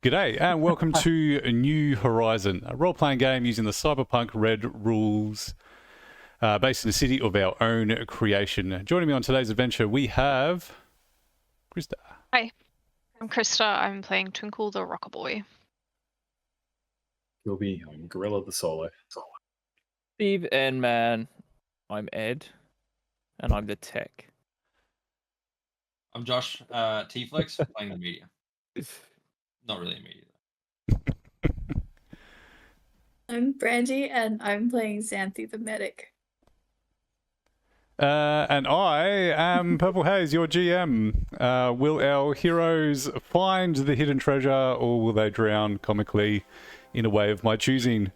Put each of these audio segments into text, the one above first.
G'day and welcome to New Horizon, a role-playing game using the Cyberpunk Red rules based in a city of our own creation. Joining me on today's adventure, we have Krista. Hi, I'm Krista. I'm playing Twinkle the Rocker Boy. Gilby, I'm Gorilla the Solo. Steve and man, I'm Ed, and I'm the tech. I'm Josh, T-Flex, playing the media. Not really a media. I'm Brandy, and I'm playing Xanthi the medic. And I am Purple Haze, your GM. Will our heroes find the hidden treasure, or will they drown comically in a way of my choosing?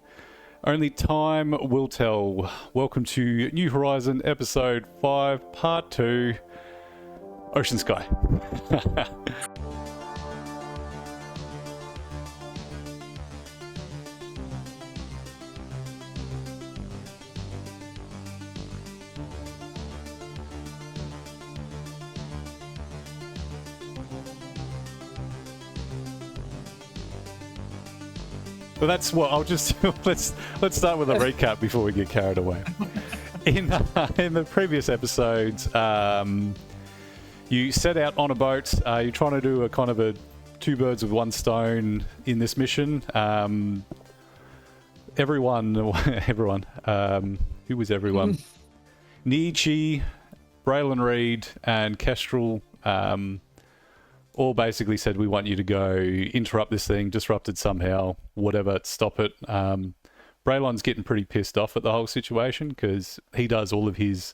Only time will tell. Welcome to New Horizon, Episode 5, Part 2, Ocean Sky. Well, that's what I'll just let's start with a recap before we get carried away. In the previous episodes, you set out on a boat. You're trying to do a kind of a two birds with one stone in this mission. Everyone, who was everyone? Nietzsche, Braylon Reed, and Kestrel. All basically said, we want you to go interrupt this thing, disrupt it somehow, whatever, stop it. Braylon's getting pretty pissed off at the whole situation because he does all of his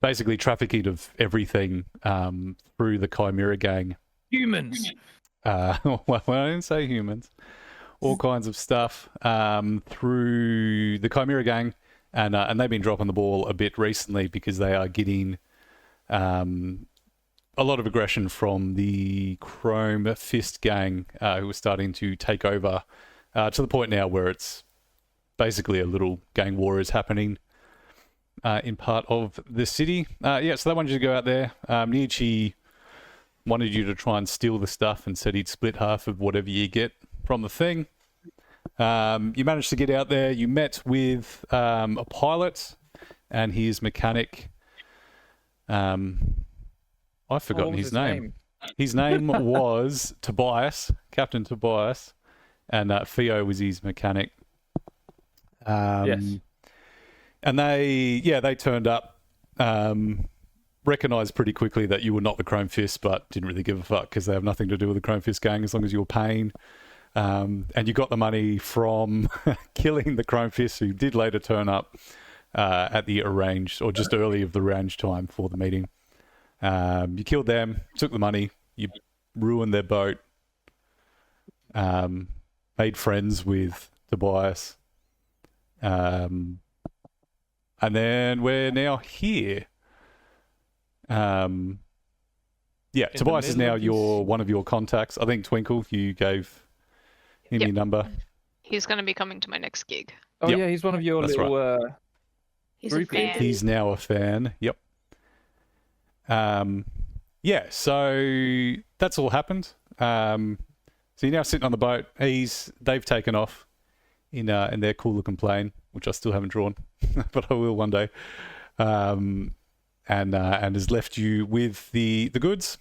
basically trafficking of everything through the Chimera gang. Humans. Well, I didn't say humans. All kinds of stuff through the Chimera gang, and they've been dropping the ball a bit recently because they are getting a lot of aggression from the Chrome Fist gang, who are starting to take over to the point now where it's basically a little gang war is happening in part of the city. So they wanted you to go out there. Nietzsche wanted you to try and steal the stuff and said he'd split half of whatever you get from the thing. You managed to get out there. You met with a pilot and his mechanic. I've forgotten his name. His name was Tobias, Captain Tobias, and Theo was his mechanic. Yes. And they turned up, recognised pretty quickly that you were not the Chrome Fist, but didn't really give a fuck because they have nothing to do with the Chrome Fist gang as long as you were paying. And you got the money from killing the Chrome Fist, who did later turn up at the arranged, or just early of the arranged time for the meeting. You killed them, took the money, you ruined their boat, made friends with Tobias, and then we're now here. Tobias is now one of your contacts. I think Twinkle, you gave him your number. He's going to be coming to my next gig. Oh Yep. yeah, he's one of your That's little. right. He's a Groupie. fan. He's now a fan. Yep. So that's all happened. So you're now sitting on the boat. They've taken off in their cool looking plane, which I still haven't drawn, but I will one day. And has left you with the goods,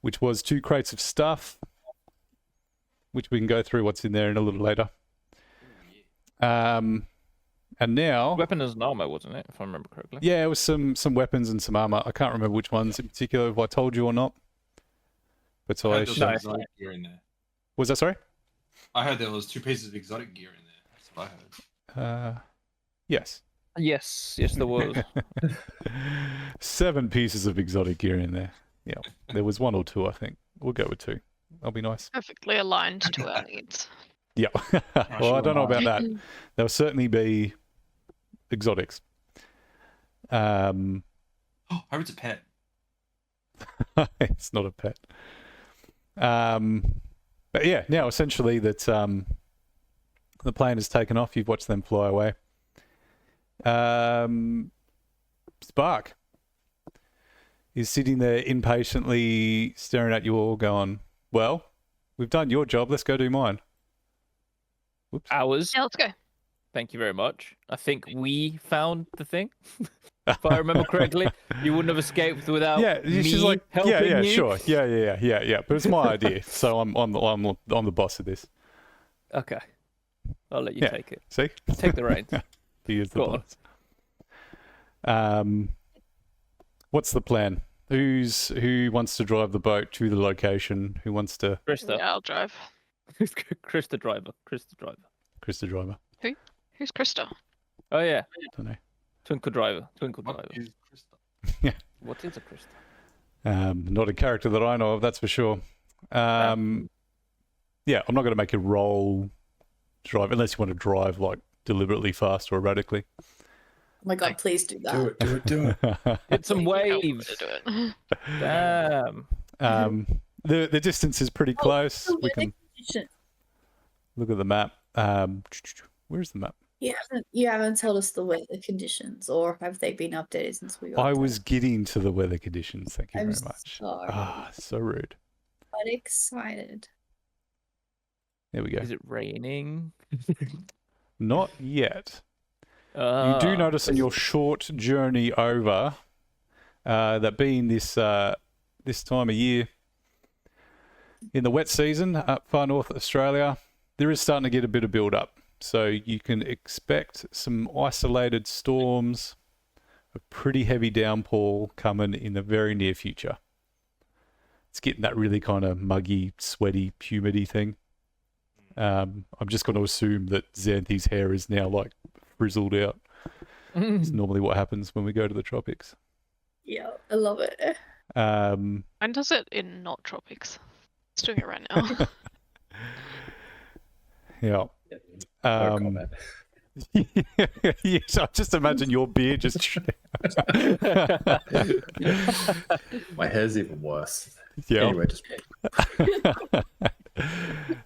which was 2 crates of stuff, which we can go through what's in there in a little later. And now... Weapon and armor, wasn't it? If I remember correctly. Yeah, it was some weapons and some armor. I can't remember which ones in particular, if I told you or not. But so I I heard there was exotic gear in there. Was that, sorry? I heard there was 2 pieces of exotic gear in there. That's what I heard. Yes. Yes, there was. 7 pieces of exotic gear in there. Yeah, there was 1 or 2, I think. We'll go with 2. That'll be nice. Perfectly aligned to our needs. Yeah. Well, I don't know about that. There'll certainly be exotics. Oh, I hope it's a pet. It's not a pet. But yeah, now essentially that the plane has taken off. You've watched them fly away. Spark is sitting there impatiently staring at you all going, well, we've done your job. Let's go do mine. Whoops. Hours. Yeah, let's go. Thank you very much. I think we found the thing. If I remember correctly, you wouldn't have escaped without Yeah, me she's like, helping yeah, you. sure, yeah. But it's my idea, so I'm the boss of this. Okay, I'll let you Yeah. take it. See, Take the reins. he is the Go on. boss. What's the plan? Who wants to drive the boat to the location? Who wants to? Krista. Yeah, I'll drive. Chris the driver. Chris the driver. Chris the driver. Who's Krista? Oh yeah, Don't know. Twinkle driver. Twinkle What driver. is Krista? What is a Krista? Not a character that I know of, that's for sure. Yeah, I'm not going to make a roll drive unless you want to drive like deliberately fast or erratically. Oh my god, please do that. Do it. Hit some Help me waves. to do it. Damn. The distance is pretty close. The We weather can condition. look at the map. Where's the map? You haven't told us the weather conditions, or have they been updated since we got I there? was getting to the weather conditions. Thank you I'm very much. sorry. Ah, so rude. But excited. There we go. Is it raining? Not yet. You do notice in your short journey over that being this time of year in the wet season up far north Australia, there is starting to get a bit of build up. So you can expect some isolated storms, a pretty heavy downpour coming in the very near future. It's getting that really kind of muggy, sweaty, humidity thing. I'm just going to assume that Xanthi's hair is now like frizzled out. It's normally what happens when we go to the tropics. Yeah, I love it. Mine does it in not tropics. It's doing it right now. Yeah. No comment. Yes, I just imagine your beard just. My hair's even worse. Yeah. Anyway, just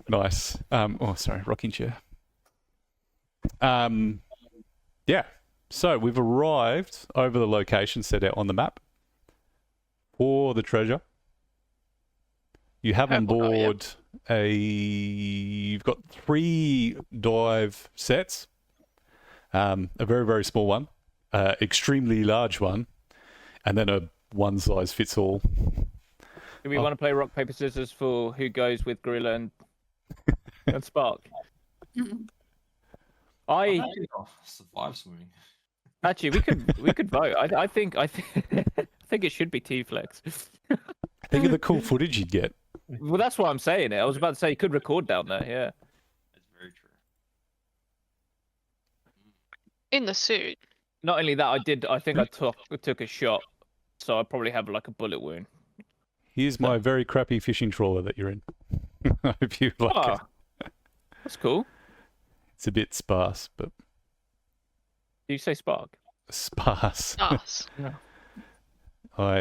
Nice. Sorry, rocking chair. Yeah. So we've arrived over the location set out on the map for the treasure. You have on Oh, yeah. board you've got 3 dive sets. A very, very small one, extremely large one, and then a one size fits all. Do we want to play rock, paper, scissors for who goes with Gorilla and Spark? I survive swimming. actually we could vote. I think I think it should be T-Flex. Think of the cool footage you'd get. Well, that's why I'm saying it. I was about to say you could record down there. Yeah. That's very true. In the suit. Not only that, I think I took a shot, so I probably have like a bullet wound. Here's my very crappy fishing trawler that you're in. I hope you like Oh, it. that's cool. It's a bit sparse, but Did you say Spark? sparse. Us. I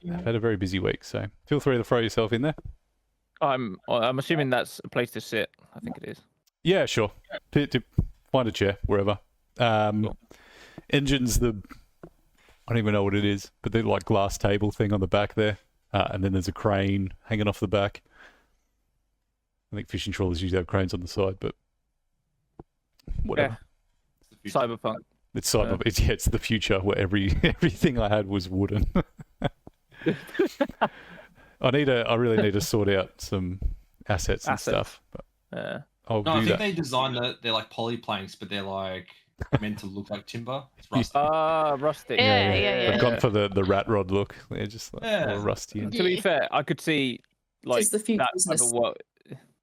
have had a very busy week, so feel free to throw yourself in there. I'm assuming that's a place to sit. I think it is. Yeah, sure. Find a chair wherever. Cool. Engine's I don't even know what it is, but they're like glass table thing on the back there, and then there's a crane hanging off the back. I think fishing trawlers usually have cranes on the side, but whatever. It's the future. Cyberpunk. It's it's the future where everything I had was wooden. I really need to sort out some assets and stuff. But Yeah. I'll No, I do think that. they designed they're like poly planks, but they're like meant to look like timber. It's rusty. Ah, rustic. Yeah. I've gone for the rat rod look. They're just like Yeah. all rusty. And... To be fair, I could see like It's the future that type business. of world,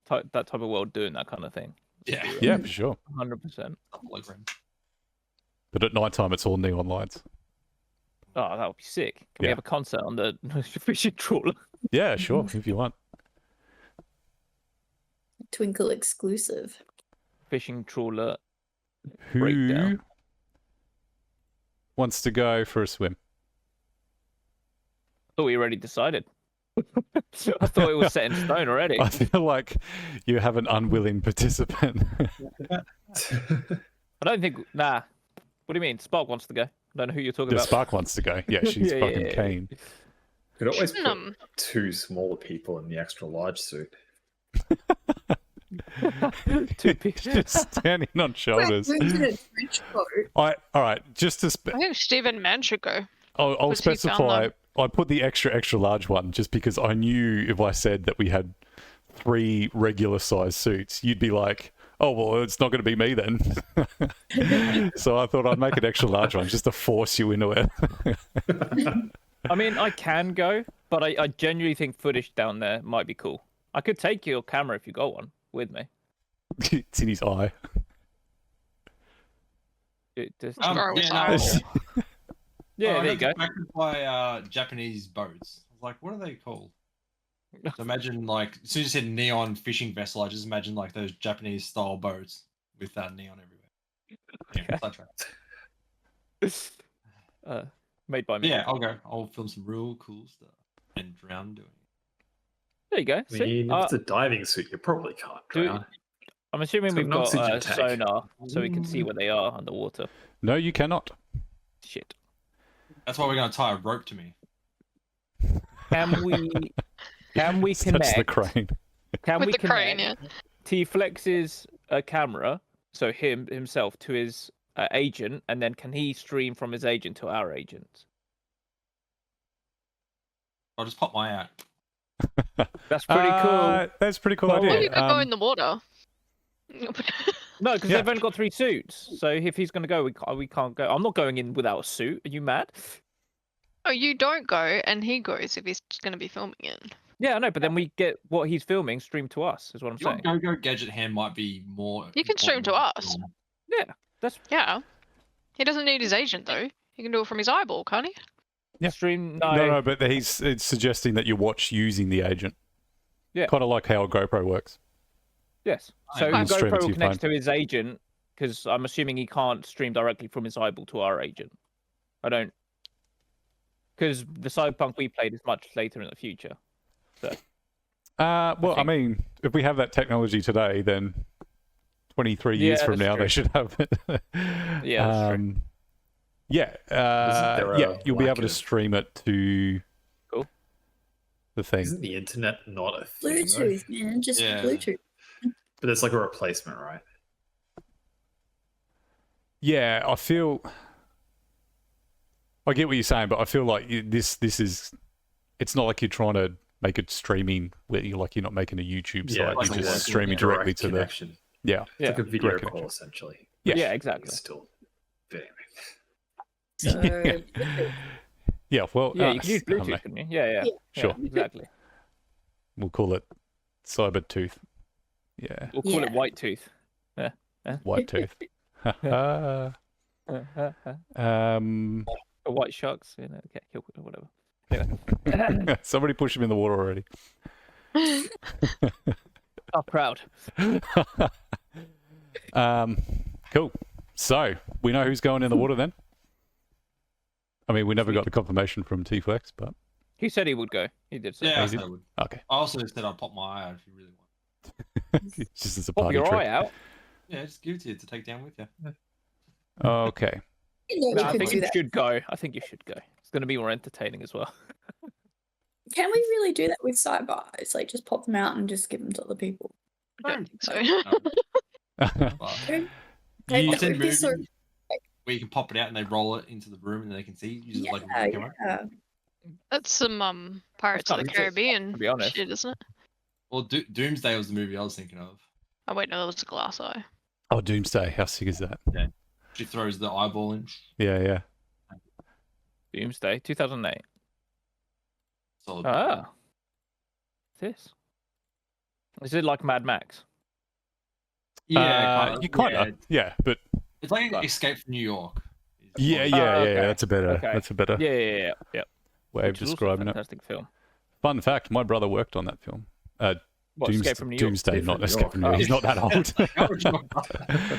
that type of world doing that kind of thing. Yeah. Yeah, for sure. 100%. Hologram. But at night time, it's all neon lights. Oh, that would be sick. Can we Yeah. have a concert on the fishing trawler? Yeah, sure, if you want. Twinkle exclusive. Fishing trawler. Who Breakdown. wants to go for a swim? I thought we already decided. I thought it was set in stone already. I feel like you have an unwilling participant. I don't think. Nah. What do you mean? Spark wants to go. I don't know who you're talking The about. Spark wants to go. Yeah, she's Yeah, fucking yeah. keen. could always Shouldn't, put 2 smaller people in the extra large suit. Two people. Just standing on shoulders. Who's in a trench coat? All right. Just to I think Stephen Mann should go. I'll Because he found specify. them. I put the extra large one just because I knew if I said that we had 3 regular size suits, you'd be like, "Oh well, it's not going to be me then." So I thought I'd make an extra large one just to force you into it. I mean, I can go, but I genuinely think footage down there might be cool. I could take your camera if you got one with me. It's in his eye. It just, Throw his no, eyes. yeah, I there you got go. distracted by Japanese boats. I was like, what are they called? So imagine like as soon as you said neon fishing vessel, I just imagine like those Japanese style boats with that neon everywhere. Yeah, sidetrack. Made by me. Yeah, I'll go. I'll film some real cool stuff and drown doing it. There you go. I See? mean, if it's a diving suit, you probably can't do- drown. I'm assuming It's got we've an got oxygen tank. sonar, so we can see where they are underwater. No, you cannot. Shit. That's why we're gonna tie a rope to me. Can we? Can we Touch connect? the crane. Can With we the crane, connect yeah. T-Flex's camera, so himself, to his agent, and then can he stream from his agent to our agent? I'll just pop my out. That's pretty cool. That's a pretty cool Well, idea. Or you could go in the water. No, because Yeah. they've only got 3 suits. So if he's going to go, we can't go. I'm not going in without a suit. Are you mad? Oh, you don't go, and he goes if he's going to be filming it. Yeah, I know, but then we get what he's filming streamed to us, is what I'm Your saying. go-go gadget hand might be more. You can stream to important us. than- Yeah, that's Yeah. He doesn't need his agent, though. He can do it from his eyeball, can't he? Yeah. stream. No, but it's suggesting that you watch using the agent. Yeah. Kind of like how a GoPro works. Yes. I So can stream it to GoPro your connects phone. to his agent, because I'm assuming he can't stream directly from his eyeball to our agent. I don't. Because the Cyberpunk we played is much later in the future. Well, I think- mean, if we have that technology today, then 23 Yeah, years from that's now, true. they should have it. Yeah, that's true. Yeah, there yeah, a you'll be lack able to of- stream it to Cool. the thing. Isn't the internet not a thing? though? Bluetooth, man. Just Yeah. Bluetooth. But it's like a replacement, right? Yeah, I get what you're saying, but I feel like this is. It's not like you're trying to make it streaming where you're not making a YouTube site. like You're a just direct streaming directly to the. connection. Yeah. It's like a video direct call, connection. essentially. Yeah. Yeah, exactly. It's still videoing. So, Yeah. Yeah. Well. Yeah, you can use I don't know. Bluetooth, can you? Yeah. Sure. Yeah, exactly. We'll call it Cyber Tooth. Yeah. We'll call it Yeah. White Tooth. White Tooth. Or White Sharks. You know, okay, whatever. Anyway. Somebody push him in the water already. Oh, proud. Cool. So we know who's going in the water then. I mean, we never got the confirmation from T-Flex, but He said he would go. He did say. Yeah, I Easy. said I would. okay. I also said I'd pop my eye out if you really want. It's just as a Pop party your trick. eye out. Yeah, just give it to you to take down with you. Okay. you No, know, I we could think do you that. should go. I think you should go. It's going to be more entertaining as well. Can we really do that with sidebars? Like, just pop them out and just give them to other people? I don't think so. But Hey, You- I've seen that would be so- movies where you can pop it out and they roll it into the room and they can see. Use it like a Yeah, camera. yeah. That's some Pirates of the kinda sick, Caribbean to be honest. shit, isn't it? Well, Doomsday was the movie I was thinking of. Oh wait, no, that was a glass eye. Oh, Doomsday. How sick is that? She throws the eyeball in. Yeah. Doomsday, 2008. Solid. Ah. This. Is it like Mad Max? Yeah, You kind of. Yeah, but It's like Right. Escape from New York. yeah. okay. That's a better. Okay. That's a better Yeah. way of Which is also a describing it. fantastic film. Fun fact: my brother worked on that film. What, Escape from New York? Doomsday, Escape not from New Escape York. from New York. He's not that old. I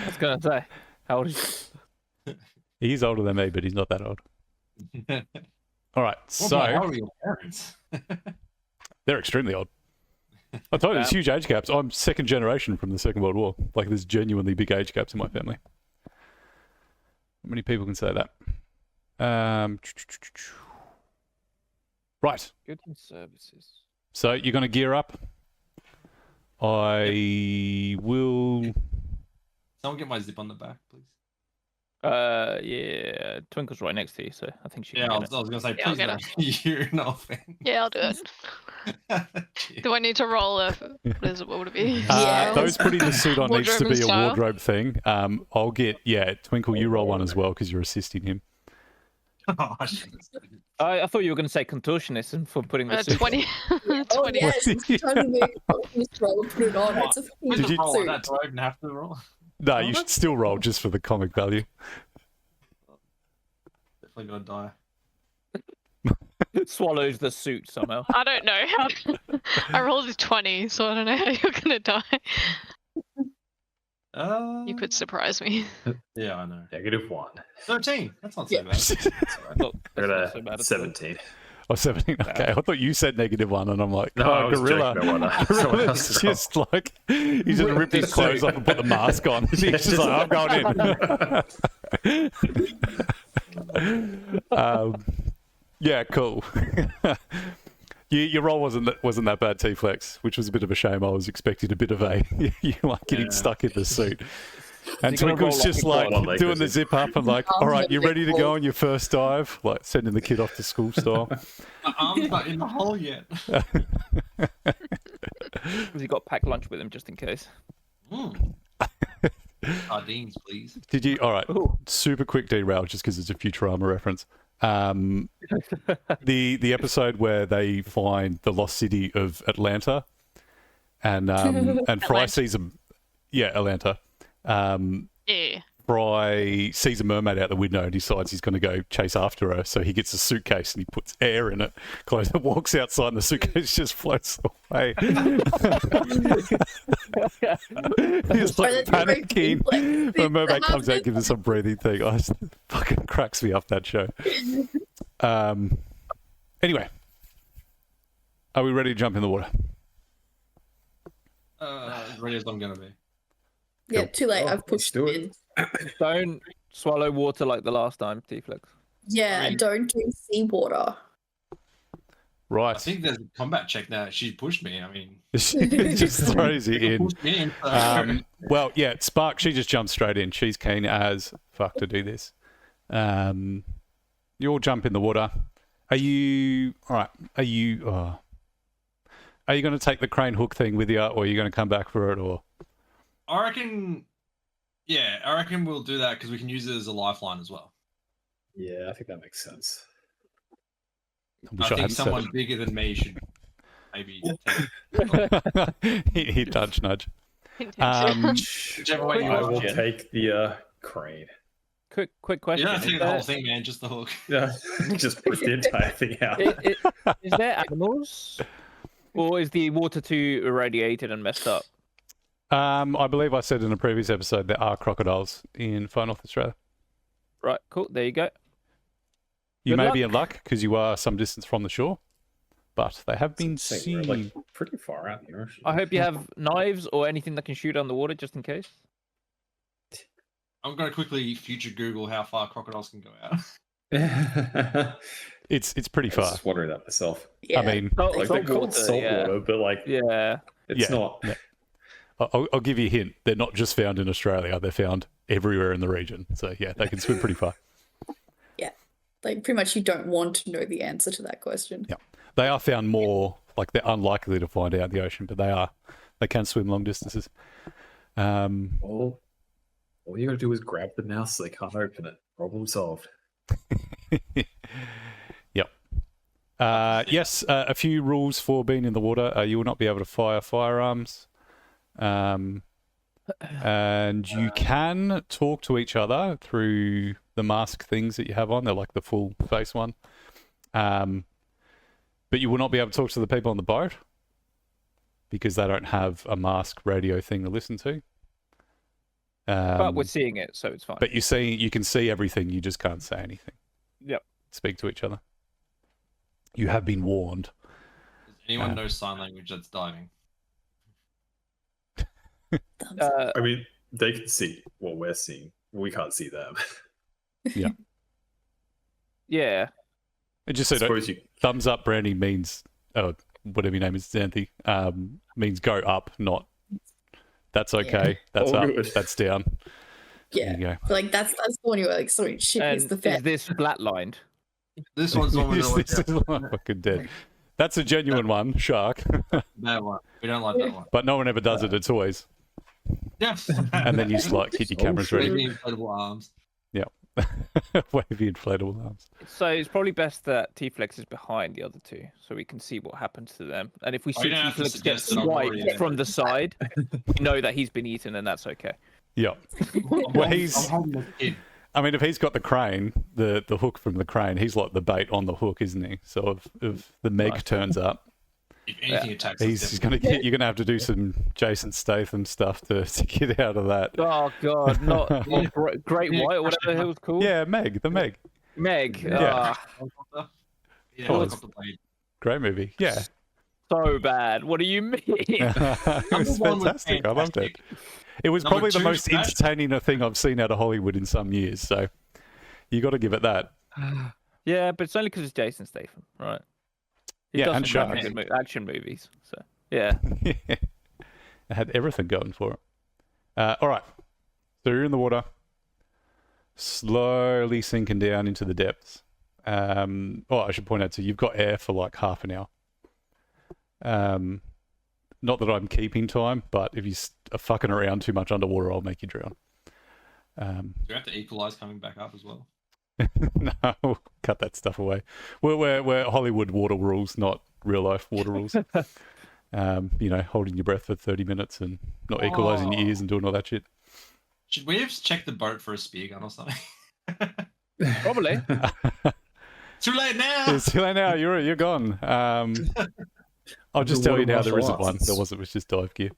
was going to say. How old is He's older than me, but he's not that old. What All right, so, so how are your parents? they're extremely old. I told you, there's huge age gaps. I'm second generation from the Second World War. Like, there's genuinely big age gaps in my family. How many people can say that? Right. Goods and services. So you're going to gear up. I will. Someone get my zip on the back, please. Yeah, Twinkle's right next to you, so I think she Yeah, can I get was, I was gonna say, Yeah, I'll please get no. You're no thing. Yeah, I'll do it. Do I need to roll a? What would it be? Yeah. Those putting the suit on needs to Wardrobe be a style. wardrobe thing. I'll get Twinkle. You roll one as well because you're assisting him. Oh, shit. I thought you were going to say contortionist and for putting the suit 20. Oh 20. yes, it's trying to move. Just roll and put it on. It's a Where's Did the you- roll on suit. that? Do I even have to roll? No, Oh, you should that's- still roll just for the comic value. Definitely gonna die. on. Swallows the suit somehow. I don't know how. I rolled a 20, so I don't know how you're gonna die. You could surprise me. Yeah, I know. -1. 13. That's not so Yeah. bad. That's all right. Look, I that's got not so bad a at all. 17. Oh, 17. Okay, I thought you said -1, and I'm like, No, I was gorilla. joking about what someone else Gorilla's is wrong. just like he just ripped his the clothes suit. off and put the mask on. He's just like, I'm going in. Yeah, cool. Your role wasn't that bad, T-Flex, which was a bit of a shame. I was expecting a bit of a you like getting Yeah. stuck in the suit. And You're gonna Twinkle's roll just like like a ball, doing the like zip up and like, all right, you ready to go on your first dive? Like sending the kid off to school style. My arm's not in the hole yet. Has he got packed lunch with him just in case? Sardines, please. Did you? All right, Ooh. super quick derail just because it's a Futurama reference. The episode where they find the lost city of Atlanta, and Fry Atlanta. sees Atlanta. Yeah. Fry sees a mermaid out the window and decides he's going to go chase after her. So he gets a suitcase and he puts air in it, closes it, walks outside, and the suitcase just floats away. He's like that's very panicking. complex. The mermaid comes out, gives us some breathing thing. Oh, it fucking cracks me up, that show. Anyway, are we ready to jump in the water? As ready as I'm gonna be. Yeah, too late. Oh, I've let's pushed do it it. in. Don't swallow water like the last time, T-Flex. Yeah, I mean- don't do seawater. Right. I think there's a combat check now. She pushed me. I mean, She just throws you in. pushed me in. So- Well, yeah, Spark, she just jumps straight in. She's keen as fuck to do this. You all jump in the water. Are you all right? Are you going to take the crane hook thing with you, or are you going to come back for it? Or I reckon. Yeah, I reckon we'll do that because we can use it as a lifeline as well. Yeah, I think that makes sense. I I wish I think hadn't said someone bigger than me should maybe take it. He nudge, nudge. whichever way you I want. will Jen. take the crane. Quick You question. don't have to take the whole Is thing, man. Just the hook. Yeah, just push the entire thing out. is there animals, or is the water too irradiated and messed up? I believe I said in a previous episode there are crocodiles in Far North Australia. Right, cool. There you go. You Good may be luck. in luck because you are some distance from the shore, but they have been Insane, we're, seen. like pretty far out here. I hope you have knives or anything that can shoot underwater just in case. I'm going to quickly future Google how far crocodiles can go out. I It's pretty was far. just wondering that myself. Yeah. I mean, Salt, Like salt they're called water, salt yeah. water, but like Yeah. it's Yeah, not. yeah. I'll give you a hint. They're not just found in Australia. They're found everywhere in the region. So yeah, they can swim pretty far. Like pretty much you don't want to know the answer to that question. Yeah. They are found more, like they're unlikely to find out in the ocean, but they can swim long distances. All you gotta do is grab the mouse so they can't open it. Problem solved. Yep. Yes, a few rules for being in the water. You will not be able to fire firearms. And you can talk to each other through the mask things that you have on. They're like the full face one. But you will not be able to talk to the people on the boat because they don't have a mask radio thing to listen to. But we're seeing it, so it's fine. But you can see everything. You just can't say anything. Yep. Speak to each other. You have been warned. Does anyone know sign language that's diving? Thumbs up. Uh, I mean, they can see what we're seeing. We can't see them. yeah. It just I said suppose you. thumbs up, Brandy means whatever your name is, Xanthi, means go up, not That's okay. That's All up. good. That's down. There Yeah. you go. So, like that's the one you're like, sorry, shit, And it's the is fed. this flatlined? This one's the one we're This gonna watch is out. like fucking dead. That's a genuine one, shark. That one. We don't like that one. But no one ever does it. It's always. Yeah. And then you just like get your cameras ready. Maybe inflatable arms. Wavy inflatable arms. So it's probably best that T-Flex is behind the other two, so we can see what happens to them. And if we Oh, see you don't have to T-Flex get suggest it, I'm already swiped there. from the side, we know that he's been eaten, and that's okay. Yeah. Well, he's. I'm holding the kid. I mean, if he's got the crane, the hook from the crane, he's like the bait on the hook, isn't he? So if the Meg Nice. turns up, If anything attacks us, he's definitely. gonna get. You're gonna have to do some Jason Statham stuff to get out of that. Oh God, not Great White or whatever it was called. Yeah, Meg, the Meg. Meg. Yeah. ah, Yeah, Oh, helicopter blade. Great movie. Yeah. so bad. What do you mean? It was Number one was fantastic. I loved it. fantastic. It was Number probably the two, most Smash. entertaining thing I've seen out of Hollywood in some years. So you got to give it that. Yeah, but it's only because it's Jason Statham, right? He Yeah, does and some really Shark. good action movies. So yeah. It had everything going for it. All right. So you're in the water, slowly sinking down into the depths. I should point out too, you've got air for like half an hour. Not that I'm keeping time, but if you are fucking around too much underwater, I'll make you drown. Do you have to equalize coming back up as well? No, we'll cut that stuff away. We're Hollywood water rules, not real life water rules. Holding your breath for 30 minutes and not equalizing your ears and doing all that shit. Should we have checked the boat for a spear gun or something? Probably. Too late now. It's too late now. You're gone. I'll just tell you now, there isn't one. There wasn't. It was just dive gear.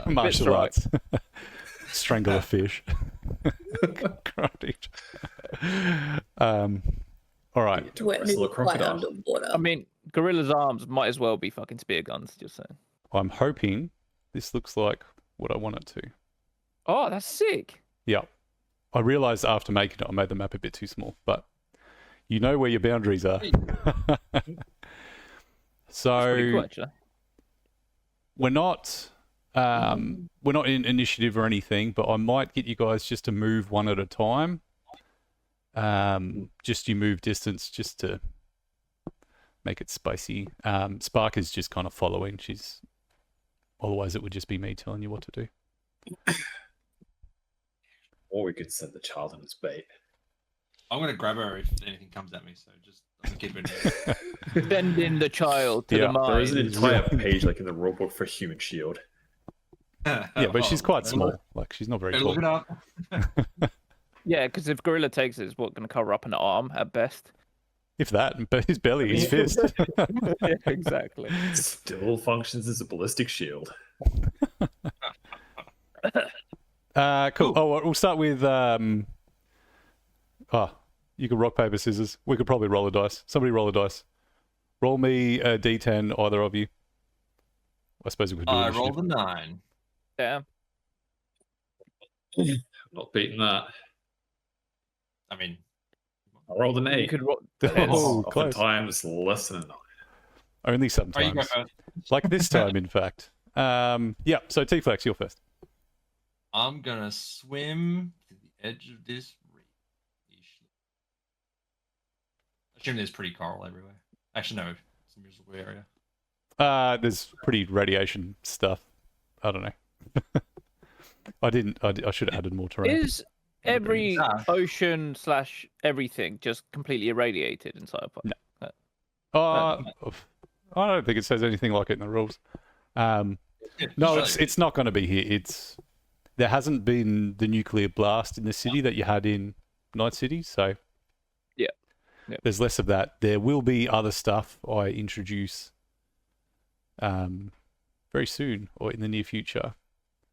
Martial right. arts. Strangle a fish. All right. To wet Wrestle a me quite crocodile. underwater. I mean, Gorilla's arms might as well be fucking spear guns. Just saying. I'm hoping this looks like what I want it to. Oh, that's sick. Yeah. I realised after making it, I made the map a bit too small, but you know where your boundaries are. That's So pretty cool, actually. we're not in initiative or anything, but I might get you guys just to move one at a time. Just you move distance just to make it spicy. Spark is just kind of following. Otherwise it would just be me telling you what to do. Or we could send the child in as bait. I'm gonna grab her if anything comes at me. So just keep it. Bend in the child to Yeah, the There is an mind. entire page like in the rulebook for Human Shield. Yeah, but she's quite small. Like she's not very Better tall. look it up. Yeah, because if Gorilla takes it, it's going to cover up an arm at best. If that, but his belly, his fist. Yeah, exactly. Still functions as a ballistic shield. Cool. Oh, we'll start with. You could rock paper scissors. We could probably roll a dice. Somebody roll a dice. Roll me a d10, either of you. I suppose we could do I initiative. rolled a 9. Yeah. Not beating that. I mean, I rolled an You 8. could ro- Oh, close. Oftentimes less than a 9. Only oh, you go sometimes. first. Like this time, in fact. Yeah, so T-Flex, you're first. I'm gonna swim to the edge of this reef. I assume there's pretty coral everywhere. Actually, no, it's a miserable area. There's pretty radiation stuff. I don't know. I should have added more terrain. Is every Ah. ocean / everything just completely irradiated in Cyberpunk? No. I don't think it says anything like it in the rules. No, it's not going to be here. There hasn't been the nuclear blast in the city that you had in Night City, so Yeah. Yep. There's less of that. There will be other stuff I introduce very soon or in the near future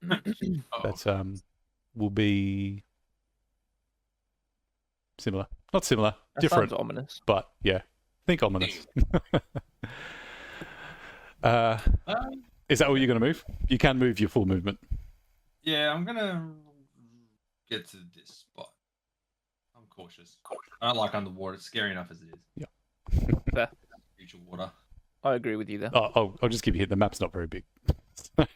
that will be similar. Not similar, That different, sounds ominous. but yeah, think ominous. Is that what you're going to move? You can move your full movement. Yeah, I'm gonna get to this spot. I'm cautious. I don't like underwater. It's scary enough as it is. Fair. Future water. I agree with you there. I'll just give you a hit. The map's not very big. But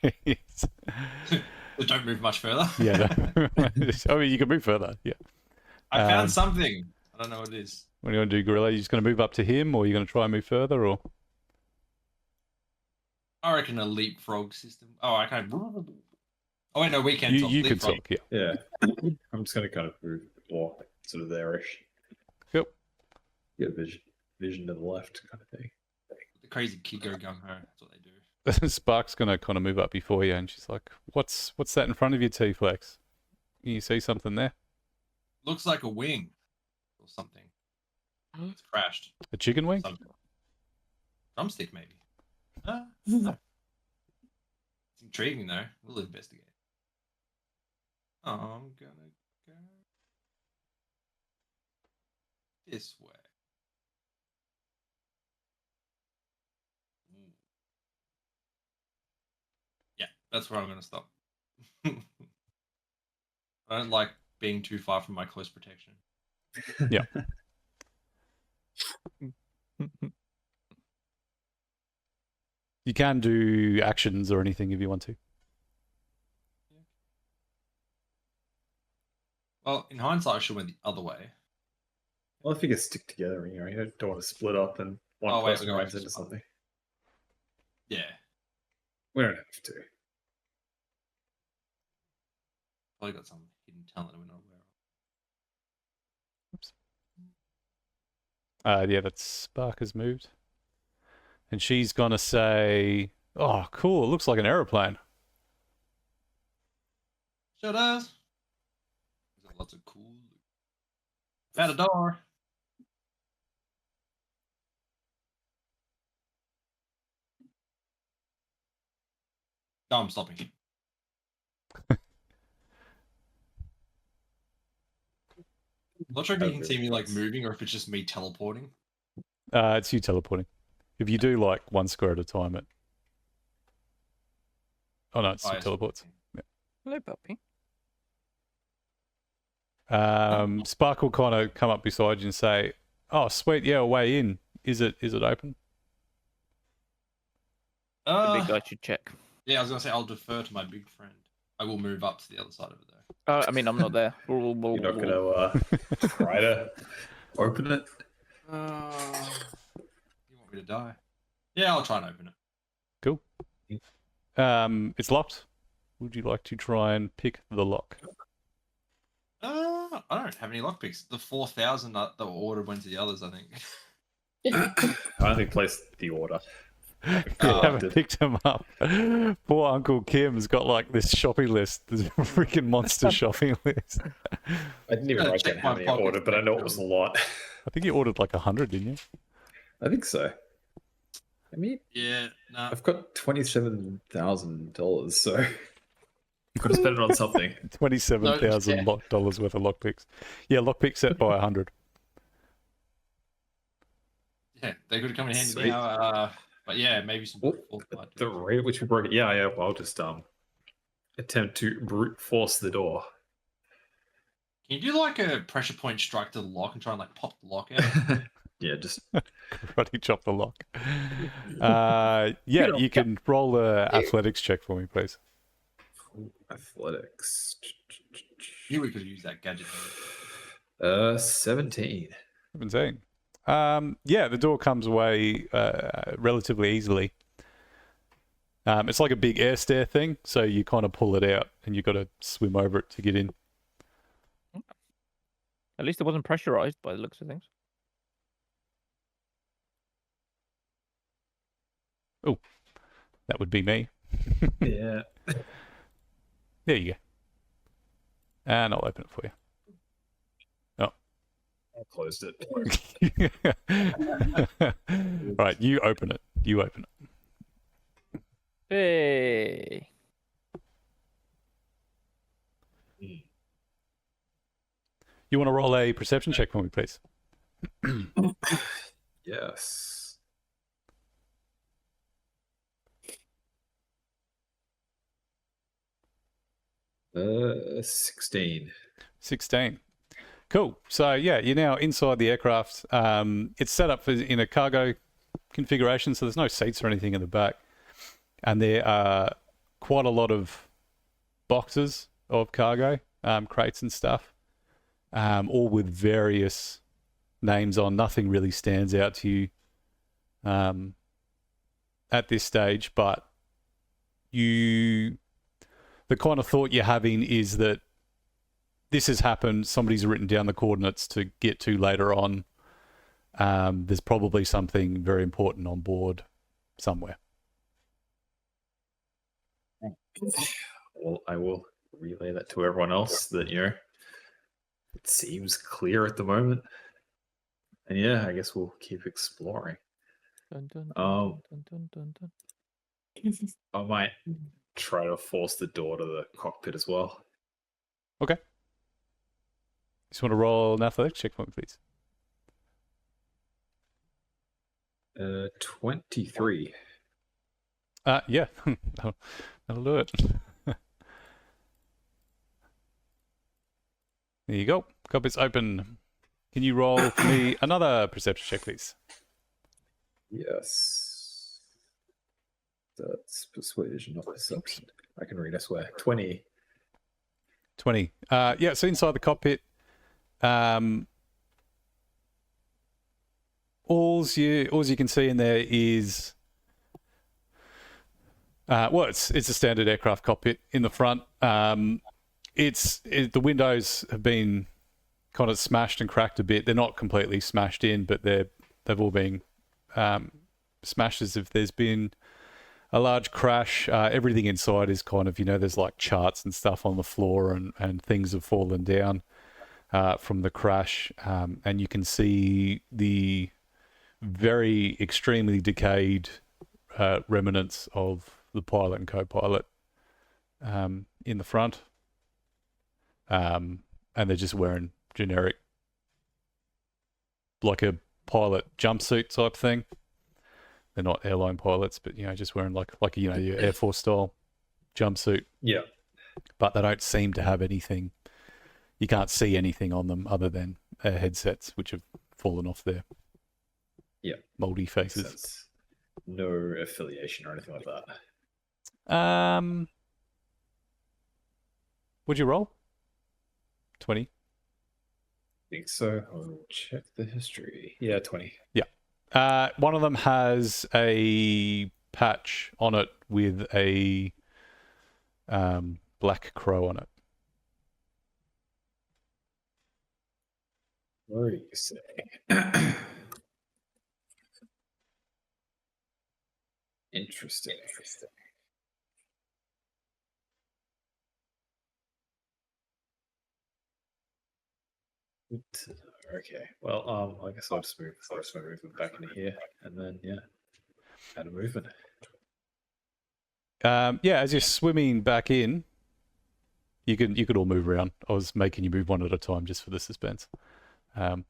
don't move much further. Yeah, no. I mean, you can move further. Yeah. I Um, found something. I don't know what it is. What are you going to do, Gorilla? You just going to move up to him, or are you going to try and move further, or? I reckon a leapfrog system. Oh, I can't. Oh wait, no, we can. You can talk. Yeah. Yeah. I'm just gonna kind of move more sort of there-ish. Yep. Get a vision to the left kind of thing. The crazy kid go gung ho. That's what they do. Spark's going to kind of move up before you, and she's like, "What's that in front of you, T-Flex? Can you see something there? Looks like a wing or something. It's crashed. A chicken wing? Something. Drumstick, maybe. Mhm. It's intriguing though. We'll investigate. I'm gonna go this way. Ooh. Yeah, that's where I'm gonna stop. I don't like being too far from my close protection. Yeah. You can do actions or anything if you want to. Well, in hindsight, I should have went the other way. Well, if you get stick together, you know, you don't want to split up and one Oh, wait, person we're going runs to into split. something. Yeah, We don't have to. probably got some hidden talent we're not aware of. Yeah, that Spark has moved. And she's going to say, "Oh, cool. It looks like an aeroplane." Sure does. There's lots of cool. Found a door. No, I'm stopping. Not sure if you can see me like moving or if it's just me teleporting. It's you teleporting. If you do like one square at a time, it. Oh no, it's Oh, two yes. teleports. Hello, puppy. Spark will kind of come up beside you and say, "Oh, sweet, yeah, a way in. Is it open?" The big guy should check. Yeah, I was gonna say I'll defer to my big friend. I will move up to the other side over there. I mean, I'm not there. You're not gonna try to open it. You want me to die? Yeah, I'll try and open it. Cool. It's locked. Would you like to try and pick the lock? I don't have any lockpicks. The 4,000 that were ordered went to the others, I think. I only placed the order. Haven't picked him up. Poor Uncle Kim's got like this shopping list, this freaking monster shopping list. I didn't even Gotta write check down how my many I pockets, ordered, but I know it was a lot. I think you ordered like 100, didn't you? I think so. I mean, Yeah, no. I've got $27,000, so I've got to spend it on something. $27,000 worth of lockpicks. Yeah, lockpick set by 100. Yeah, they could come in handy Sweet. now. But yeah, maybe some. Oh, fortified the doors. rate at which we broke it. Yeah. Well, I'll just attempt to brute force the door. Can you do like a pressure point strike to the lock and try and like pop the lock out? Yeah, just Karate chop the lock. Yeah, you can roll a athletics check for me, please. athletics. Knew we could use that gadget. 17. I've been saying. Yeah, the door comes away relatively easily. It's like a big air stair thing, so you kind of pull it out and you've got to swim over it to get in. At least it wasn't pressurized by the looks of things. Oh, that would be me. Yeah. There you go. And I'll open it for you. I closed it. Right, you open it. You open it. Hey. You want to roll a perception check for me, please? Yes. Uh, 16. 16. Cool. So yeah, you're now inside the aircraft. It's set up in a cargo configuration, so there's no seats or anything in the back. And there are quite a lot of boxes of cargo, crates and stuff, all with various names on. Nothing really stands out to you at this stage, but the kind of thought you're having is that this has happened, somebody's written down the coordinates to get to later on. There's probably something very important on board somewhere. Well, I will relay that to everyone else that, it seems clear at the moment. And yeah, I guess we'll keep exploring. Dun, dun, Um, dun, dun, dun, dun. I might try to force the door to the cockpit as well. Just want to roll an athletics check for me, please. 23. Yeah, that'll do it. There you go. Cockpit's open. Can you roll for me another perception check, please? Yes. That's persuasion, not perception. I can read, I swear. 20. 20. Yeah, so inside the cockpit, all you can see in there is it's a standard aircraft cockpit in the front. The windows have been kind of smashed and cracked a bit. They're not completely smashed in, but they've all been smashed as if there's been a large crash. Everything inside is kind of, there's like charts and stuff on the floor, and things have fallen down from the crash. And you can see the very extremely decayed remnants of the pilot and co-pilot in the front. And they're just wearing generic, like a pilot jumpsuit type thing. They're not airline pilots, but just wearing like your Air Force style jumpsuit. Yeah. But they don't seem to have anything. You can't see anything on them other than headsets, which have fallen off their moldy faces. Sense. No affiliation or anything like that. Would you roll? 20. I think so. I'll check the history. Yeah, 20. One of them has a patch on it with a black crow on it. What do you say? Interesting. Okay. Well, I guess I'll just move my movement back into here, and then add a movement. As you're swimming back in, you could all move around. I was making you move one at a time just for the suspense. I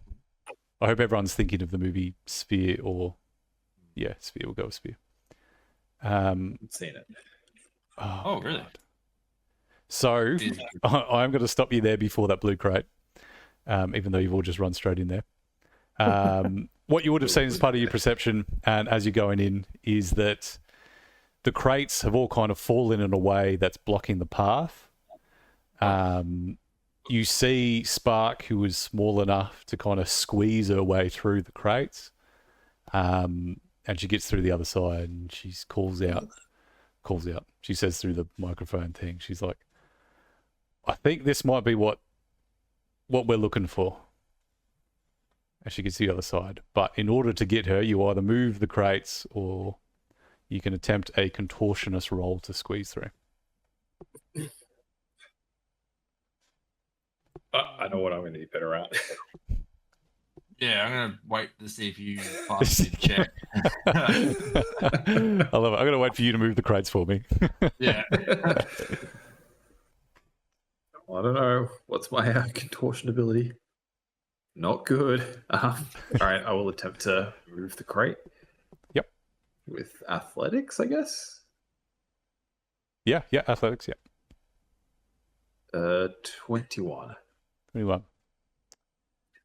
hope everyone's thinking of the movie Sphere, or Sphere. We'll go with Sphere. I've seen it. Oh, really? God. So I'm going to stop you there before that blue crate, even though you've all just run straight in there. What you would have seen as part of your perception, and as you're going in, is that the crates have all kind of fallen in a way that's blocking the path. You see Spark, who is small enough to kind of squeeze her way through the crates. And she gets through the other side, and she calls out. She says through the microphone thing, she's like, I think this might be what we're looking for. And she gets to the other side. But in order to get her, you either move the crates or you can attempt a contortionist roll to squeeze through. I know what I'm going to be better at. Yeah, I'm gonna wait to see if you pass the check. I love it. I'm going to wait for you to move the crates for me. Yeah. I don't know. What's my contortion ability? Not good. All right, I will attempt to move the crate. Yep. With athletics, I guess. Yeah, athletics, yeah. 21. 21.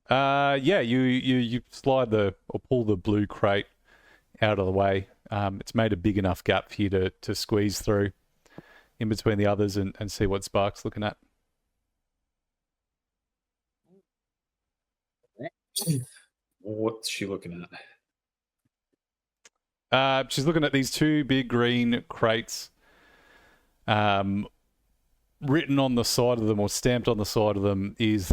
You slide or pull the blue crate out of the way. It's made a big enough gap for you to squeeze through. in between the others and see what Spark's looking at. What's she looking at? She's looking at these two big green crates. Written on the side of them, or stamped on the side of them, is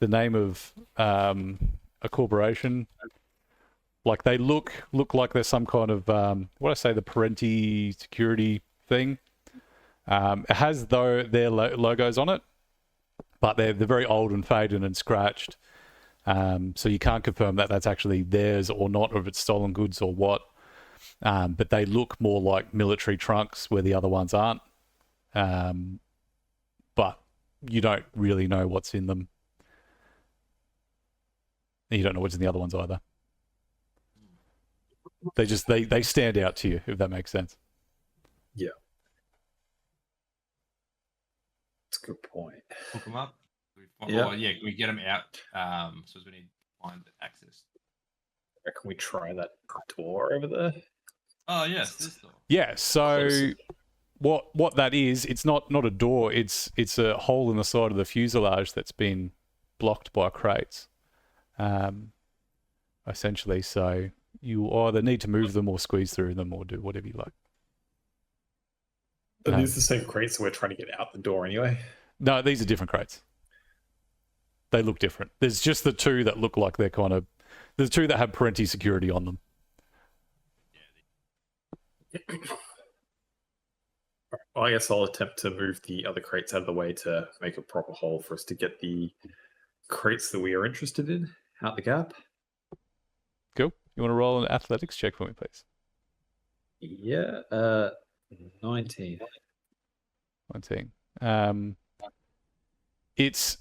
the name of a corporation. Like they look like there's some kind of the Parenti security thing. It has their logos on it, but they're very old and faded and scratched. So you can't confirm that that's actually theirs or not, or if it's stolen goods or what. But they look more like military trunks where the other ones aren't. But you don't really know what's in them. And you don't know what's in the other ones either. They stand out to you, if that makes sense. Yeah. That's a good point. Hook them up. Yeah. Yeah, can we get them out? So we need to find access. Can we try that door over there? Oh yes, this door. Yeah, so Close. what that is, it's not a door, it's a hole in the side of the fuselage that's been blocked by crates. Essentially, so you either need to move them or squeeze through them or do whatever you like. Are these the same crates that we're trying to get out the door anyway? No, these are different crates. They look different. There's just the two that look like they're kind of... There's two that have Parenti security on them. Well, I guess I'll attempt to move the other crates out of the way to make a proper hole for us to get the crates that we are interested in out the gap. Cool. You want to roll an athletics check for me, please? Yeah, 19. 19. It's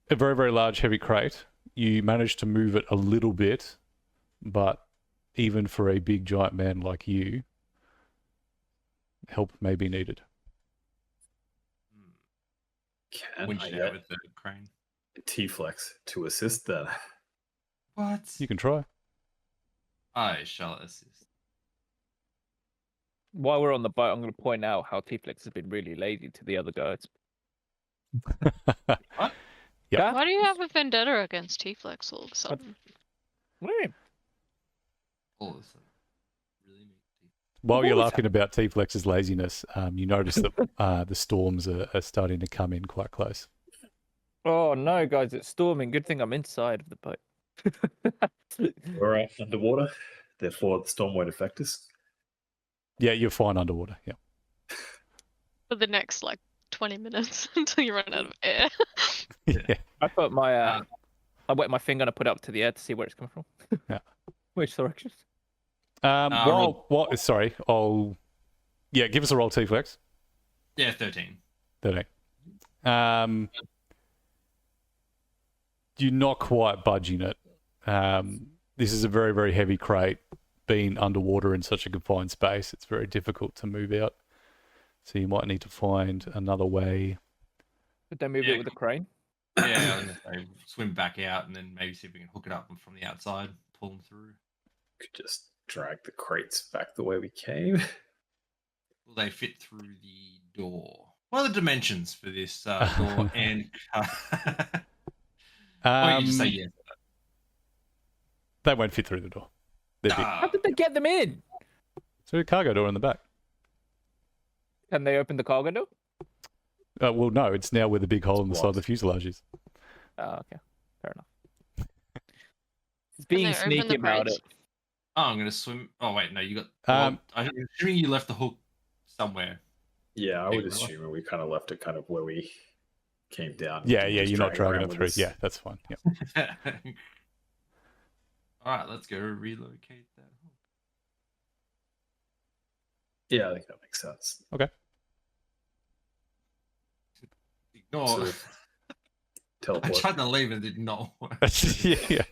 a very, very large, heavy crate. You managed to move it a little bit, but even for a big, giant man like you, help may be needed. Can Winch I it out get with the crane. T-Flex to assist then? What? You can try. I shall assist. While we're on the boat, I'm going to point out how T-Flex has been really lazy to the other guys. What? Yeah. Why do you have a vendetta against T-Flex all of a sudden? What do you mean? All of a sudden. Really make While What you're was laughing about T-Flex's laziness, you notice that the storms are starting to come in quite close. Oh no, guys, it's storming. Good thing I'm inside of the boat. We're underwater, therefore the storm won't affect us. Yeah, you're fine underwater. Yeah. For the next 20 minutes until you run out of air. Yeah. I put my I wet my finger and I put it up to the air to see where it's coming from. Yeah. Which direction? Sorry, give us a roll, T-Flex. Yeah, 13. 13. You're not quite budging it. This is a very, very heavy crate. Being underwater in such a confined space, it's very difficult to move out. So you might need to find another way. Did they move Yeah. it with a crane? Yeah, I was gonna say, swim back out and then maybe see if we can hook it up from the outside, pull them through. Could just drag the crates back the way we came. Will they fit through the door? What are the dimensions for this door and or you just say yes. They won't fit through the door. They're big. How did they get them in? So a cargo door in the back. Can they open the cargo door? Well, no, it's now where the big hole in the side of the Locked. fuselage is. Oh, okay. Fair enough. It's Can being they open sneaky the about crates? it. Oh, I'm gonna swim. Oh wait, no, you got. Um, I'm assuming you left the hook somewhere. Yeah, I would Yeah. assume we kind of left it kind of where we came down. Yeah, Just you're not drag dragging around it with through. us. Yeah, that's fine. Yeah. All right, let's go relocate that hook. Yeah, I think that makes sense. Ignore. So, I teleport. tried to leave and it did not work. yeah.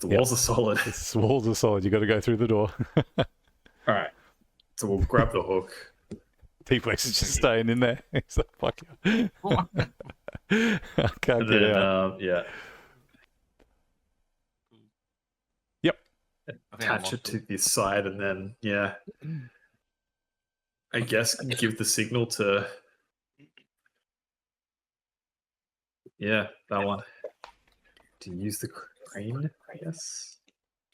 The walls are solid. The walls are solid. You got to go through the door. All right. So we'll grab the hook. T-Flex is just staying in there. He's like, fuck you. What? I can't And get then, out. yeah, I think I attach it lost to the side, and then, yeah. I guess give the signal to. Yeah, that one. To use the crane, I guess.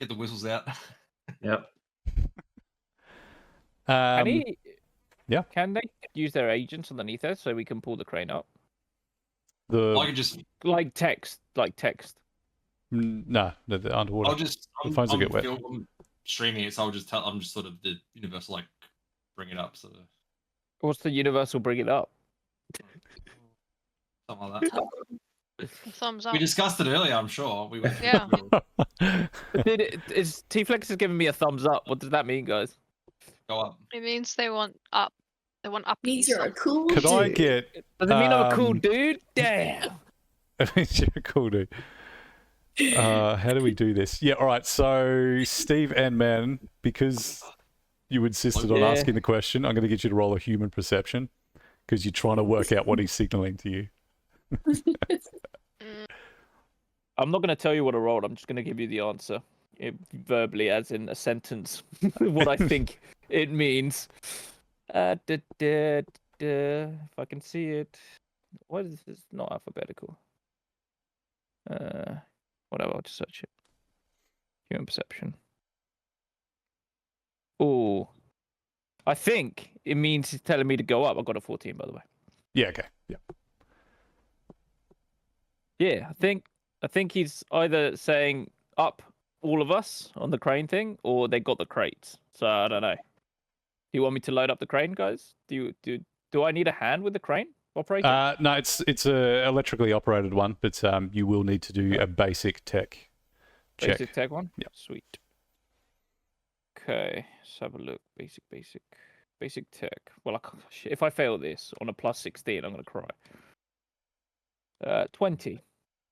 Get the whistles out. Yep. Can he? yeah. Can they use their agents underneath us so we can pull the crane up? The I could just. Like text. no, the underwater. I'll just. The phones will get wet. I'm streaming it, so I'll just tell. I'm just sort of the universal like bring it up. So What's the universal bring it up? something like that. Thumbs up. We discussed it earlier. I'm sure. We went. Yeah. Is T-Flex is giving me a thumbs up? What does that mean, guys? Go up. It means they want up. They want up. Means you're a cool Could dude. I get? Does it mean I'm a cool dude? Damn. You're a cool dude. How do we do this? Yeah, all right. So Steve and Man, because you insisted on Yeah. asking the question, I'm going to get you to roll a human perception because you're trying to work out what he's signaling to you. I'm not going to tell you what I rolled. I'm just going to give you the answer verbally, as in a sentence. What I think it means. If I can see it. What is this? Not alphabetical. Whatever. I'll just search it. Human perception. Oh, I think it means he's telling me to go up. I got a 14, by the way. Yeah. Okay. Yeah. Yeah, I think he's either saying up all of us on the crane thing, or they got the crates. So I don't know. Do you want me to load up the crane, guys? Do I need a hand with the crane operating? No, it's a electrically operated one, but you will need to do a basic tech check. Basic tech one? Yep. Sweet. Okay, let's have a look. Basic tech. Well, if I fail this on a plus 16, I'm going to cry. 20.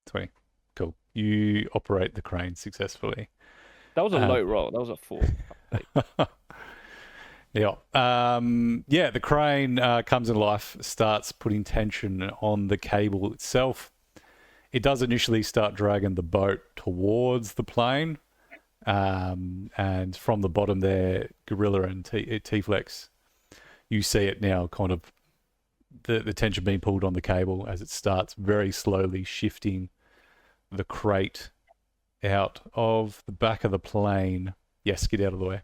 20. Cool. You operate the crane successfully. That was a low roll. That was a 4. Yeah. The crane comes in life, starts putting tension on the cable itself. It does initially start dragging the boat towards the plane. And from the bottom there, Gorilla and T-Flex, you see it now kind of the tension being pulled on the cable as it starts very slowly shifting the crate out of the back of the plane. Yes, get out of the way.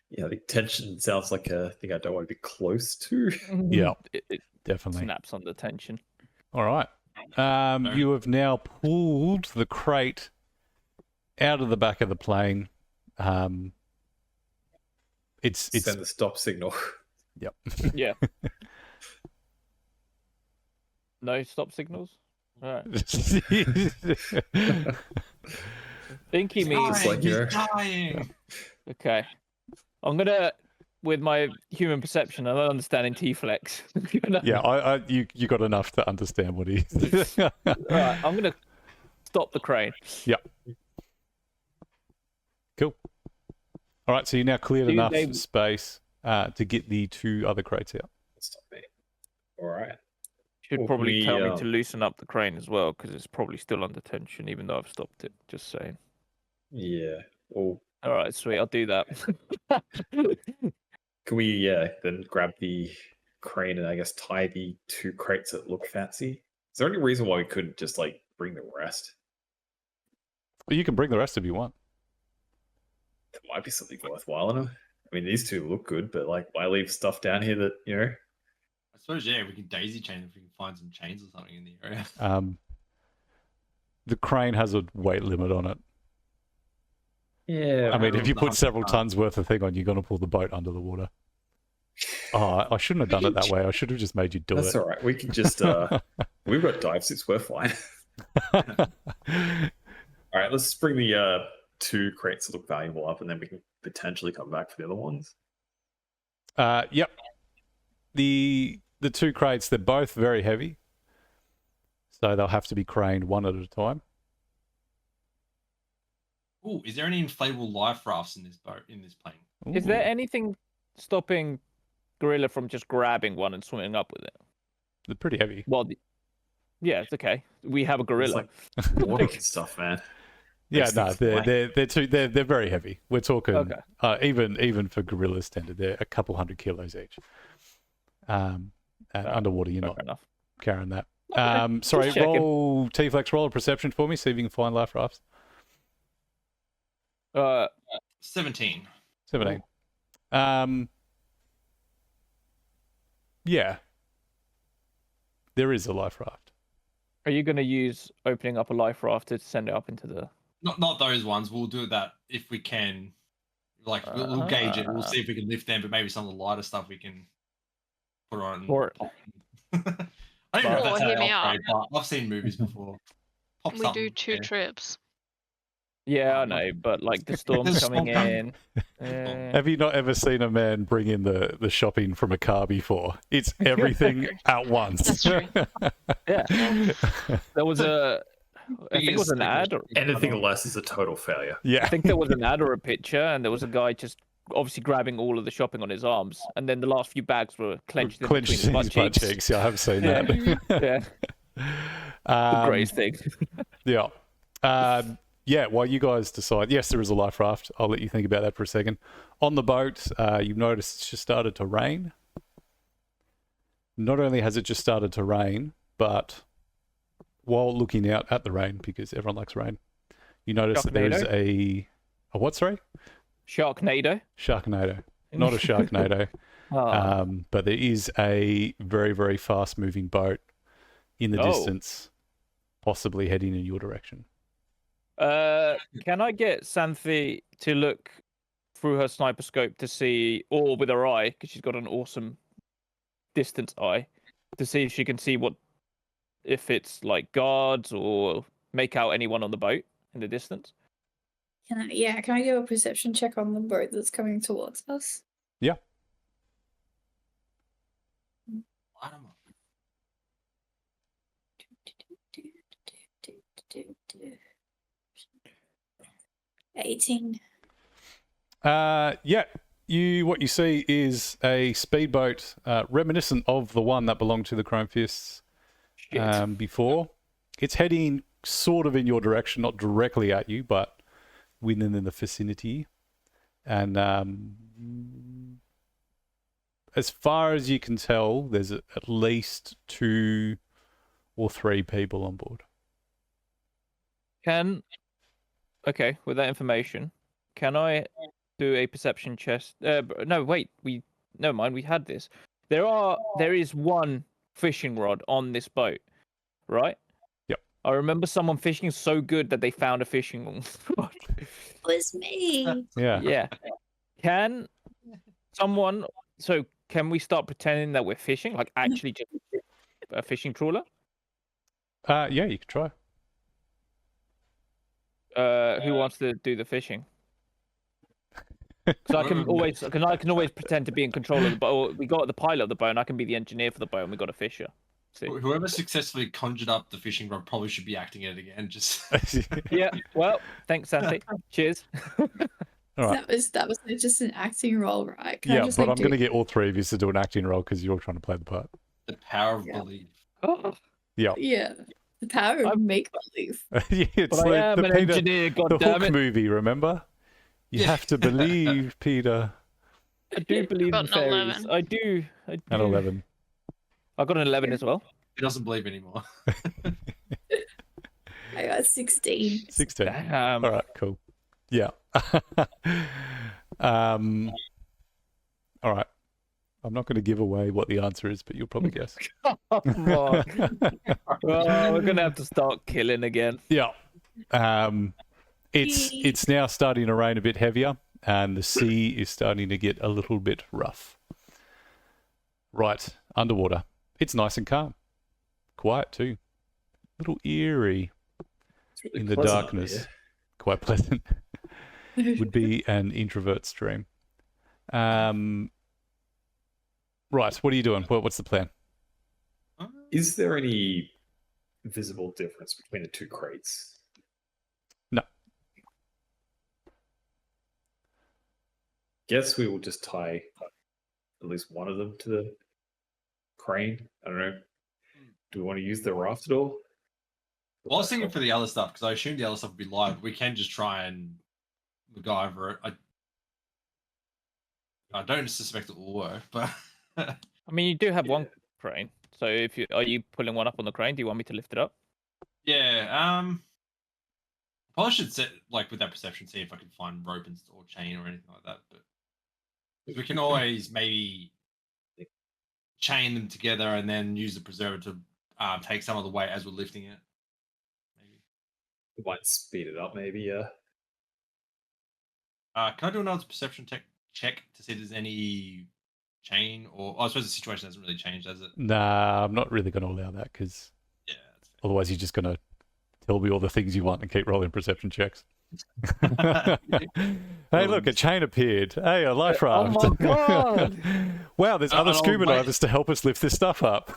Yeah, the tension sounds like a thing I don't want to be close to. Yeah, It definitely. snaps under tension. All right. You have now pulled the crate out of the back of the plane. It's Send the stop signal. Yep. Yeah. No stop signals? Alright. Think he means It's like you're- dying. okay. I'm gonna, with my human perception, I'm understanding T-Flex. Yeah, you got enough to understand what he. Alright, I'm gonna stop the crane. Yep. Cool. All right, so you now cleared Do enough they- space to get the 2 other crates out. Stop me. All right. Should Well, probably we, tell me to loosen up the crane as well, because it's probably still under tension, even though I've stopped it. Just saying. Yeah. Well, Alright, sweet, I'll do that. can we then grab the crane and I guess tie the 2 crates that look fancy? Is there any reason why we couldn't just like bring the rest? But you can bring the rest if you want. There might be something worthwhile in them. I mean, these 2 look good, but like, why leave stuff down here that I suppose we can daisy chain if we can find some chains or something in the area. The crane has a weight limit on it. Yeah. I mean, if you put several 100 tons worth of thing on, you're going to pull the boat under the water. Oh, I shouldn't have done it that way. I should have just made you do That's it. all right. We can just we've got dive suits. We're fine. All right, let's bring the 2 crates that look valuable up, and then we can potentially come back for the other ones. Yep. The 2 crates, they're both very heavy, so they'll have to be craned one at a time. Oh, is there any inflatable life rafts in this boat, in this plane? Is there Ooh, anything stopping Gorilla from just grabbing one and swimming up with it? they're pretty heavy. Well, yeah, it's okay. We have a gorilla. It's like water and stuff, man. Yeah, Makes no, things they're very heavy. We're talking Okay. even for gorilla standard, they're a couple 100 kilos each. And underwater, you're Fair not enough. carrying that. Okay, Sorry, just checking. roll T-Flex, roll a perception for me, see if you can find life rafts. 17. 17. Yeah, there is a life raft. Are you going to use opening up a life raft to send it up into the? Not those ones. We'll do that if we can. Like we'll gauge it. We'll see if we can lift them, but maybe some of the lighter stuff we can put on. Or- I don't know if that's how Hear they me out. operate, but I've seen movies before. Pop We do something, 2 yeah. trips. Yeah, I Oh, know, but like the storm's coming in. Have you not ever seen a man bring in the shopping from a car before? It's everything at once. That's true. Yeah. There was a. I think it was an ad. Or, Anything less is a total failure. Yeah. I think there was an ad or a picture, and there was a guy just obviously grabbing all of the shopping on his arms, and then the last few bags were clenched in between Clenched his in butt his butt cheeks. cheeks. Yeah, I have seen Yeah. that. Yeah, the greatest thing. Yeah. Yeah, while you guys decide, yes, there is a life raft. I'll let you think about that for a second. On the boat, you've noticed it's just started to rain. Not only has it just started to rain, but while looking out at the rain, because everyone likes rain, you notice that there is a what, sorry? Sharknado. Sharknado. Not a Sharknado. Oh. But there is a very, very fast moving boat in the distance, possibly heading in your direction. Can I get Xanthi to look through her sniper scope to see, or with her eye, because she's got an awesome distance eye, to see if she can see if it's like guards or make out anyone on the boat in the distance? Can I do a perception check on the boat that's coming towards us? Yeah. I don't know. 18. Yeah. What you see is a speedboat reminiscent of the one that belonged to the Chrome Fists before. It's heading sort of in your direction, not directly at you, but within the vicinity. And as far as you can tell, there's at least 2 or 3 people on board. Okay, with that information, can I do a perception chest? No, wait. Never mind. We had this. There is one fishing rod on this boat, right? Yep. I remember someone fishing so good that they found a fishing rod. It was me. Yeah. Yeah. Can someone? So can we start pretending that we're fishing, like actually just a fishing trawler? Yeah, you could try. Who wants to do the fishing? Because I can always pretend to be in control of the boat. We got the pilot of the boat, and I can be the engineer for the boat, and we got a fisher. See? Whoever successfully conjured up the fishing rod probably should be acting it again. Just Yeah. Well, thanks, Santi. Cheers. All right. That was just an acting role, right? Can I Yeah, just, but like, I'm going to get all 3 of you to do an acting role because you're trying to play the part. the power of Yeah. belief. Oh, Yeah. Yeah. The power of make believe. Yeah, it's but I am the an Peter, engineer. the God damn Hook it! movie, remember? You have to believe, Peter. I do believe Got in an fairies. 11. I do. And 11. I got an 11 as well. He doesn't believe anymore. I got 16. 16. Damn. All right, cool. Yeah. All right. I'm not going to give away what the answer is, but you'll probably guess. Come on. Well, we're gonna have to start killing again. Yeah. It's now starting to rain a bit heavier, and the sea is starting to get a little bit rough. Right, underwater. It's nice and calm. Quiet too. A little eerie It's really in the pleasant up darkness. here. Quite pleasant. Would be an introvert's dream. Right, what are you doing? What's the plan? Is there any visible difference between the 2 crates? No. Guess we will just tie at least one of them to the crane. I don't know. Do we want to use the raft at all? Well, I was thinking for the other stuff because I assumed the other stuff would be live. But we can just try and MacGyver it. I don't suspect it will work, but I mean, you do have one crane. So if you are you pulling one up on the crane? Do you want me to lift it up? yeah. Probably should set like with that perception, see if I can find rope or chain or anything like that. But we can always maybe chain them together and then use the preserver to take some of the weight as we're lifting it. Maybe. We might speed it up, maybe. Yeah. Can I do another perception check to see if there's any chain or I suppose the situation hasn't really changed, has it? Nah, I'm not really going to allow that because Yeah, that's fair. otherwise you're just going to tell me all the things you want and keep rolling perception checks. Hey, look, a chain appeared. Hey, a life raft. Oh my god! Wow, there's other and I'll scuba wait. divers to help us lift this stuff up.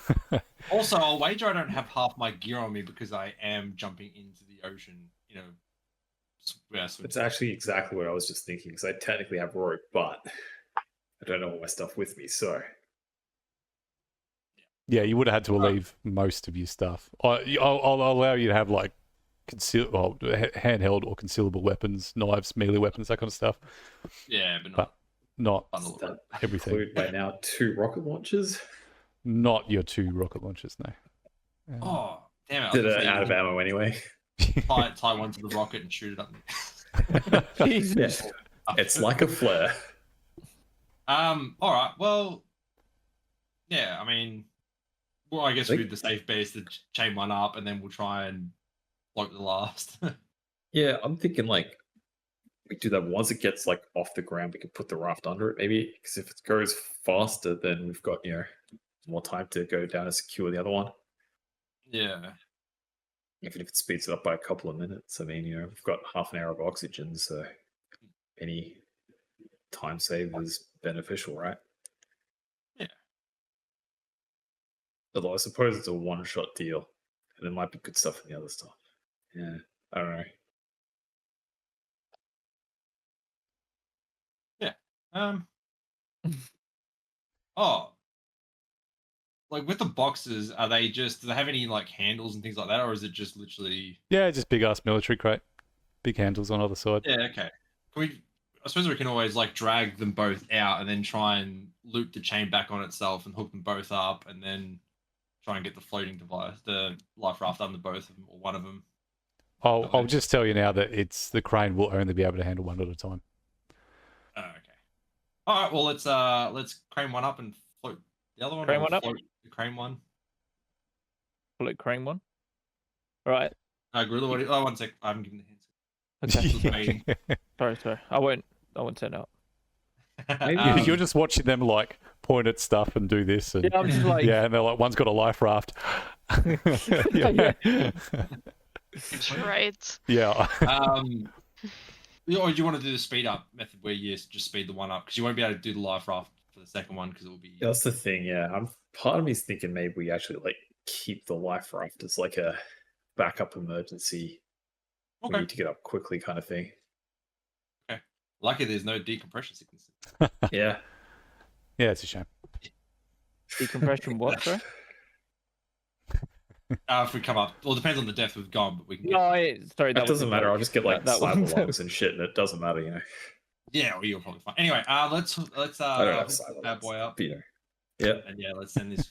Also, I'll wager I don't have half my gear on me because I am jumping into the ocean. You know, It's actually exactly what I was just thinking, because I technically have rope, but I don't know all my stuff with me, so. Yeah, you would have had to leave most of your stuff. I'll allow you to have like handheld or concealable weapons, knives, melee weapons, that kind of stuff. yeah, but Not bundle That everything. include by now 2 rocket launchers. Not your 2 rocket launchers, no. Oh, damn it! I was Did gonna it say out of you ammo anyway. tie one to the rocket and shoot it up. Jesus. It's like a flare. All right. Well, yeah. I mean, well, I guess we do the safe base to chain one up, and then we'll try and float the last. Yeah, I'm thinking like we do that once it gets like off the ground, we can put the raft under it, maybe. Because if it goes faster, then we've got more time to go down and secure the other one. yeah. Even if it speeds it up by a couple of minutes, I mean, we've got half an hour of oxygen, so any time save is beneficial, right? Yeah. Although I suppose it's a one-shot deal, and there might be good stuff in the other stuff. Yeah, I don't know. Um. Oh. Like with the boxes, are they just? Do they have any like handles and things like that, or is it just literally? Yeah, just big ass military crate. Big handles on either side. Yeah. Okay. Can we? I suppose we can always like drag them both out and then try and loop the chain back on itself and hook them both up, and then try and get the floating device, the life raft under both of them or one of them. I'll just tell you now that the crane will only be able to handle one at a time. Oh, okay. All right. Well, let's crane one up and float the other one. Crane or one up? Float the crane one. Float crane one. All right. Gorilla, what? Oh, one sec. I haven't given the hints. Okay. Just waiting. Sorry. I won't turn out. You're just watching them like point at stuff and do this, and Yeah, I'm just like and they're like, one's got a life raft. Yeah. Right. Yeah. Or do you want to do the speed up method where you just speed the one up because you won't be able to do the life raft for the second one because it will be. That's the thing, yeah. Part of me's thinking maybe we actually like keep the life raft as like a backup emergency. We Okay. need to get up quickly, kind of thing. Lucky there's no decompression sickness. Yeah. Yeah, it's a shame. decompression. What? Sorry. If we come up, well, it depends on the depth we've gone, but we can. Get... No, sorry. That doesn't matter. I'll just get like that one. cyber logs and shit, and it doesn't matter. Yeah, well, you're probably fine. Anyway, let's I don't have hook cyber that logs, boy up, but, yeah. and yeah, let's send this.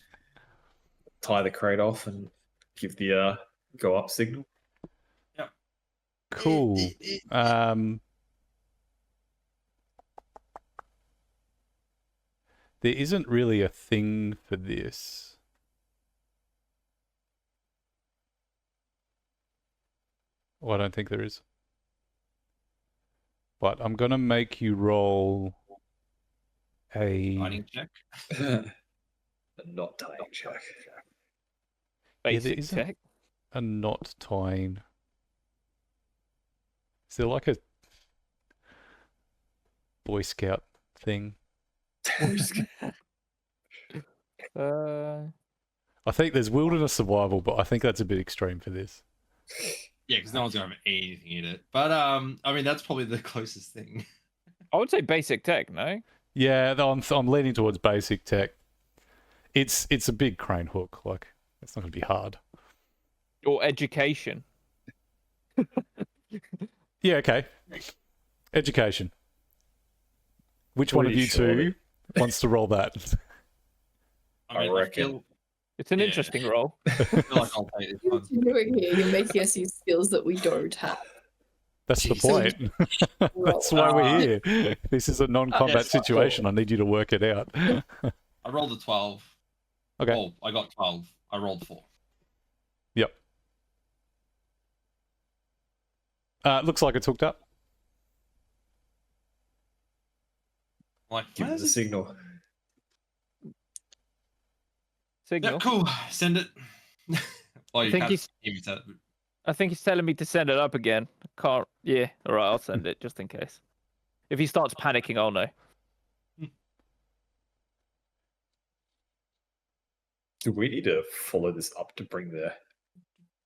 Tie the crate off and give the go up signal. Cool. There isn't really a thing for this. Well, I don't think there is. But I'm gonna make you roll a Fighting check. Not tying check. there Basic isn't- tech. a knot tying. Is there like a Boy Scout thing? I think there's wilderness survival, but I think that's a bit extreme for this. Yeah, because no one's gonna have anything in it. But I mean, that's probably the closest thing. I would say basic tech. No. Yeah, though I'm leaning towards basic tech. It's a big crane hook, like it's not gonna be hard. Or education. Yeah, okay. Education. Which one of Pretty you sure two wants to roll that? I mean, reckon. It's an Yeah. interesting role. I feel like I'll take this one. What you're doing here, you're making us use skills that we don't have. That's the Jeez. point. That's why we're here. This is a non-combat yes, of situation. I course. need you to work it out. I rolled a 12. Okay. Oh, I got 12. I rolled 4. Yep. Looks like it's hooked up. Like, Give where it the is it? signal. Signal. Yeah, cool. Send it. Well, you think can't he's- hear me tell it. I think he's telling me to send it up again. Can't. Yeah. All right. I'll send it just in case. If he starts panicking, I'll know. Do we need to follow this up to bring the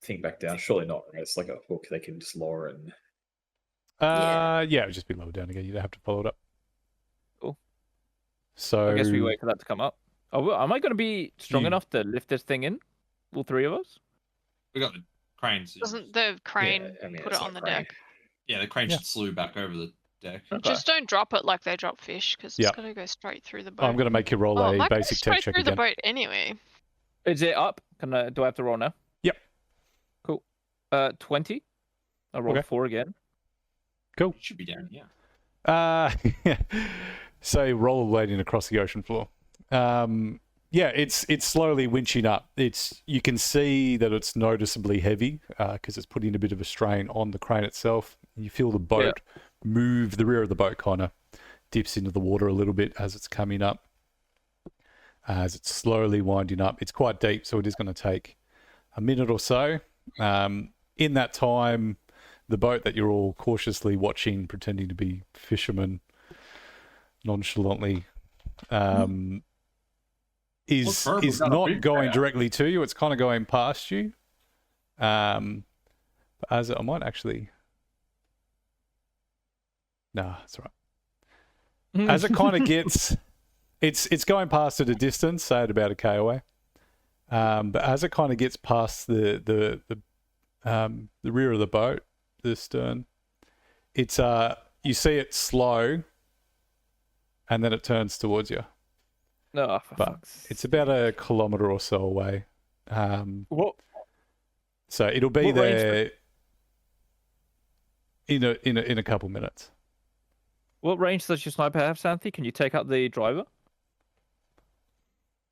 thing back down? Surely not, right? It's like a hook they can just lower and. Yeah. Yeah, it would just be lowered down again. You don't have to follow it up. Cool. So I guess we wait for that to come up. Oh, am I going to be strong You- enough to lift this thing in? All three of us? We got the crane. Doesn't the crane I mean, put it's it on the not crane. deck? Yeah, the crane Yeah. should slew back over the deck. Okay. Just don't drop it like they drop fish, because Yeah. it's gonna go straight through the boat. I'm going to make you roll Oh, it a might go basic tech straight check through the again. boat anyway. Is it up? Do I have to roll now? Yep. Cool. 20. I rolled Okay. 4 again. Cool. It should be down here. So rollerblading across the ocean floor. Yeah, it's slowly winching up. You can see that it's noticeably heavy because it's putting a bit of a strain on the crane itself. You feel the boat move. The rear of the boat kind of dips into the water a little bit as it's coming up. As it's slowly winding up, it's quite deep, so it is going to take a minute or so. In that time, the boat that you're all cautiously watching, pretending to be fishermen, nonchalantly, is Look, we've got a not big going crowd. directly to you. It's kind of going past you. But as I might actually, nah, that's all right. As it kind of gets, it's going past at a distance, say at about a K away. But as it kind of gets past the rear of the boat, the stern, it's you see it slow, and then it turns towards you. No, for But fuck's it's about a kilometre or so away. What? So it'll be What range there in a couple minutes. What range does your sniper have, Santhi? Can you take out the driver? Of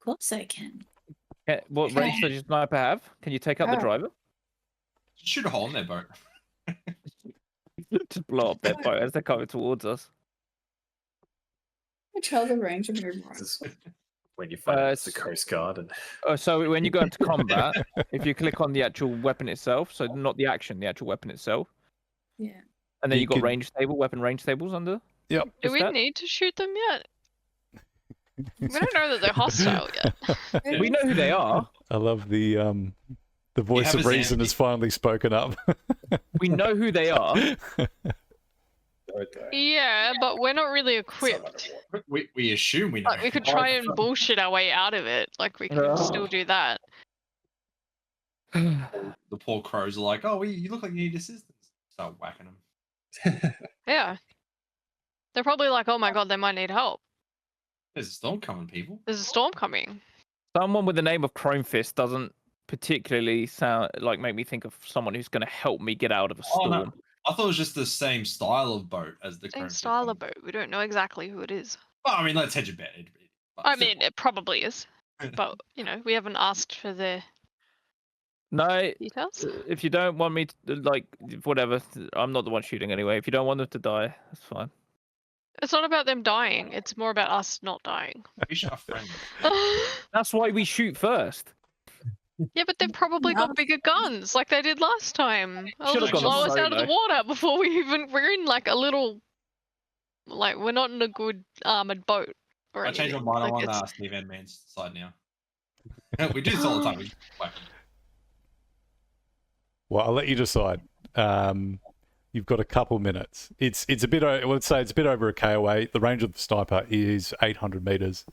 course I can. What range does your sniper have? Can you take out the Oh. driver? Shoot a hole in their boat. Just blow up their boat as they're coming towards us. I tell the range of movement. This is when you find it's the it's- Coast Guard and. So when you go into combat, if you click on the actual weapon itself, so not the action, the actual weapon itself, Yeah. and then You you got could- range table, weapon range tables under. Yep. Do Is we that- need to shoot them yet? We don't know that they're hostile yet. We know who they are. I love the voice have of a reason Xanthi. has finally spoken up. We know who they are. Yeah, but we're not really equipped. We assume we know. Like, we could try and bullshit our way out of it. Like, we could still do that. The poor crows are like, oh, you look like you need assistance. Start whacking them. Yeah. They're probably like, oh my god, they might need help. There's a storm coming, people. There's a storm coming. Someone with the name of Chrome Fist doesn't particularly sound like make me think of someone who's going to help me get out of a Oh, storm. no. I thought it was just the same style of boat as the Same Chrome style Fist of boat. We don't know exactly who it is. Well, I mean, let's hedge a bet. But I still. mean, it probably is. But, you know, we haven't asked for the No, details. if you don't want me to, like, whatever, I'm not the one shooting anyway. If you don't want them to die, that's fine. It's not about them dying. It's more about us not dying. Fish are friendly. That's why we shoot first. Yeah, but they've probably got No. bigger guns, like they did last time. They'll Should've just gone blow us out of the solo. water before we even. We're in like a little. Like, we're not in a good armored boat. Or I changed my anything. mind. I'm Like, on it's- Steve Edman's side now. We do this all the time. We whack 'em. Well, I'll let you decide. You've got a couple minutes. It's a bit. Let's say it's a bit over a K away. The range of the sniper is 800 meters.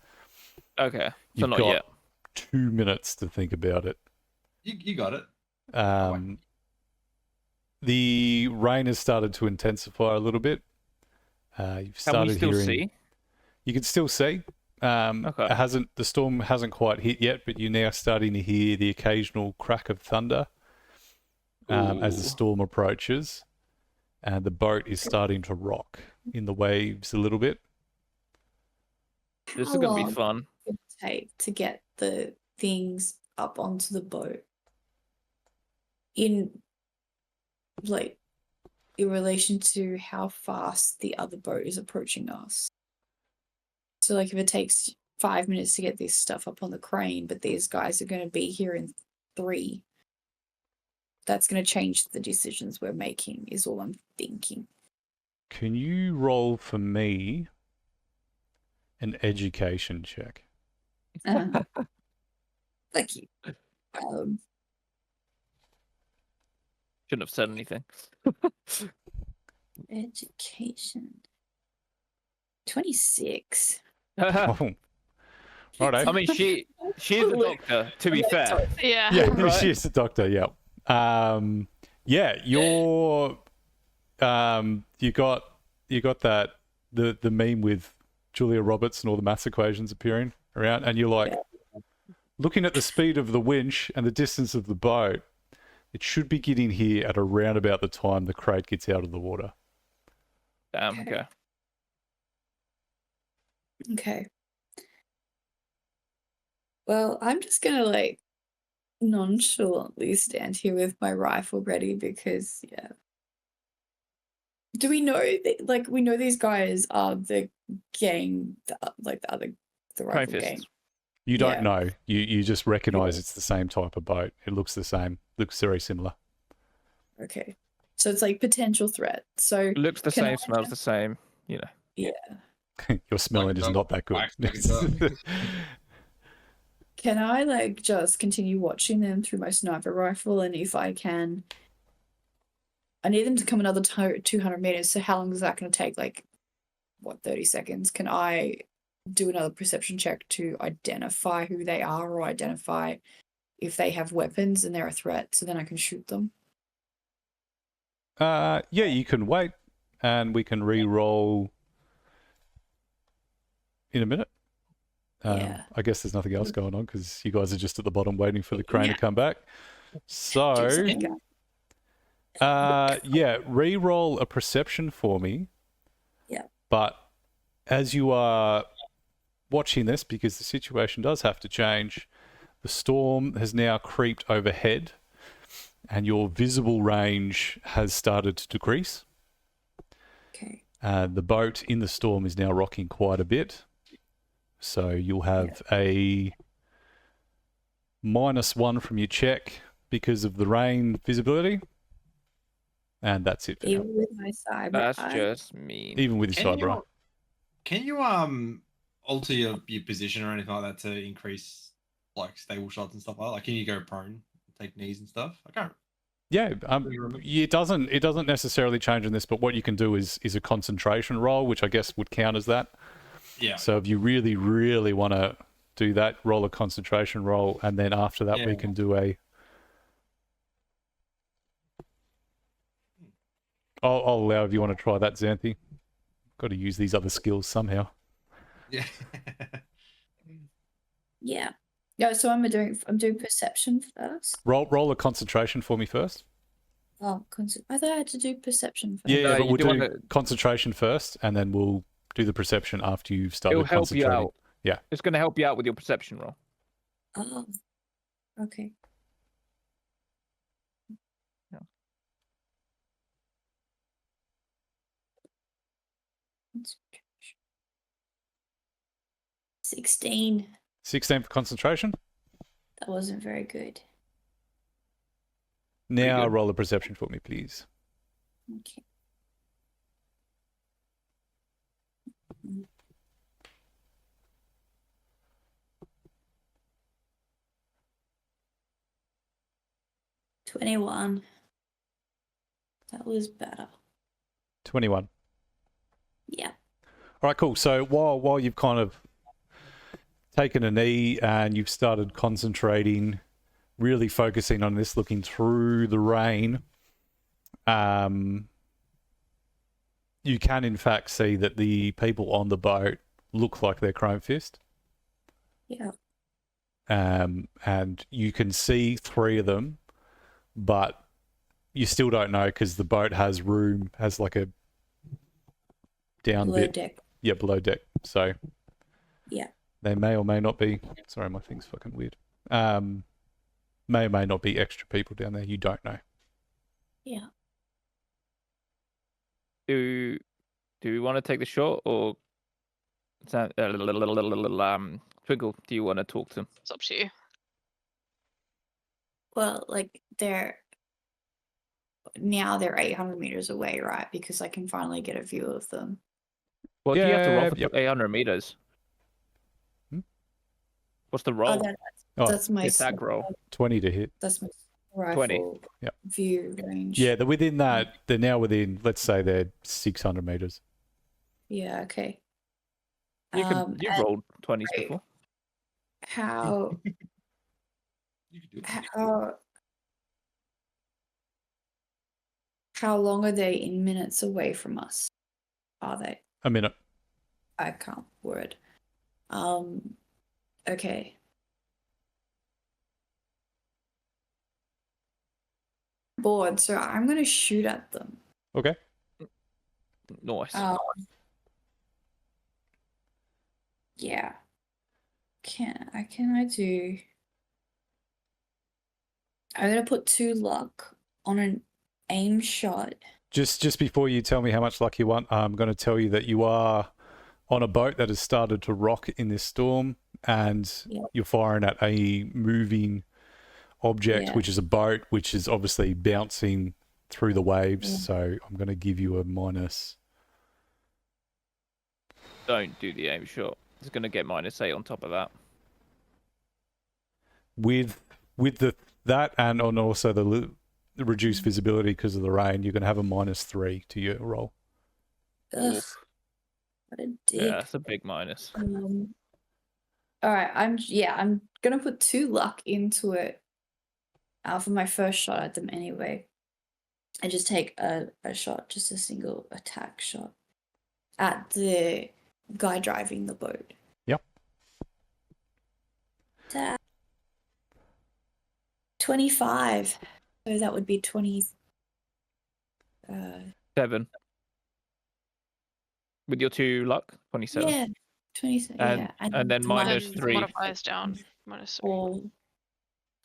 Okay, so You've not got yet. 2 minutes to think about it. You got it. The rain has started to intensify a little bit. You've Can we started still hearing. see? You can still see. Okay. The storm hasn't quite hit yet, but you're now starting to hear the occasional crack of thunder as the Ooh. storm approaches, and the boat is starting to rock in the waves a little bit. This How is gonna long be fun. would it take to get the things up onto the boat? In like in relation to how fast the other boat is approaching us. So like if it takes 5 minutes to get this stuff up on the crane, but these guys are going to be here in 3, that's going to change the decisions we're making, is all I'm thinking. Can you roll for me an education check? Thank you. Shouldn't have said anything. Education. 26. Oh. Righto. I mean, she is a doctor. To be fair, Yeah. Yeah, Right. she is the doctor. Yeah. You're. You got that the meme with Julia Roberts and all the maths equations appearing around, and you're like, looking at the speed of the winch and the distance of the boat, it should be getting here at around about the time the crate gets out of the water. damn. Okay. Okay. Okay. Well, I'm just gonna like nonchalantly stand here with my rifle ready because yeah. Do we know that like we know these guys are the gang, the rifle gang? Fists. You don't Yeah. know. You just recognise it's the same type of boat. It looks the same. Looks very similar. Okay. So it's like potential threat. So Looks the Can same, I smells the same. You know. yeah. Your smelling is dog. not that good. Wax like a dog. Can I like just continue watching them through my sniper rifle, and if I can, I need them to come another 200 meters. So how long is that going to take? Like, what, 30 seconds? Can I do another perception check to identify who they are or identify if they have weapons and they're a threat, so then I can shoot them? Yeah, you can wait, and we can re-roll in a minute. Yeah. I guess there's nothing else going on because you guys are just at the bottom waiting for the crane Yeah. to come back. So, Just like, yeah, re-roll a perception for me. Yeah. But as you are watching this, because the situation does have to change, the storm has now creeped overhead and your visible range has started to decrease. okay. The boat in the storm is now rocking quite a bit. So you'll have a -1 from your check because of the rain visibility. And that's it for now. Even with my cyber That's eye. just mean. Even with your cyber eye. Can you alter your position or anything like that to increase like stable shots and stuff like that? Like, can you go prone, take knees and stuff? I can't. Yeah, remember. it doesn't necessarily change in this, but what you can do is a concentration roll, which I guess would count as that. Yeah. So if you really, really want to do that, roll a concentration roll, and then after that we Yeah. can do a... I'll allow if you want to try that, Xanthi. Got to use these other skills somehow. Yeah. Yeah. Yeah, so I'm doing perception first. Roll a concentration for me first. Oh, I thought I had to do perception first. Yeah, No, but you we'll do do wanna- concentration first, and then we'll do the perception after you've started It'll help you concentrating. out. Yeah. It's going to help you out with your perception roll. Oh. Okay. Yeah. Concentration. 16. 16 for concentration. That wasn't very good. Now good. roll a perception for me, please. Okay. $21. That was better. 21. Yeah. All right, cool. So while you've kind of taken a knee and you've started concentrating, really focusing on this, looking through the rain, you can in fact see that the people on the boat look like they're Chrome Fist. Yeah. And you can see 3 of them, but you still don't know because the boat has like a down Below bit. deck. Yeah, below deck. So Yeah. they may or may not be. Sorry, my thing's fucking weird. May or may not be extra people down there. You don't know. Yeah. Do we want to take the shot, or Twinkle? Do you want to talk to them? It's up to you. Well, like they're 800 meters away, right? Because I can finally get a view of them. Well, do you have to roll for Yep. 800 meters? Hmm? What's the Oh, roll? that's my attack roll. 20 to hit. That's my 20. rifle Yep. view range. Yeah, they're within that. They're now within, let's say they're 600 meters. Yeah. Okay. You've and rolled 20s right. before. How You could do it. how long are they in minutes away from us? Are they? A minute. I can't word. Okay. Bored, so I'm gonna shoot at them. Okay. Nice. Yeah. Can I do? I'm gonna put 2 luck on an aim shot. Just before you tell me how much luck you want, I'm going to tell you that you are on a boat that has started to rock in this storm, and Yep. you're firing at a moving object, Yeah. which is a boat, which is obviously bouncing through the waves. Yeah. So I'm going to give you a minus. Don't do the aim shot. It's going to get -8 on top of that. With that and on also the reduced visibility because of the rain, you're going to have a -3 to your roll. Ugh, Oof. what a dick. Yeah, that's a big minus. All right, I'm gonna put 2 luck into it. For my first shot at them anyway. I just take a shot, just a single attack shot at the guy driving the boat. Yep. 25. So that would be 20. 7. With your 2 luck, 27. Yeah, 27. Yeah, and then minus Then 3. modifiers down. -3. Or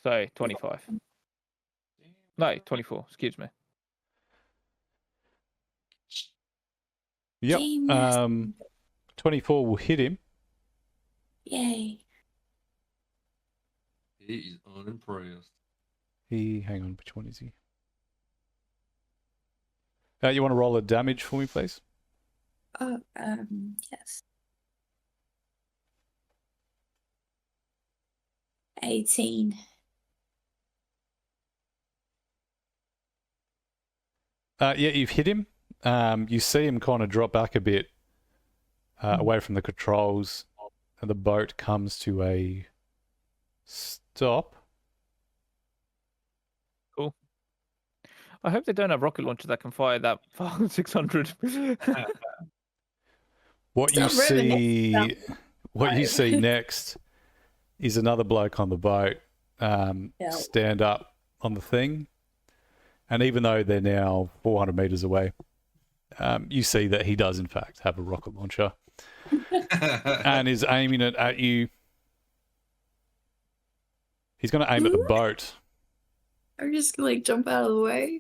So 25. No, 24. Excuse me. Yep. Game master. 24 will hit him. Yay. He is unimpressed. Hang on, which one is he? You want to roll a damage for me, please? Oh, yes. 18. Yeah, you've hit him. You see him kind of drop back a bit away from the controls, and the boat comes to a stop. I hope they don't have rocket launcher that can fire that far 600. What you Stop reminiscing see, what you see next is another bloke on the boat stand up on the thing, and even though they're now 400 meters away, you see that he does in fact have a rocket launcher and is aiming it at you. He's going to aim at the boat. I'm just gonna like jump out of the way.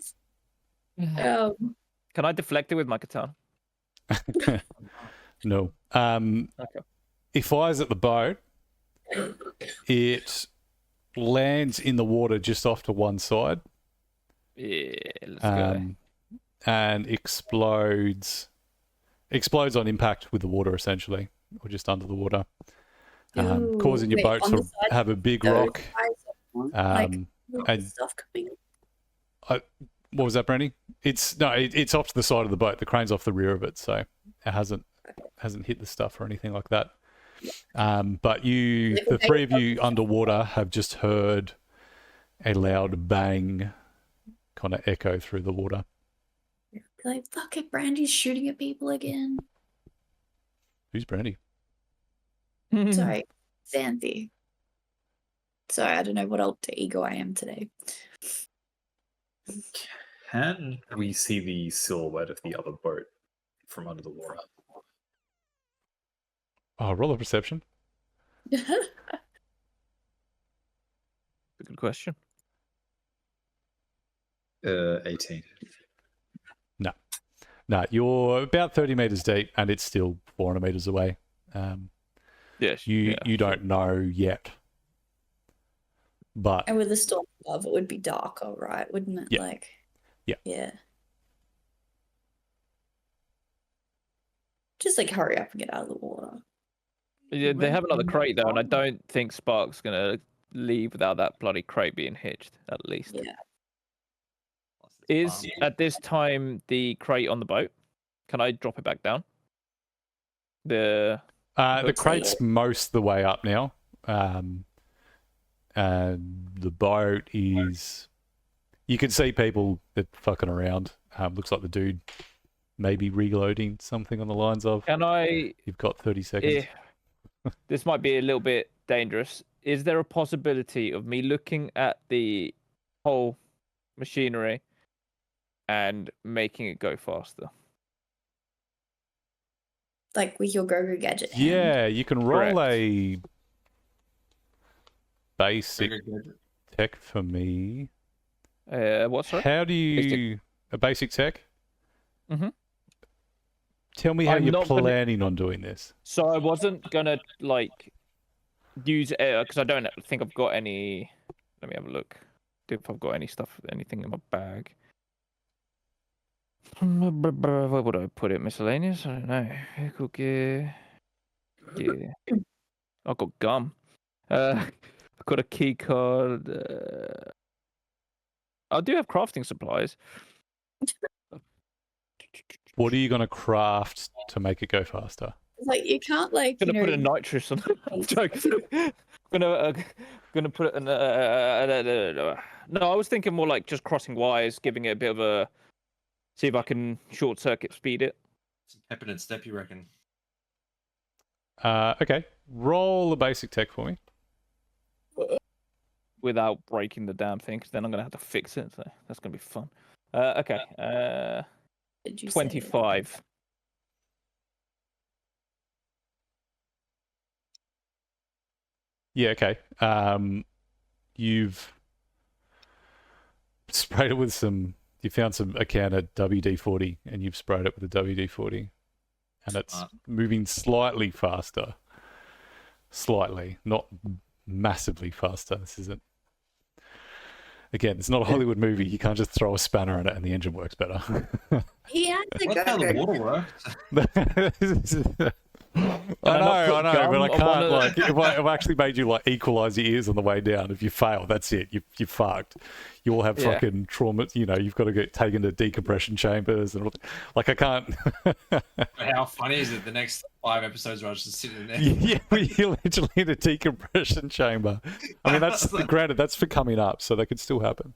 Can I deflect it with my katana? No. Okay. He fires at the boat. It lands in the water just off to one side. Yeah, let's go. And explodes on impact with the water, essentially, or just under the water, causing your boat to have a big rock. And stuff coming. What was that, Brandy? It's off to the side of the boat. The crane's off the rear of it, so it hasn't hit the stuff or anything like that. But the 3 of you underwater have just heard a loud bang kind of echo through the water. Be like, fuck it, Brandy's shooting at people again. Who's Brandy? Sorry, Xanthi. Sorry, I don't know what alter ego I am today. Can we see the silhouette of the other boat from under the water? Oh, roll a perception. Good question. 18. No, you're about 30 meters deep, and it's still 400 meters away. Yes. You don't know yet, but And with the storm above, it would be darker, right? Wouldn't it? Yeah. Like, Yeah. Yeah. Just like hurry up and get out of the water. Yeah, they have another crate though, and I don't think Spark's gonna leave without that bloody crate being hitched. At least. Yeah. Is at this time the crate on the boat? Can I drop it back down? The crate's most the way up now. And the boat is. You can see people that fucking around. Looks like the dude maybe reloading something on the lines of. Can I? You've got 30 seconds. This might be a little bit dangerous. Is there a possibility of me looking at the whole machinery and making it go faster? Like with your Go-Go gadget hand. Yeah, you can roll Correct. a basic tech for me. What's that? How do you a basic tech? Mhm. Tell me how I'm you're not gonna- planning on doing this. So I wasn't gonna like use because I don't think I've got any. Let me have a look. If I've got anything in my bag. Where would I put it? Miscellaneous? I don't know. Vehicle gear. Yeah. I've got gum. I've got a key card. I do have crafting supplies. What are you going to craft to make it go faster? Like you can't like Gonna you put a know, nitrous on. Joke. Gonna put it in. No, I was thinking more like just crossing wires, giving it a bit of a. See if I can short circuit speed it. Some peppered and step, you reckon? Okay, roll the basic tech for me. Without breaking the damn thing, because then I'm gonna have to fix it. So that's gonna be fun. Okay. did you say? 25. Yeah, okay. You've sprayed it with some. You found a can of WD-40, and you've sprayed it with the WD-40, and it's Smart. moving slightly faster. Slightly, not massively faster. This isn't. Again, it's not a Hollywood movie. You can't just throw a spanner in it and the engine works better. He had the That's how the Go-Go. water works. I know, put gum but I on one can't of like if I actually made you like equalize your ears on the way down. If you fail, that's it. You're fucked. You will have Yeah. fucking trauma. You know, you've got to get taken to decompression chambers and all, like I can't. How funny is it? The next 5 episodes where I was just sitting there. Yeah, you're literally in a decompression chamber. I mean, that's granted. That's for coming up, so that could still happen.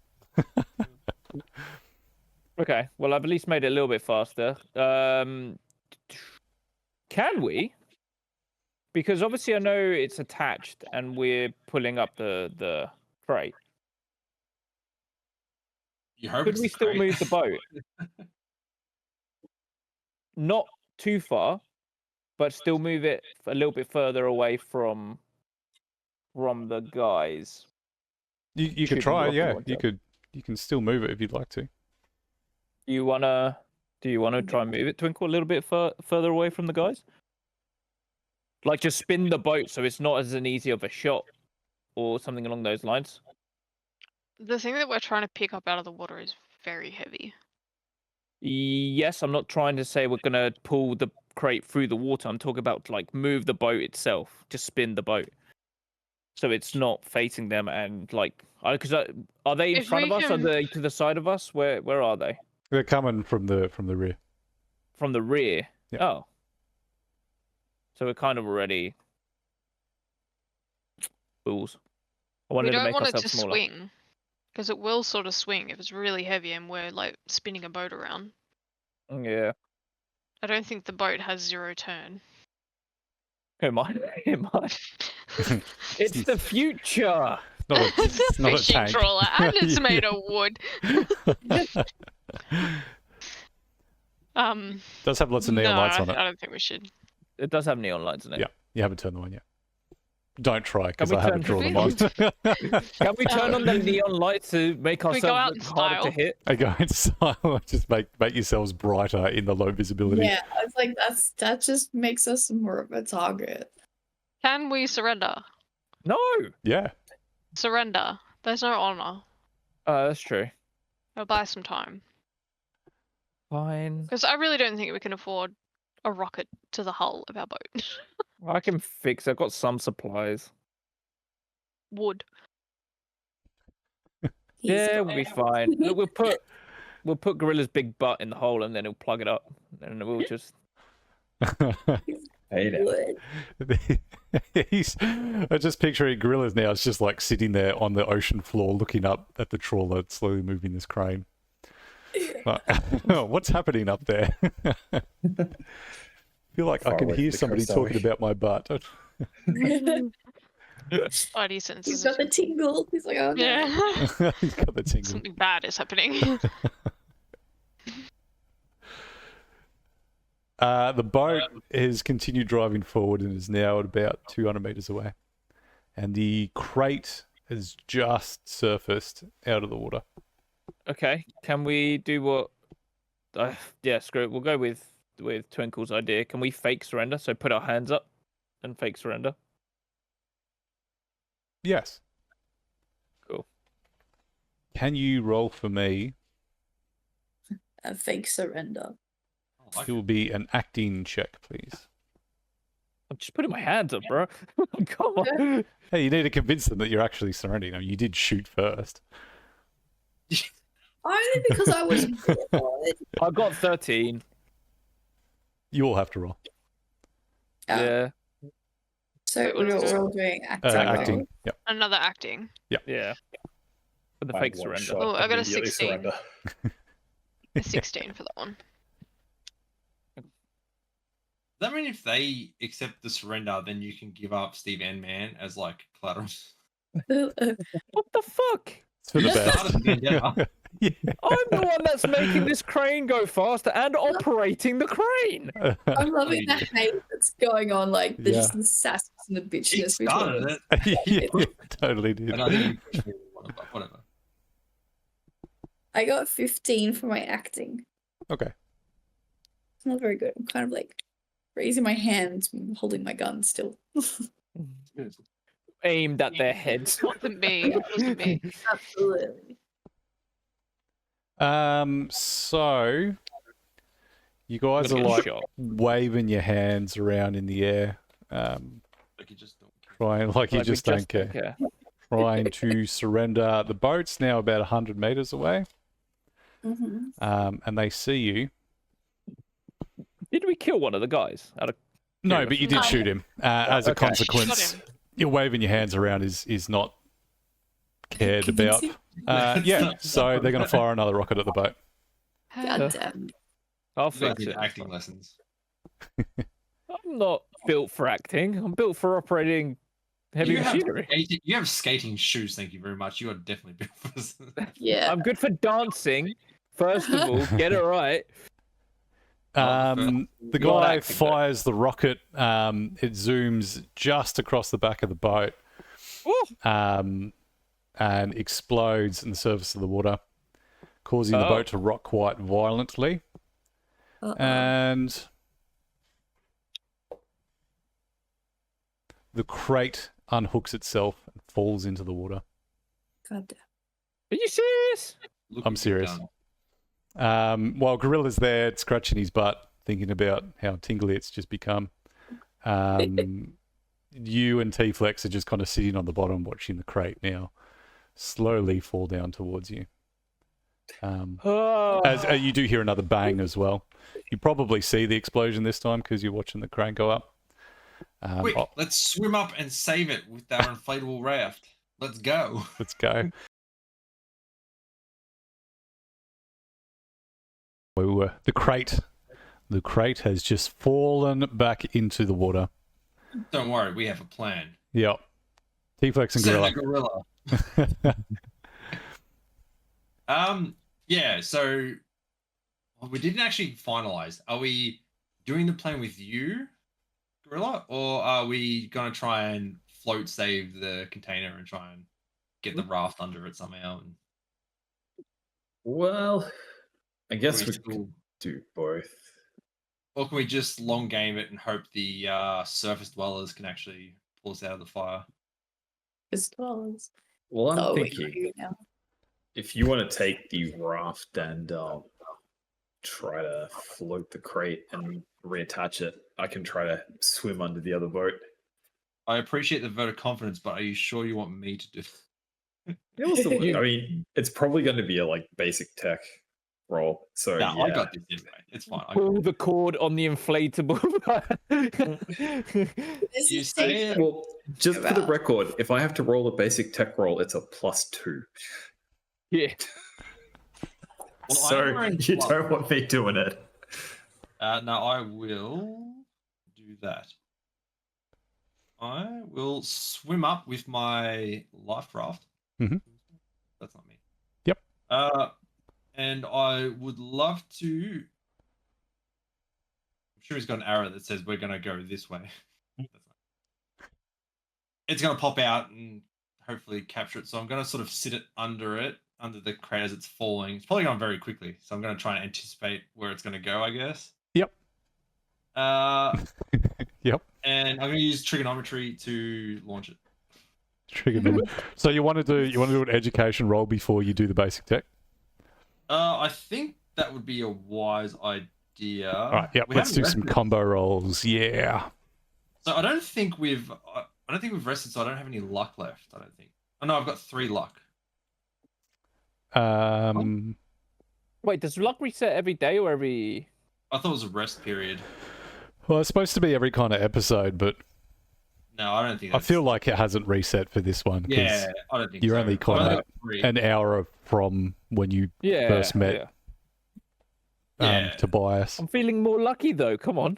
Okay. Well, I've at least made it a little bit faster. Can we? Because obviously I know it's attached and we're pulling up the crate. You hope Could it's we the still crate. move the boat? Not too far, but still move it a little bit further away from the guys. You could Shooting try, rocket yeah. launcher. You can still move it if you'd like to. Do you wanna try and move it, Twinkle, a little bit further away from the guys? Like just spin the boat so it's not as an easy of a shot, or something along those lines. The thing that we're trying to pick up out of the water is very heavy. Yes, I'm not trying to say we're gonna pull the crate through the water. I'm talking about like move the boat itself, just spin the boat, so it's not facing them and like because are they in If front we of us? Are can- they to the side of us? Where are they? They're coming from the rear. From the rear. Yeah. Oh, so we're kind of already fools. I wanted We to don't make want it ourselves to smaller. swing. Because it will sort of swing if it's really heavy and we're like spinning a boat around. Yeah. I don't think the boat has 0 turn. It might. It might. It's the future. Not a, It's it's a not a fishing tank. trawler and it's made of wood. Does have lots of neon no, lights on it. I don't think we should. It does have neon lights in it. Yeah. You haven't turned them on yet. Don't try, because we I haven't turn- drawn them on. Can we turn on the neon lights to make we go out ourselves in look harder to style? hit? I go into style. Just make yourselves brighter in the low visibility. Yeah, I was like, that just makes us more of a target. Can we surrender? No. Yeah. Surrender. There's no honor. That's true. I'll buy some time. Fine. Because I really don't think we can afford a rocket to the hull of our boat. I can fix. I've got some supplies. Wood. He's Yeah, got- we'll be fine. We'll put Gorilla's big butt in the hole and then he'll plug it up. And we'll just Hey now. wood. I just picturing gorillas now. It's just like sitting there on the ocean floor looking up at the trawler slowly moving this crane. Like, what's happening up there? I feel like I Far can away hear from the somebody coast, talking sorry. about my butt. Spidey senses. He's got the tingle. He's like, oh no. Yeah. He's got the tingle. Something bad is happening. The boat has continued driving forward and is now at about 200 meters away. And the crate has just surfaced out of the water. okay. Can we do what? Yeah, screw it. We'll go with Twinkle's idea. Can we fake surrender? So put our hands up and fake surrender. Yes. Cool. Can you roll for me? A fake surrender. I like It will be an acting check, please. I'm just putting my hands up, bro. Come on. Hey, you need to convince them that you're actually surrendering them. You did shoot first. Only because I was bored. I got 13. You all have to roll. Yeah. So Wait, what is we're it? all doing acting. Acting. Yep. Another acting. Yeah. For the I fake one surrender. shot, Oh, I got a immediately 16. surrender. A 16 for that one. Does that mean if they accept the surrender, then you can give up Steve and Man as like collateral? What the fuck? It's for the Started again, yeah. best. Yeah. I'm the one that's making this crane go faster and operating the crane. I'm loving the hate that's going on, like the Yeah. just the sass and the He bitchiness started between it. Yeah, totally did. And I think you pushed me whatever. I got 15 for my acting. Okay. It's not very good. I'm kind of like raising my hands, holding my gun still. Aimed at their heads. Wasn't me. Wasn't me. Absolutely. So you guys Gonna are get like shot. waving your hands around in the air, Like you just don't care. trying like you Like, we just don't care. Trying to surrender. The boat's now about 100 meters away, Mm-hmm. and they see you. Did we kill one of the guys? No, but you did No. shoot him. As a Okay. consequence, Got him. you're waving your hands around is not cared about. Convincing? Yeah, so they're going to fire another rocket at the boat. God damn. I'll You guys fix need it. acting lessons. I'm not built for acting. I'm built for operating heavy You have, machinery. you have skating shoes, thank you very much. You are definitely built for this. Yeah. I'm good for dancing. First of all, get it right. The You're not guy acting, though. fires the rocket. It zooms just across the back of the boat, Ooh. and explodes in the surface of the water, causing the Oh. boat to rock quite violently. Uh-oh. And the crate unhooks itself and falls into the water. God damn. Are you serious? Look I'm what you've serious. done. While Gorilla's there scratching his butt, thinking about how tingly it's just become, you and T-Flex are just kind of sitting on the bottom watching the crate now slowly fall down towards you. Oh. As you do hear another bang as well. You probably see the explosion this time because you're watching the crane go up. Quick, let's swim up and save it with our inflatable raft. Let's go. Let's go. the crate has just fallen back into the water. Don't worry, we have a plan. Yep. T-Flex and Send Gorilla. the gorilla. Yeah, so we didn't actually finalize. Are we doing the plan with you, Gorilla, or are we going to try and float save the container and try and get the raft under it somehow? And Well, I guess we still- could do both. or can we just long game it and hope the surface dwellers can actually pull us out of the fire? As well as Well, I'm oh, wait, thinking you now. if you want to take the raft and try to float the crate and reattach it, I can try to swim under the other boat. I appreciate the vote of confidence, but are you sure you want me to do? It was the, I mean, it's probably going to be a basic tech roll. So No, yeah. I got this anyway. It's fine. Pull the cord on the inflatable. This You is say safe. it. Well, just for the Wow. record, if I have to roll a basic tech roll, it's a +2. Yeah. Well, so I'm wearing you gloves. don't want me doing it. No, I will do that. I will swim up with my life raft. Mhm. That's not me. Yep. And I would love to. I'm sure he's got an arrow that says we're going to go this way. That's not- It's going to pop out and hopefully capture it. So I'm going to sort of sit it, under the crate as it's falling. It's probably going very quickly. So I'm going to try and anticipate where it's going to go, I guess. Yep. Yep. And I'm going to use trigonometry to launch it. Trigonometry. So you want to do an education roll before you do the basic tech? I think that would be a wise idea. All right. Yep. We Let's do haven't some rested. combo rolls. Yeah. So I don't think we've rested, so I don't have any luck left. I don't think. Oh no, I've got 3 luck. Wait, does luck reset every day or every? I thought it was a rest period. Well, it's supposed to be every kind of episode, but No, I don't think. I feel like it hasn't reset for this one because Yeah, I don't think you're so. only I've kind only of got 3. an hour from when you Yeah. first met yeah. Yeah. Tobias. I'm feeling more lucky though. Come on.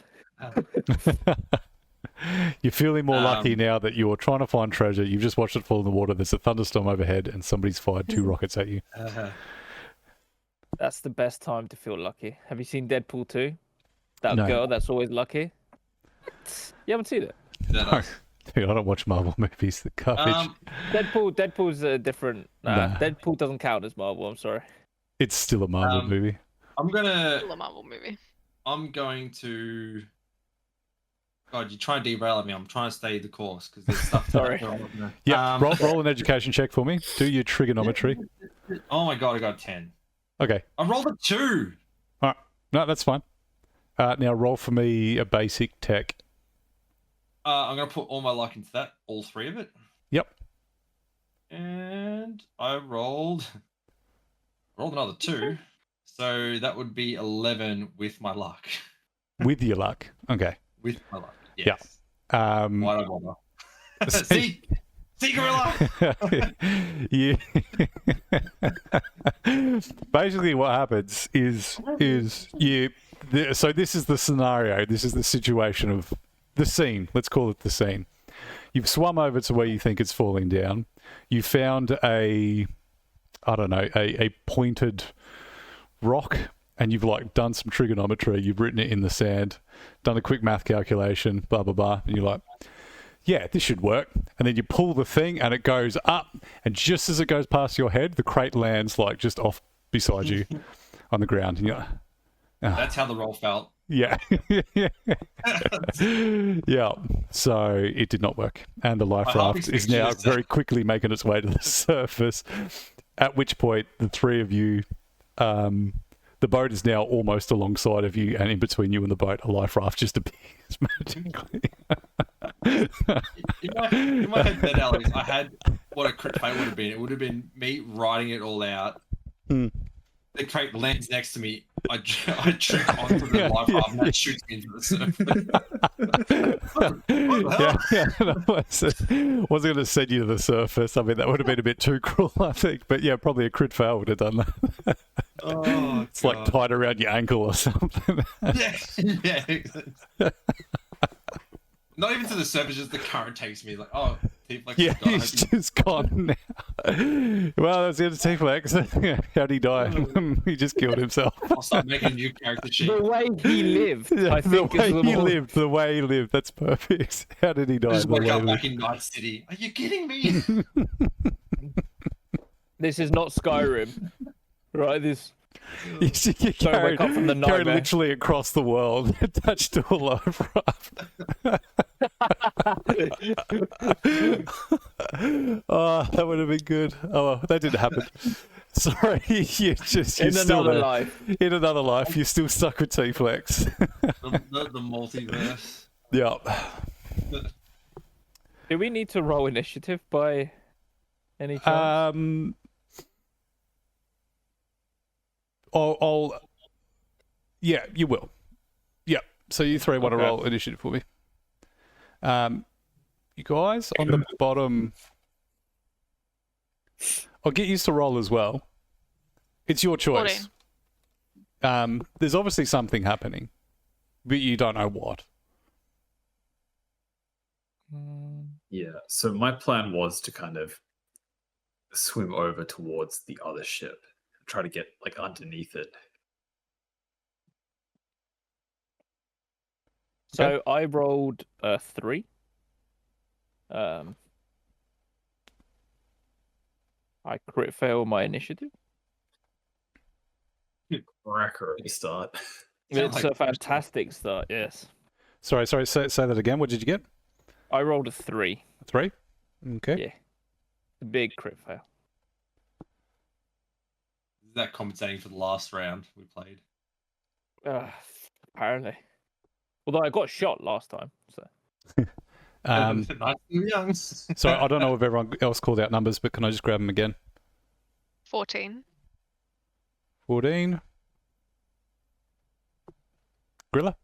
You're feeling more lucky now that you're trying to find treasure. You've just watched it fall in the water. There's a thunderstorm overhead, and somebody's fired 2 rockets at you. That's the best time to feel lucky. Have you seen Deadpool 2? That No. girl that's always lucky. You haven't seen it? No. Dude, I don't watch Marvel movies. The garbage. Deadpool's a different. Nah. Deadpool doesn't count as Marvel. I'm sorry. It's still a Marvel movie. I'm gonna. Still a Marvel movie. I'm going to. God, you try and derail me. I'm trying to stay the course because there's stuff. Sorry. Yeah, roll an education check for me. Do your trigonometry. Oh my god, I got 10. Okay. I rolled a 2. All right. No, that's fine. Now roll for me a basic tech. I'm gonna put all my luck into that, all 3 of it. Yep. And I rolled another 2, so that would be 11 with my luck. With your luck. Okay. With my luck, Yeah. yes. Why don't I bother? See, Gorilla. Yeah. Basically, what happens is you. So this is the scenario. This is the situation of the scene. Let's call it the scene. You've swum over to where you think it's falling down. You found a pointed rock, and you've done some trigonometry. You've written it in the sand, done a quick math calculation, blah blah blah, and you're like, yeah, this should work. And then you pull the thing and it goes up, and just as it goes past your head, the crate lands just off beside you on the ground. And you're like, That's how the roll felt. yeah. Yeah. So it did not work. And the life My heart raft beats is now pictures. very quickly making its way to the surface. At which point the 3 of you, the boat is now almost alongside of you, and in between you and the boat, a life raft just appears magically. In my head then, Alex, I had what a crit fail would have been. It would have been me writing it all out. Hmm. The crate lands next to me. I trip onto the life raft and that shoots me into the surface. Yeah. Wasn't going to send you to the surface. I mean, that would have been a bit too cruel, I think. But yeah, probably a crit fail would have done that. Oh, It's like God. tied around your ankle or something. Yeah, yeah. Not even to the surface, just the current takes me like, oh, T-Flex Yeah, is gone. I he's hope just gone now. Well, that's the end of T-Flex. How'd he die? He just killed himself. I'll start making a new character sheet. The way he lived, Yeah, I think, the way is the he more... lived. The way he lived. That's perfect. How did he die? Just The wake way up he back lived. in Night City. Are you kidding me? This is not Skyrim, right? This. You see, you Don't wake up from the carried nightmare. literally across the world, attached to a live raft. Oh, that would have been good. Oh, well, that didn't happen. Sorry, you're In still another there. life. In another life, you're still stuck with T-Flex. The multiverse. Yeah. Do we need to roll initiative by any chance? Yeah, you will. Yeah. So you three want to Okay. roll initiative for me. You guys on the bottom. I'll get used to roll as well. It's your choice. 14. There's obviously something happening, but you don't know what. Yeah. So my plan was to kind of swim over towards the other ship, try to get like underneath it. So I rolled a 3. I crit fail my initiative. Cracker at the start. It's like a fantastic start, yes. Sorry. Say that again. What did you get? I rolled a 3. 3. Okay. Yeah. A big crit fail. Is that compensating for the last round we played? Apparently. Although I got shot last time, so. Um, Nice and young. so I don't know if everyone else called out numbers, but can I just grab them again? 14. 14. Grilla?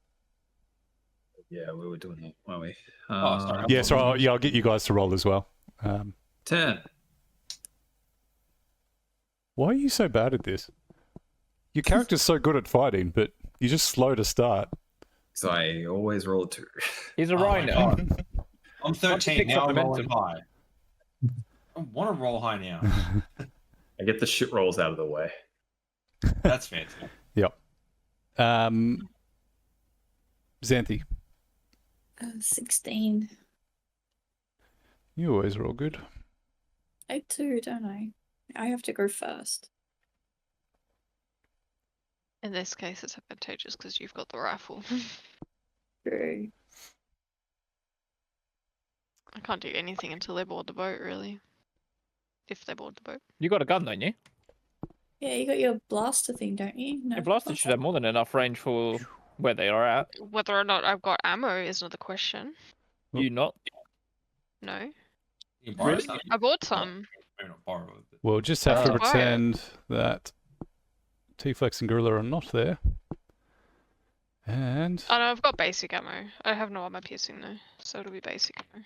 Yeah, we were doing that, weren't we? Oh, sorry. Yeah, so I'll get you guys to roll as well. 10. Why are you so bad at this? Your character's so good at fighting, but you're just slow to start. So I always roll a 2. He's a Oh my rhino. God. I'm 13 pick now. up I'm rolling momentum. high. I want to roll high now. I get the shit rolls out of the way. That's fantastic. Yep. Xanthi, 16. you always roll good. I too, don't I? I have to go first. In this case, it's advantageous because you've got the rifle. True. I can't do anything until they board the boat, really. If they board the boat. You got a gun, don't you? Yeah, you got your blaster thing, don't you? No, Your blaster should have more than enough range for where they are at. Whether or not I've got ammo is another question. You not? No. You can borrow Really? stuff. I bought some. Maybe not borrow it. But... We'll just have to Oh. pretend that T-Flex and Gorilla are not there. And Oh no, I've got basic ammo. I have no armor piercing though, so it'll be basic ammo.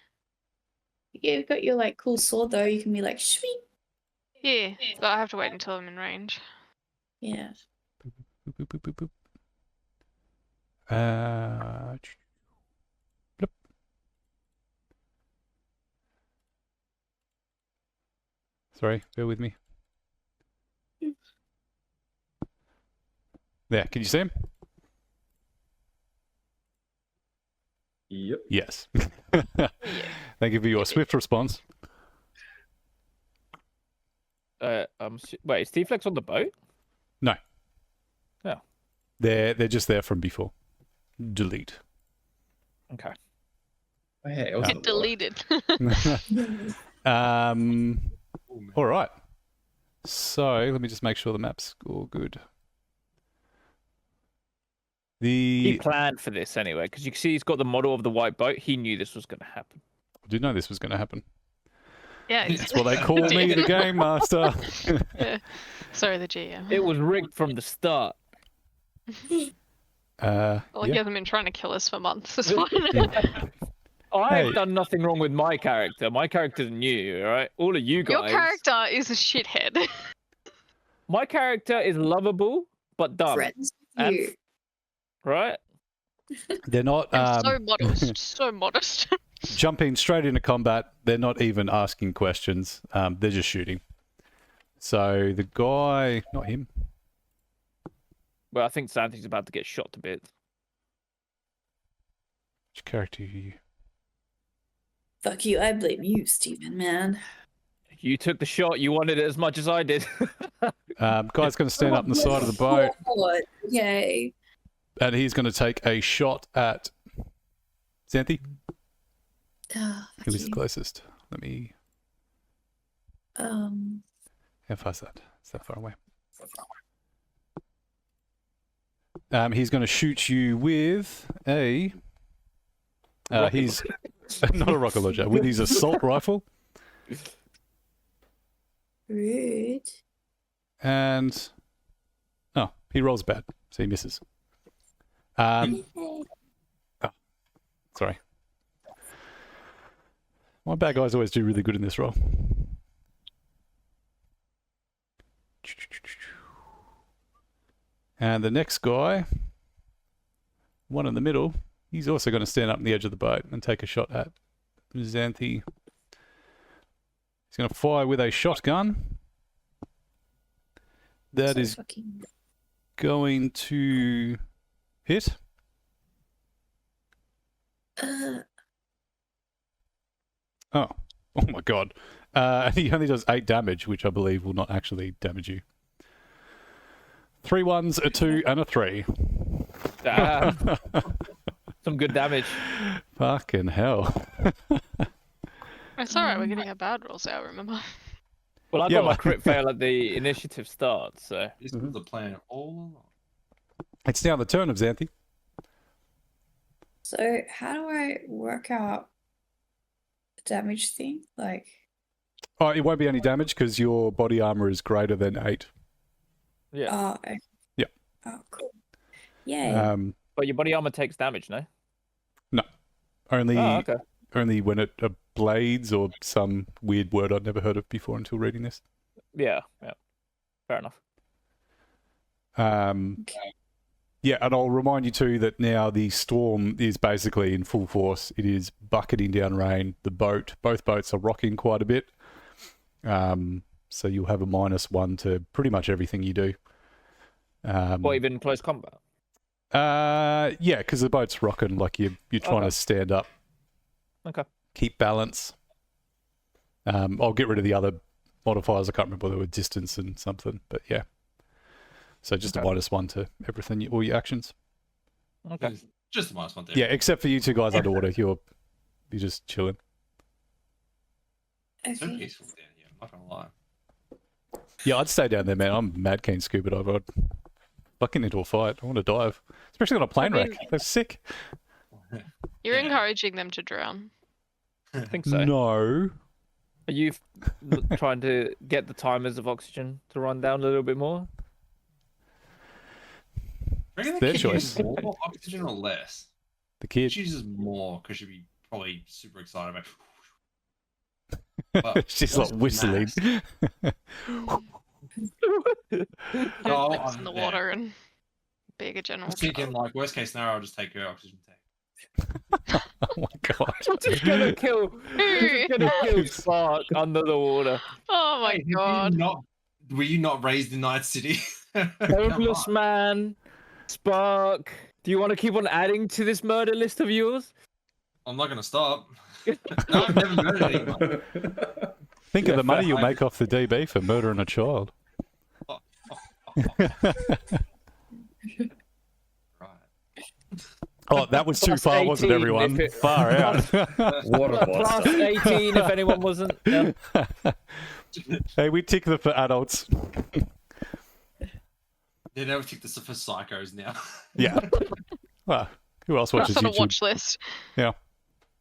Yeah, you've got your like cool sword though. You can be like, sweet. Yeah, but I have to wait until I'm in range. Yeah. boop, boop, boop, boop. Bloop. Sorry, bear with me. There, can you see him? Yep. Yes. Thank you for your swift response. Wait, is T-Flex on the boat? No. Oh. They're just there from before. Delete. Okay. Hey, I was Get deleted. Oh, man. All right. So let me just make sure the map's all good. He The planned for this anyway, because you can see he's got the model of the white boat. He knew this was going to happen. I did know this was going to happen. Yeah, That's what they call me, the game master. yeah. Sorry, the GM. It was rigged from the start. Well, he yeah. hasn't been trying to kill us for months. It's fine. I've Hey. done nothing wrong with my character. My character's new, all right? All of you guys. Your character is a shithead. My character is lovable but dumb, Friends with and you. right? They're not And so modest, so modest. jumping straight into combat. They're not even asking questions. They're just shooting. So the guy, not him. Well, I think Santi's about to get shot to bits. Which character are you? Fuck you, I blame you, Steven, man. You took the shot. You wanted it as much as I did. Guy's going to stand up on the side of the boat, Yay. and he's going to take a shot at Xanthi. Ah, Who fuck is the you. closest? Let me. How far is that? It's that far away. He's going to shoot you with a. He's not a rocket launcher. With his assault rifle, Rude. and he rolls bad, so he misses. Sorry, my bad guys always do really good in this roll. And the next guy, one in the middle, he's also going to stand up on the edge of the boat and take a shot at Xanthi. He's going to fire with a shotgun. That So is fucking... going to hit. Oh my god. And he only does 8 damage, which I believe will not actually damage you. 3 1s, a 2, and a 3. Damn. Some good damage. Fucking hell. It's alright, we're getting our bad rolls out, remember? Well, I Yeah, got my well- crit fail at the initiative start, so This was the plan all along. It's now the turn of Xanthi. So how do I work out the damage thing? Like, Oh, it won't be any damage because your body armor is greater than 8. yeah. oh, Yeah. Oh, cool. Yay. But your body armor takes damage, no? Only Oh, okay. only when it blades or some weird word I'd never heard of before until reading this. Yeah. Fair enough. Yeah, and I'll remind you too that now the storm is basically in full force. It is bucketing down rain. Both boats are rocking quite a bit. So you'll have a -1 to pretty much everything you do. Or even close combat. Yeah, because the boat's rocking like you're trying Okay. to stand up. Okay. Keep balance. I'll get rid of the other modifiers. I can't remember whether they were distance and something, but yeah. So just Okay. a -1 to everything, all your actions. Okay. Just a -1 there. Yeah, except for you two guys underwater. You're just chilling. So Okay. peaceful down here, I'm not gonna lie. Yeah, I'd stay down there, man. I'm mad keen scuba diver. I'd fucking into a fight. I want to dive, especially on a plane I mean- wreck. That's sick. You're Yeah. encouraging them to drown. I think so. No. Are you trying to get the timers of oxygen to run down a little bit more? Reckon the Their kid choice. uses more oxygen or less? The kid. She uses more because she'd be probably super excited about. She's like whistling. No, Flicks in the yeah. water and being a general. I'm thinking like worst case scenario, I'll just take her oxygen tank. Oh my god. I'm just gonna kill. I'm just gonna kill Spark under the water. Oh my Hey, god. Were you not raised in Night City? Homeless Come on. man, Spark. Do you want to keep on adding to this murder list of yours? I'm not gonna stop. No, I've never murdered anyone. Think of the money you'll make off the DB for murdering a child. Right. Oh, that was too Plus far, wasn't 18 everyone? if it- Far out. What a Plus monster. 18 if anyone wasn't. Yeah. Hey, we tick the for adults. They never take this for psychos now. Yeah. Well, who else watches That's on a YouTube? watch list. I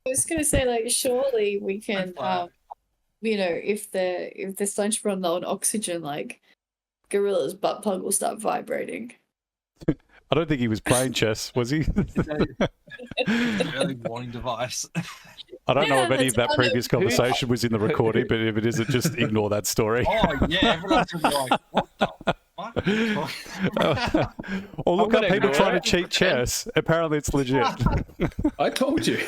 was gonna say, like, surely we can, fine. you know, if the sun's run low on oxygen, like, Gorilla's butt plug will start vibrating. I don't think he was playing chess, was he? Early warning device. I don't know Yeah, if any of that that's kind of- previous conversation was in the recording, but if it isn't, just ignore that story. Oh yeah, everyone's gonna be like, "What the Or look gonna up people ignore trying to it. cheat chess. Apparently, it's legit. I told you.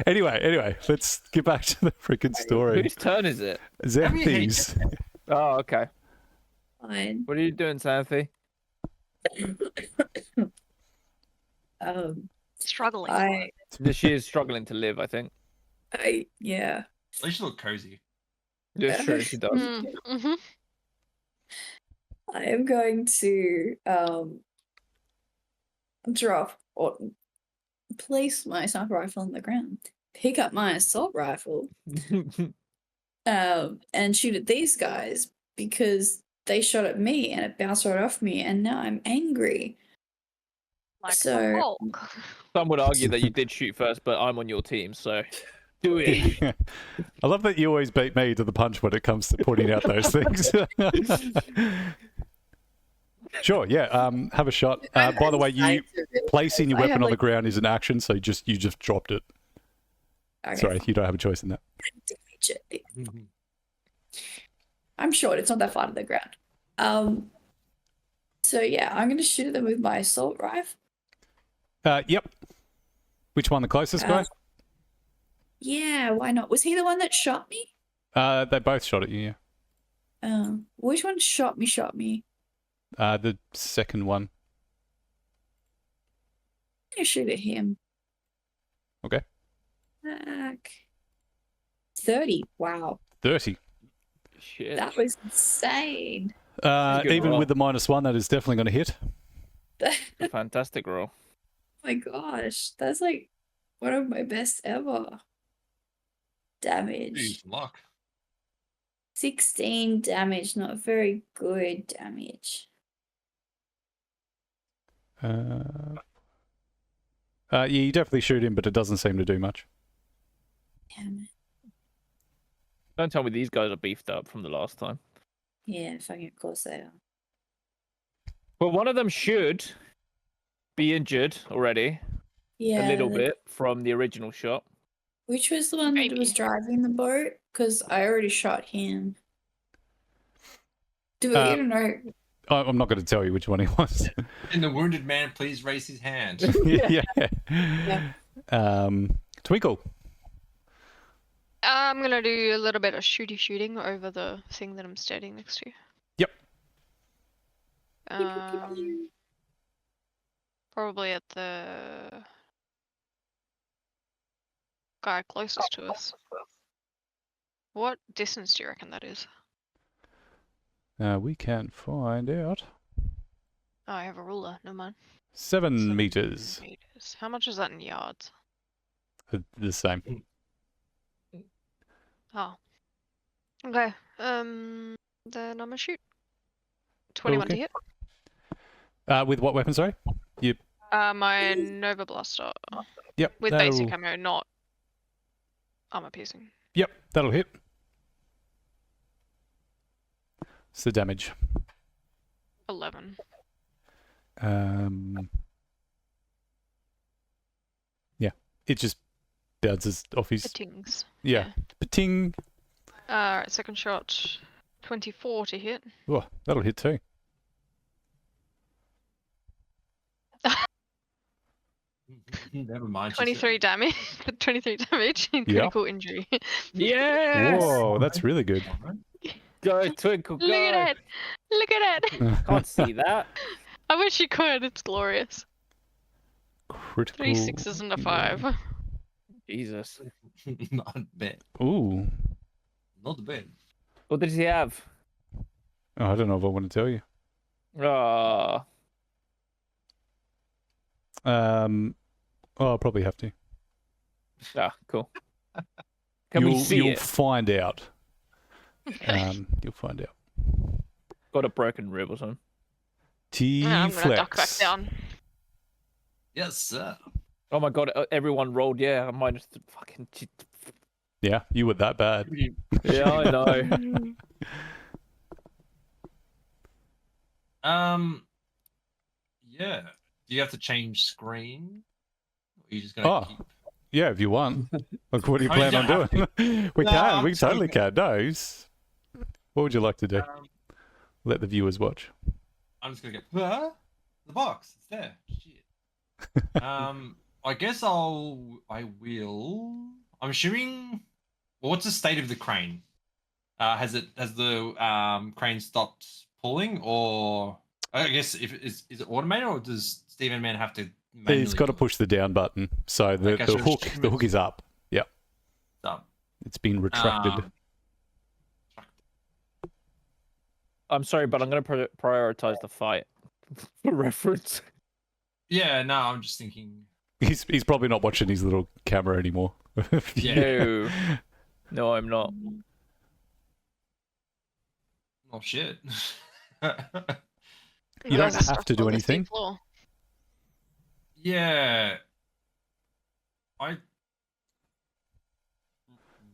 Anyway, let's get back to the freaking story. Whose turn is it? Xanthes. Oh, okay. Fine. What are you doing, Xanthi? Struggling. She is struggling to live, I think. Yeah. At least you look cozy. It's true, she does. Mm-hmm. I am going to drop or place my sniper rifle on the ground, pick up my assault rifle, and shoot at these guys because they shot at me and it bounced right off me, and now I'm angry. Like So- the Hulk. Some would argue that you did shoot first, but I'm on your team, so do it. I love that you always beat me to the punch when it comes to pointing out those things. Sure, yeah. Have a shot. By the way, you placing your I have, weapon on the like- ground is an action, so you just dropped it. Okay, Sorry, you don't have a choice in that. I'm short. It's not that far to the ground. So yeah, I'm gonna shoot at them with my assault rifle. Yep. Which one, the closest guy? Yeah, why not? Was he the one that shot me? They both shot at you. Which one shot me? Yeah. The second one. I'm gonna shoot at him. Okay. 30. Wow, 30. Shit. that was insane. good Even roll. with the -1, that is definitely going to hit. A fantastic roll. My gosh, that's like one of my best ever. Damage. Use luck. 16 damage, not very good damage. Yeah, you definitely shoot him, but it doesn't seem to do much. Damn it. Don't tell me these guys are beefed up from the last time. Yeah, fucking of course they are. Well, one of them should be injured already, Yeah. a little the- bit from the original shot. Which was the one that was Maybe. driving the boat? Because I already shot him. Do we Uh, even know? I'm not going to tell you which one he was. And the wounded man, please raise his hand. Yeah. Yeah. Twinkle. I'm gonna do a little bit of shooting over the thing that I'm standing next to. Yep. Probably at the guy closest to us. What distance do you reckon that is? We can find out. Oh, I have a ruler. Never mind. 7 meters. Meters. How much is that in yards? The same. Oh. Okay. Then I'm gonna shoot. 21 Okay. to hit. With what weapon, sorry? My Nova Blaster Yep. with that'll- basic ammo, not armor piercing. Yep, that'll hit. It's the damage. 11. Yeah, it just bounces off his. Tings. Yeah. Pating. Alright, second shot. 24 to hit. Oh, that'll hit too. Never mind. she 23 said. damage. 23 damage in Yeah. critical injury. Yes! Whoa, that's really good. Go, Twinkle, go! Look at it! Look at it! Can't see that. I wish you could. It's glorious. Critical. 3 6s and a 5. Jesus. Not bad. Ooh. Not bad. What did he have? Oh, I don't know if I want to tell you. Oh, I'll probably have to. cool. Can we see you'll it? find out. Okay. You'll find out. Got a broken rib or something. I'm gonna duck back T-flex. down. Yes, sir. Oh my god, everyone rolled. Yeah, I might just fucking. Yeah, you were that bad. Yeah, I know. Yeah. Do you have to change screen? Or are you just gonna Oh. keep... Yeah, if you want. Like, what do you Oh, you plan on don't doing? We No, can. I'm We totally joking. can. No. What would you like to do? Let the viewers watch. I'm just gonna go. Huh? The box. It's there. Shit. I guess I will. I'm assuming. Well, what's the state of the crane? Has the crane stopped pulling, or I guess if is it automated, or does Steven Man have to? He's got to push the down button, so the hook is up. Yep. Up. It's been retracted. I'm sorry, but I'm going to prioritize the fight for reference. Yeah, no, I'm just thinking. He's probably not watching his little camera anymore. No. No, I'm not. Oh shit. You don't have to do anything. Yeah.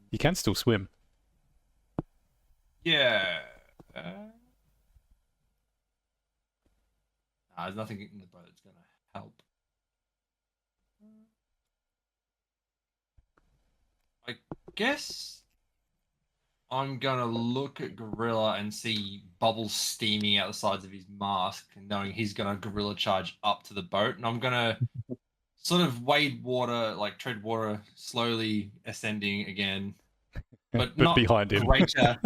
You can still swim. Yeah. There's nothing in the boat that's gonna help. I guess I'm gonna look at Gorilla and see bubbles steaming out the sides of his mask, knowing he's gonna gorilla charge up to the boat, and I'm gonna sort of wade water, like tread water, slowly ascending again, but not behind him. greater,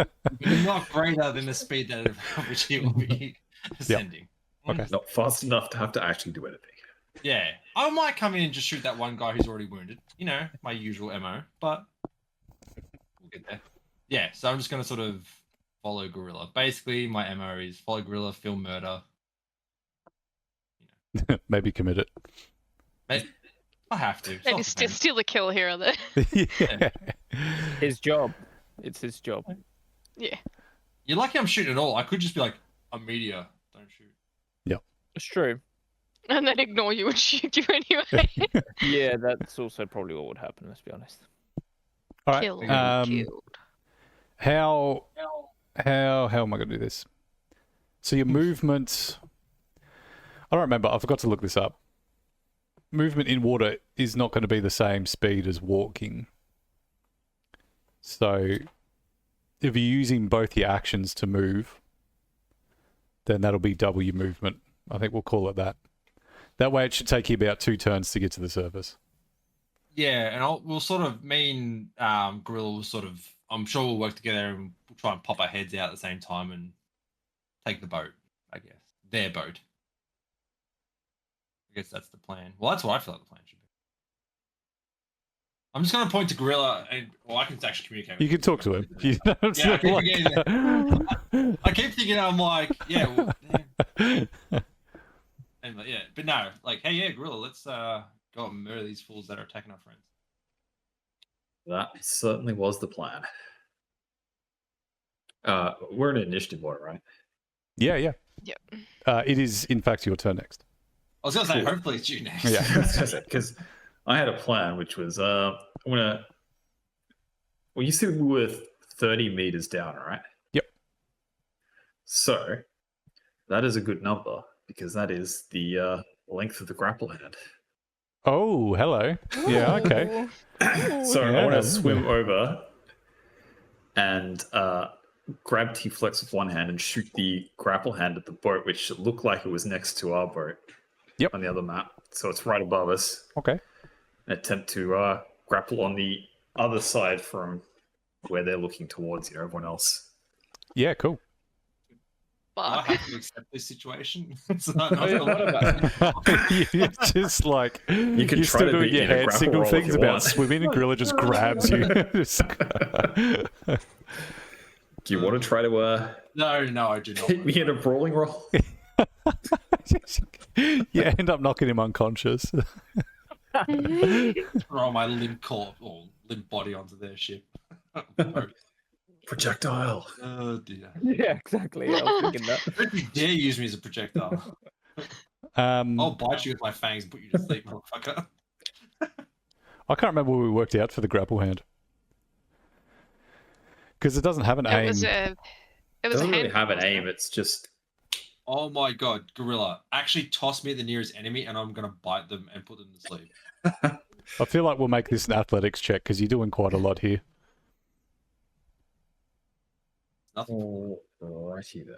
not greater than the speed that at which he will be ascending. Okay. Not fast enough to have to actually do anything. Yeah, I might come in and just shoot that one guy who's already wounded. You know, my usual MO, but we'll get there. Yeah, so I'm just going to sort of follow Gorilla. Basically, my MO is follow Gorilla, film murder. Maybe commit it. I have to. Maybe steal a kill here or there. Yeah. His job. It's his job. Yeah. You're lucky I'm shooting at all. I could just be like, a meteor, don't shoot. It's true. And then ignore you and shoot you anyway. Yeah, that's also probably what would happen, let's be honest. All right. Killed. How am I going to do this? So your movement, I don't remember. I forgot to look this up. Movement in water is not going to be the same speed as walking. So if you're using both your actions to move, then that'll be double your movement. I think we'll call it that. That way it should take you about 2 turns to get to the surface. Yeah, and we'll sort of, me and Gorilla will sort of, I'm sure we'll work together and we'll try and pop our heads out at the same time and take the boat, I guess. Their boat. I guess that's the plan. Well, that's what I feel like the plan should be. I'm just going to point to Gorilla, and I can actually communicate with You can talk to him. I keep thinking, I'm like, yeah, well, damn. And yeah, but no, like, hey, yeah, Gorilla, let's go and murder these fools that are attacking our friends. That certainly was the plan. We're in initiative order, right? Yeah. Yep. It is, in fact, your turn next. I was going to say, hopefully it's you next. Yeah. Because I had a plan, which was I'm gonna. Well, you said we were 30 meters down, right? Yep. So that is a good number because that is the length of the grapple hand. Oh, hello. Yeah, okay. So I Yeah. want to swim over and grab T-Flex with one hand and shoot the grapple hand at the boat, which looked like it was next to our boat. Yep. On the other map, so it's right above us. Okay. And attempt to grapple on the other side from where they're looking towards, everyone else. Yeah, cool. I Fuck. have to accept this situation. So I don't know. You're just like You can you're try still to doing beat your me in a hand grapple signal roll if things you about want. swimming, and Gorilla just grabs you. Do you want to try to No, I do not. hit me in a brawling roll? You end up knocking him unconscious. Throw my limp corpse or limp body onto their ship. Projectile. Oh dear. Yeah, exactly. I was thinking that. Don't you dare use me as a projectile. I'll bite you with my fangs and put you to sleep, motherfucker. I can't remember what we worked out for the grapple hand. Because it doesn't have an It aim. was a. It was a Doesn't really hand. have an aim. It's just Oh my god, Gorilla. Actually toss me the nearest enemy and I'm gonna bite them and put them to sleep. I feel like we'll make this an athletics check because you're doing quite a lot here. Nothing. alrighty then.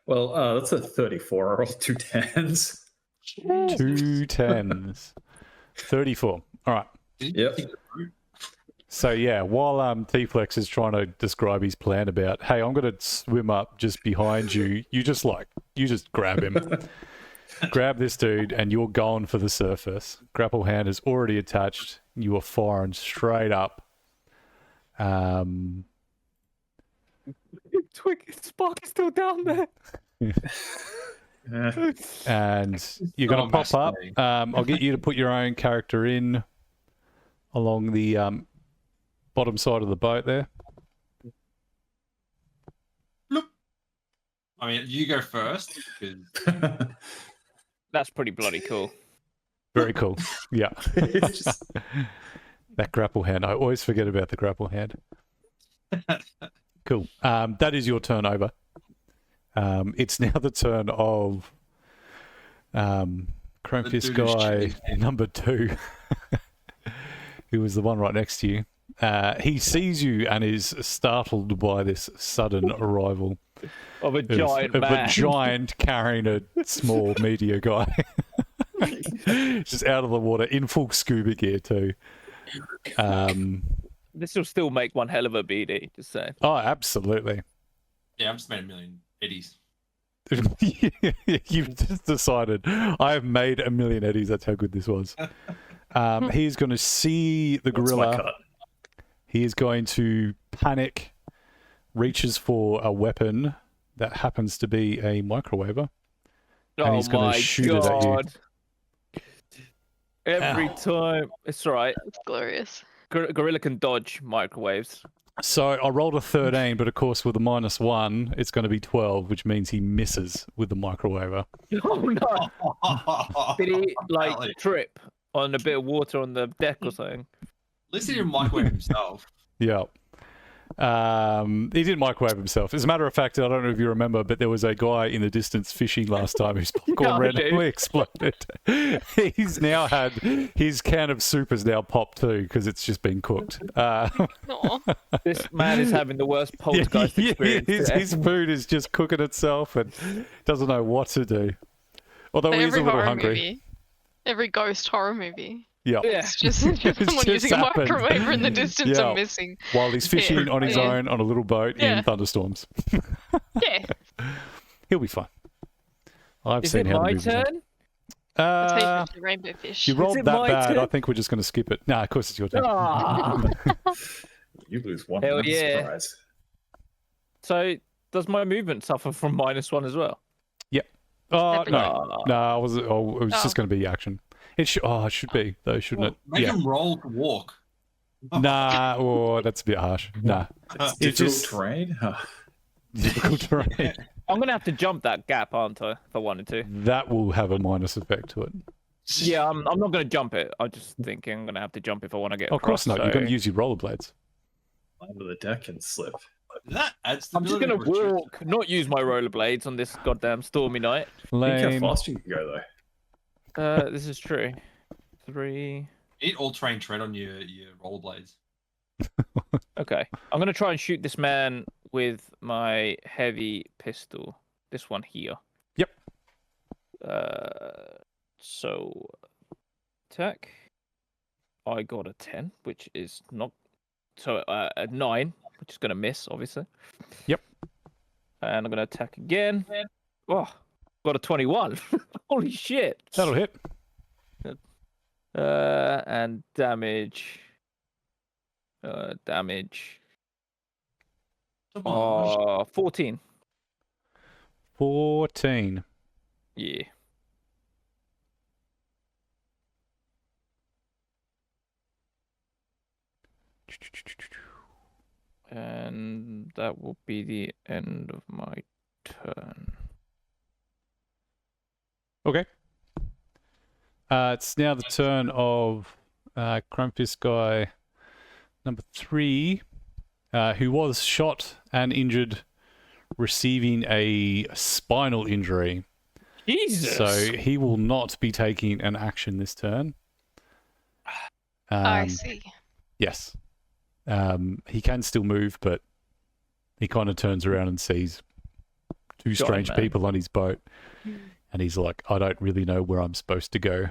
Well, that's a 34. I rolled 2 10s. 2 10s. 34. All right. Yep. So yeah, while T-Flex is trying to describe his plan about, hey, I'm gonna swim up just behind you. You just grab him, grab this dude, and you're going for the surface. Grapple hand is already attached. You are firing straight up. Spark is still down there. And you're gonna pop up. I'll get you to put your own character in along the bottom side of the boat there. Bloop. I mean, you go first. 'Cause That's pretty bloody cool. Very cool. Yeah. It's just- That grapple hand. I always forget about the grapple hand. Cool. That is your turn over. It's now the turn of Chrome The Fist dude who's guy cheating. number 2, who was the one right next to you. He sees you and is startled by this sudden arrival Of a giant of man. a giant carrying a small meteor guy. Just out of the water in full scuba gear too. This will still make one hell of a BD, just saying. Oh, absolutely. yeah, I've just made a million eddies. You've just decided I have made a million eddies. That's how good this was. He's going to see the What's my gorilla. cut? He is going to panic, reaches for a weapon that happens to be a microwaver. And Oh he's gonna my shoot it at you. god. Every Ow. time. It's right. It's glorious. Gorilla can dodge microwaves. So I rolled a 13, but of course with a -1, it's going to be 12, which means he misses with the microwaver. Oh no. Did he At like trip on a bit of water on the deck or something? least he didn't microwave himself. Yeah. He didn't microwave himself. As a matter of fact, I don't know if you remember, but there was a guy in the distance fishing last time whose popcorn Yeah, I do. randomly exploded. He's now had his can of soup has now popped too because it's just been cooked. Aw. This man is having the worst poltergeist experience. today. his food is just cooking itself and doesn't know what to do. Although But he is a every little horror hungry. movie, every ghost horror movie, Yeah. Yeah. it's just someone just using a happened. microwave in the distance Yeah. and missing. While he's fishing on his Yeah. own on a little boat Yeah. in thunderstorms. Yeah, He'll be fine. I've Is seen it how the my movies end. turn? that's how you fish the rainbow fish. You rolled it that my bad. turn? I think we're just going to skip it. Nah, of course it's your turn. Ah. You lose one. Hell I'm yeah. surprised. So does my movement suffer from -1 as well? Oh Separate. no, no, it was just Oh. going to be action. It should be though, shouldn't it? Make Yeah. him roll to walk. Nah, oh, that's a bit harsh. Nah, It's It difficult just- terrain. difficult terrain. I'm gonna have to jump that gap, aren't I? If I wanted to. That will have a minus effect to it. Yeah, I'm not gonna jump it. I'm just thinking I'm gonna have to jump if I want to get Oh, of course across. not. You're going to so- use your rollerblades. Under the deck and slip. That adds I'm just stability gonna to a trip. walk, not use my rollerblades on this goddamn stormy night. Think how Lame. fast you can go though. This is true. 3. Eat all terrain tread on your rollerblades. Okay, I'm gonna try and shoot this man with my heavy pistol. This one here. Yep. So attack. I got a 10, which is not so a 9, which is gonna miss, obviously. Yep. And I'm gonna attack again. Oh, got a 21. Holy shit. That'll hit. And damage. Damage. Come on. 14. 14. Yeah. And that will be the end of my turn. Okay. It's now the turn of Chrome Fist guy number 3, who was shot and injured, receiving a spinal injury. Jesus. So he will not be taking an action this turn. I see. Yes. He can still move, but He kind of turns around and sees two Giant strange man. people on his boat. And he's like, I don't really know where I'm supposed to go.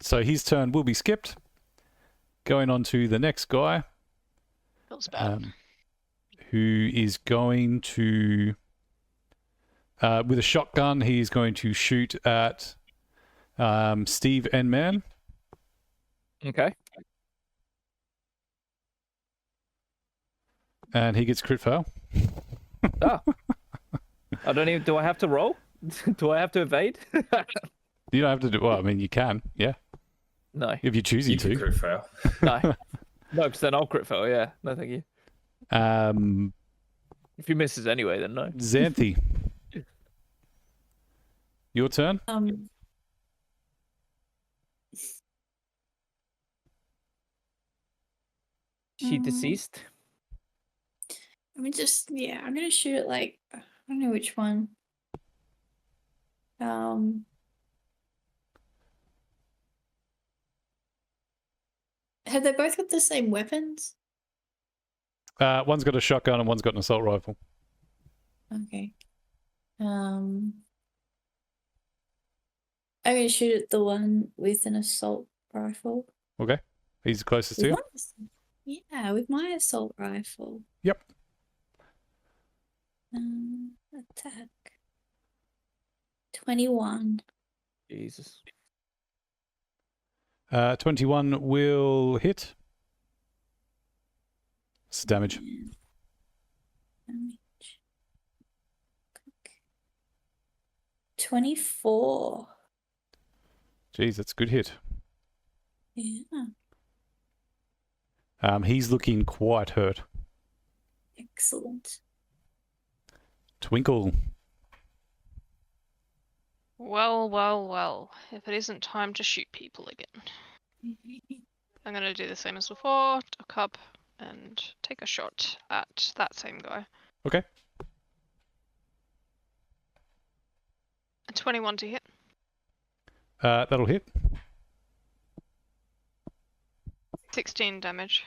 So his turn will be skipped. Going on to the next guy, Feels bad. who is going to, with a shotgun, he's going to shoot at Steve and Man. Okay. And he gets crit fail. Oh. I don't even. Do I have to roll? Do I have to evade? You don't have to do. Well, I mean, you can. Yeah, No. if you choose You you can to. crit fail. No. No, because then I'll crit fail. Yeah. No, thank you. If he misses anyway, then no. Xanthi, your turn. She Mm. deceased. I'm gonna shoot it like I don't know which one. Have they both got the same weapons? One's got a shotgun and one's got an assault rifle. Okay. I'm gonna shoot at the one with an assault rifle. Okay, he's the closest to you. With my assault rifle. Yep. Attack. 21. Jesus. 21 will hit. It's damage. Damage. 24. Jeez, that's a good hit. Yeah. He's looking quite hurt. Excellent. Twinkle. Well, well, well. If it isn't time to shoot people again. I'm going to do the same as before. Duck up and take a shot at that same guy. Okay. A 21 to hit. That'll hit. 16 damage.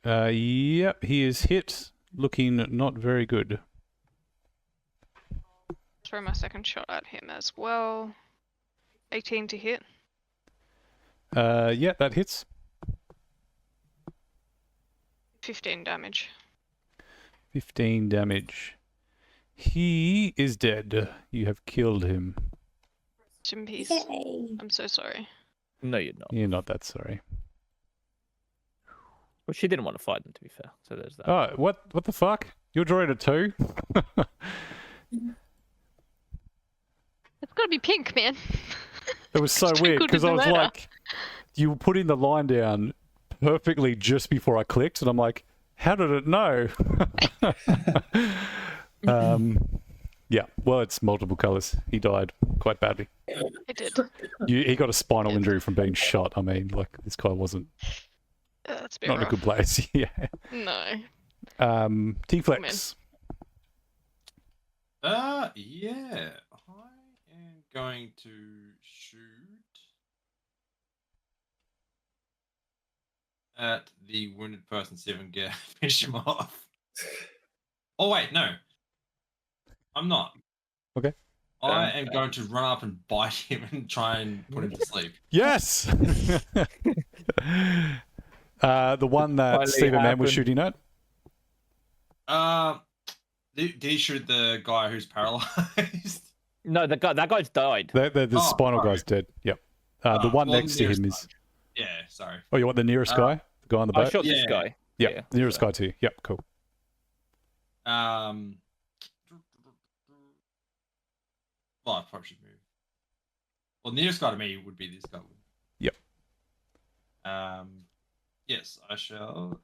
Yep, he is hit. Looking not very good. Throw my second shot at him as well. 18 to hit. Yeah, that hits. 15 damage. 15 damage. He is dead. You have killed him. Rest in peace. Yay. I'm so sorry. No, you're not. You're not that sorry. Well, she didn't want to fight them, to be fair. So there's that. Oh, what the fuck? You're drawing a 2? It's gotta be pink, man. It was so weird Twinkle because I doesn't was matter. like, you were putting the line down perfectly just before I clicked, and I'm like, how did it know? Yeah, well, it's multiple colors. He died quite badly. It did. He got a spinal injury from being shot. I mean, like, this guy wasn't That's a bit not in a rough. good place. Yeah. No. T-Flex. Yeah. I am going to shoot at the wounded person, see if I can get finish him off. Oh wait, no. I'm not. Okay. I am going to run up and bite him and try and put him to sleep. Yes! The one that Finally Stephen Man was happened. shooting at? Did he shoot the guy who's paralyzed? No, that guy's died. The Oh, spinal sorry. guy's dead. Yep. The one well, next to him is... Yeah, sorry. Oh, you want the nearest guy? The guy on the boat? I shot this Yeah. guy. Yep, Yeah, the nearest so- guy too. Yep, cool. Well, I probably should move. Well, nearest guy to me would be this guy. Yep. Yes, I shall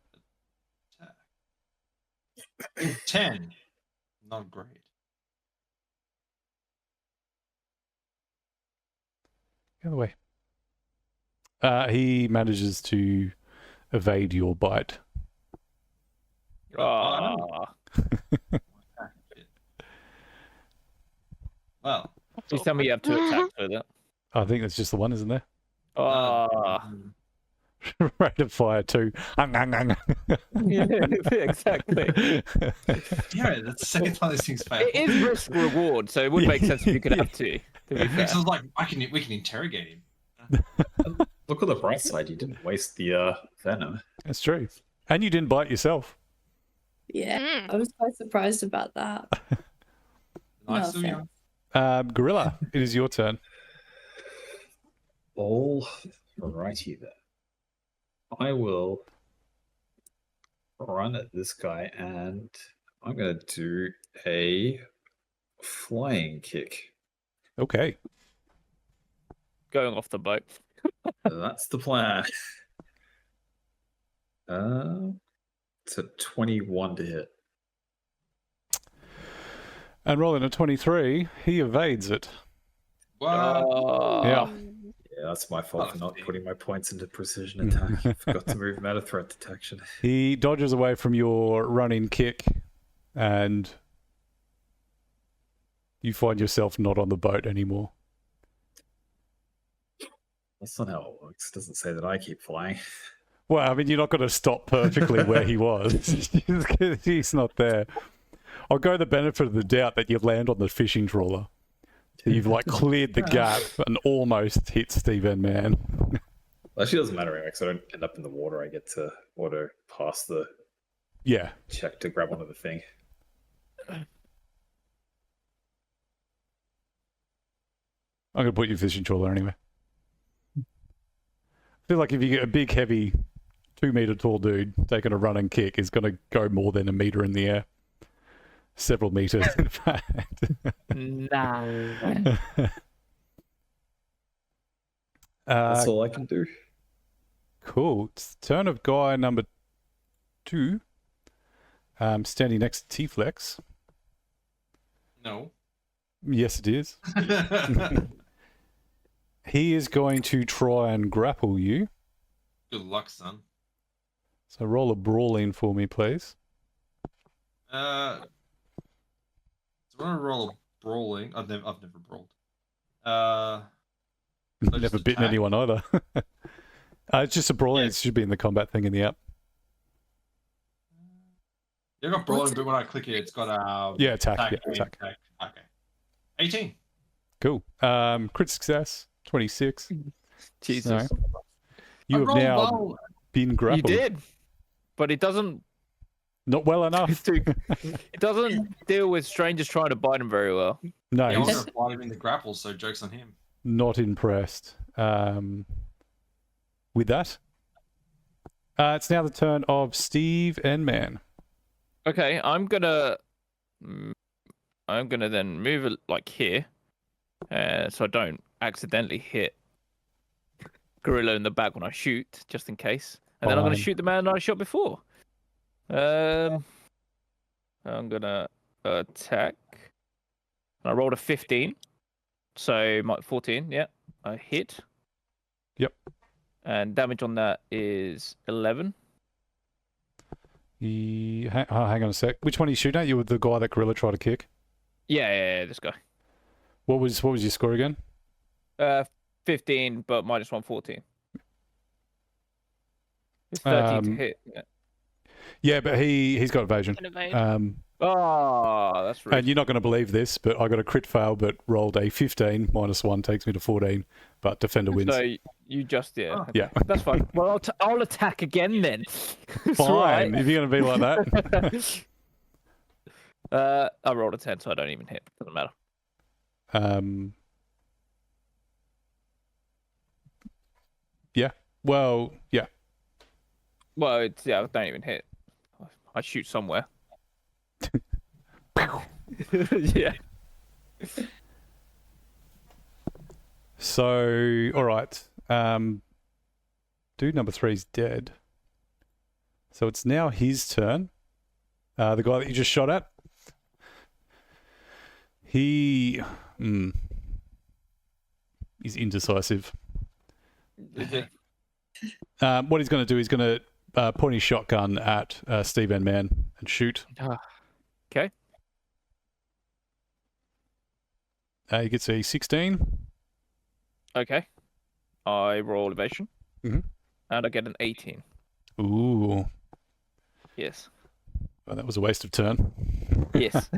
attack. 10. Not great. The other way. He manages to evade your bite. Ah. Well, Please tell me you have two attacks with it. I think that's just the one, isn't there? Ah, Rate of fire 2. yeah, exactly. Yeah, that's the second time this thing's failed. It is risk reward, so it would make sense if you could Yeah. have two. To be fair. So I was like, we can interrogate him. Look on the bright side. You didn't waste the venom. That's true. And you didn't bite yourself. Yeah, Mm. I was quite surprised about that. Nice No still young. Gorilla, it is your turn. All righty then. I will run at this guy and I'm going to do a flying kick. Okay. Going off the boat. That's the plan. It's a 21 to hit. And rolling a 23, he evades it. What? Yeah. Yeah, that's my fault for not Okay. putting my points into precision attack. I forgot to move him out of threat detection. He dodges away from your running kick, and you find yourself not on the boat anymore. That's not how it works. It doesn't say that I keep flying. Well, I mean, you're not going to stop perfectly where he was. He's not there. I'll go the benefit of the doubt that you land on the fishing trawler. You've like cleared the gap and almost hit Steven Man. Actually, it doesn't matter anyway, because I don't end up in the water. I get to auto pass the Yeah. check to grab onto the thing. I'm going to put you fishing trawler anyway. I feel like if you get a big, heavy, 2-meter tall dude taking a running kick, is going to go more than a meter in the air. Several meters, in fact. No. That's all I can do. Cool. It's turn of guy number 2. Standing next to T-Flex. No. Yes, it is. He is going to try and grapple you. Good luck, son. So roll a brawling for me, please. So I'm gonna roll a brawling. I've never brawled. Never just bitten attack? anyone either. It's just a brawling. Yeah. It should be in the combat thing in the app. Yeah, I got brawling, but when I click it, it's got Yeah, attack. Yeah, aim, attack. Okay. 18. Cool. Crit success, 26. Jesus. So, you I have rolled now well. been You grappled. did, but it doesn't. Not well enough. It doesn't deal with strangers trying to bite him very well. No, Yeah, I was he's gonna fight him in the grapple, so joke's on him. not impressed. With that, it's now the turn of Steve and Man. Okay, I'm gonna then move it like here, so I don't accidentally hit Gorilla in the back when I shoot, just in case. And then I'm gonna Fine. shoot the man that I shot before. I'm gonna attack. I rolled a 15, so my 14. Yeah, I hit. Yep. And damage on that is 11. Hang on a sec. Which one are you shooting at? You were the guy that Gorilla tried to kick. Yeah, this guy. What was your score again? 15, but minus 1, 14. It's 13 to hit. Yeah. Yeah, but he's got evasion. Can evade. Oh, that's rude. And you're not going to believe this, but I got a crit fail, but rolled a 15. Minus 1 takes me to 14. But defender wins. So you just Oh. Yeah. That's fine. Well, I'll attack again then. It's Fine. right. If you're going to be like that. I rolled a 10, so I don't even hit. Doesn't matter. Yeah. Well, yeah. Well, I don't even hit. I shoot somewhere. Yeah. So, all right. Dude number 3's dead. So it's now his turn. The guy that you just shot at. He is indecisive. What he's going to do is going to point his shotgun at Steve and Man and shoot. Okay. He gets a 16. Okay. I roll evasion. Mhm. And I get an 18. Ooh. Yes. Well, that was a waste of turn. Yes.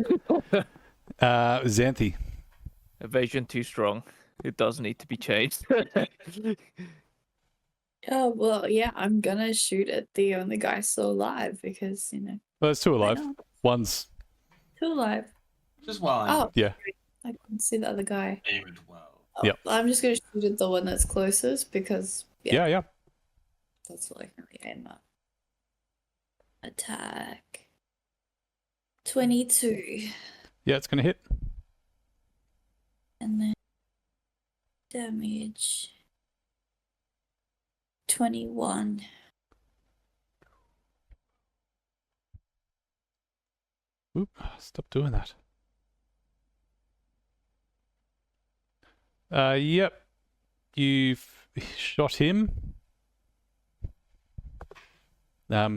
Xanthi. Evasion too strong. It does need to be changed. Oh, well, yeah, I'm gonna shoot at the only guy still alive because, Well, there's two why alive. not? One's, Two alive. Just while Oh, yeah. I can see the other guy. aim it well. Oh, Yep. I'm just gonna shoot at the one that's closest because, yeah, Yeah. that's all I can really aim at. Attack. 22. Yeah, it's going to hit. And then damage. 21. Oop, stop doing that. Yep. You've shot him.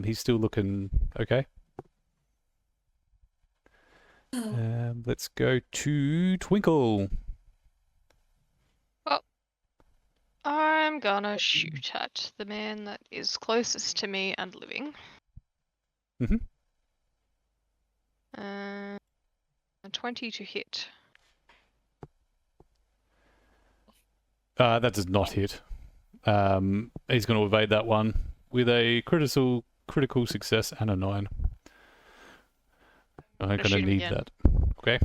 He's still looking okay. Let's go to Twinkle. I'm gonna shoot at the man that is closest to me and living. Mhm. 20 to hit. That does not hit. He's going to evade that one with a critical success and a 9. I'm going to shoot him need again. that. Okay,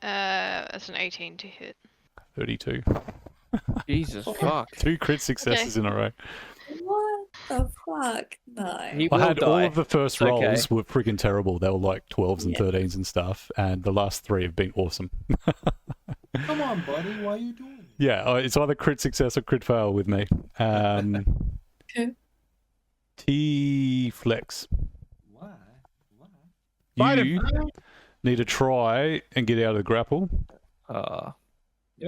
That's an 18 to hit. 32. Jesus fuck. 2 crit successes in a row. What the fuck? No. He I will had all die. of the first It's okay. rolls were freaking terrible. They were like 12s and Yeah. 13s and stuff, and the last 3 have been awesome. Come on, buddy. Why are you doing it? Yeah, it's either crit success or crit fail with me. Okay. T flex. Why? Fight You need to try and get out of the grapple, You don't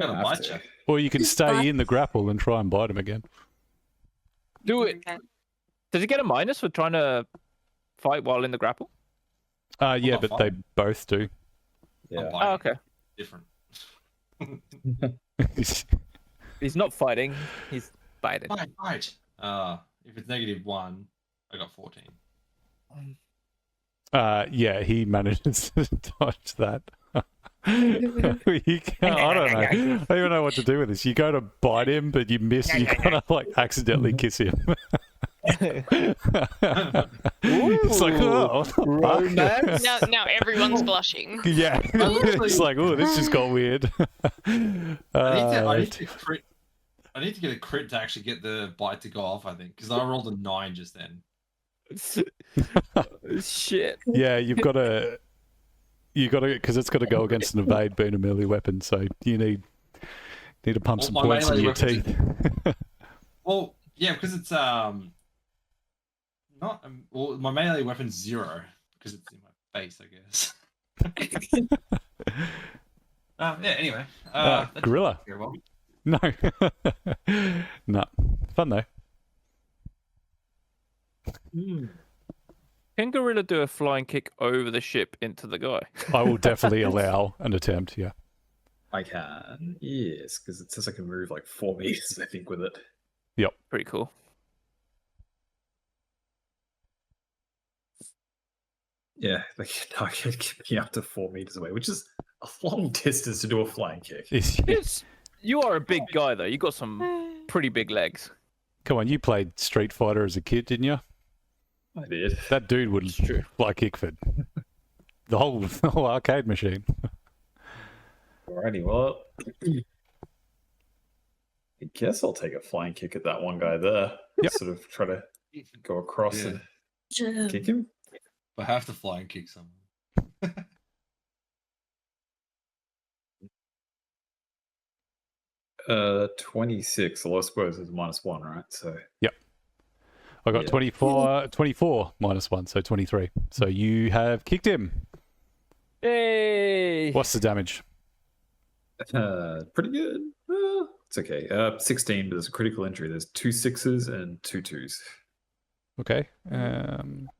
Gotta have bite to. you. or you can Just stay bite. in the grapple and try and bite him again. Do it. Does he get a minus for trying to fight while in the grapple? Yeah, the but they fuck? both do. Yeah. Oh, okay. Different. He's not fighting. He's biting. Fight. If it's -1, I got 14. Yeah, he manages to dodge that. You can't, I don't know. I don't even know what to do with this. You go to bite him, but you miss. You kind of like accidentally kiss him. It's like, oh, what the fuck? Romance. Now everyone's blushing. Yeah, it's like, oh, this just got weird. I need to get a crit to actually get the bite to go off, I think, because I rolled a 9 just then. Shit. Yeah, you got to, because it's got to go against an evade being a melee weapon. So you need to pump Well, some my points in melee your weapon's- teeth. Well, yeah, because it's not well, my melee weapon's 0 because it's in my face, I guess. Yeah. Anyway, that didn't Gorilla. go well. No, no, fun though. Can Gorilla do a flying kick over the ship into the guy? I will definitely allow an attempt. Yeah. I can. Yes, because it says I can move like 4 meters, I think, with it. Pretty cool. Yeah, they can get me up to 4 meters away, which is a long distance to do a flying kick. It's, you are a big guy though. You got some pretty big legs. Come on, you played Street Fighter as a kid, didn't you? I did. That dude would true. fly Kickford. The whole arcade machine. Alrighty, well, I guess I'll take a flying kick at that one guy there. Yep. Sort of try to go across Yeah. and kick him. I have to fly and kick someone. 26. The lowest squares is -1, right? So I got Yeah. 24 minus 1, so 23. So you have kicked him. Hey. What's the damage? pretty good. It's okay. 16, but there's a critical injury. There's 2 6s and 2 2s. Okay.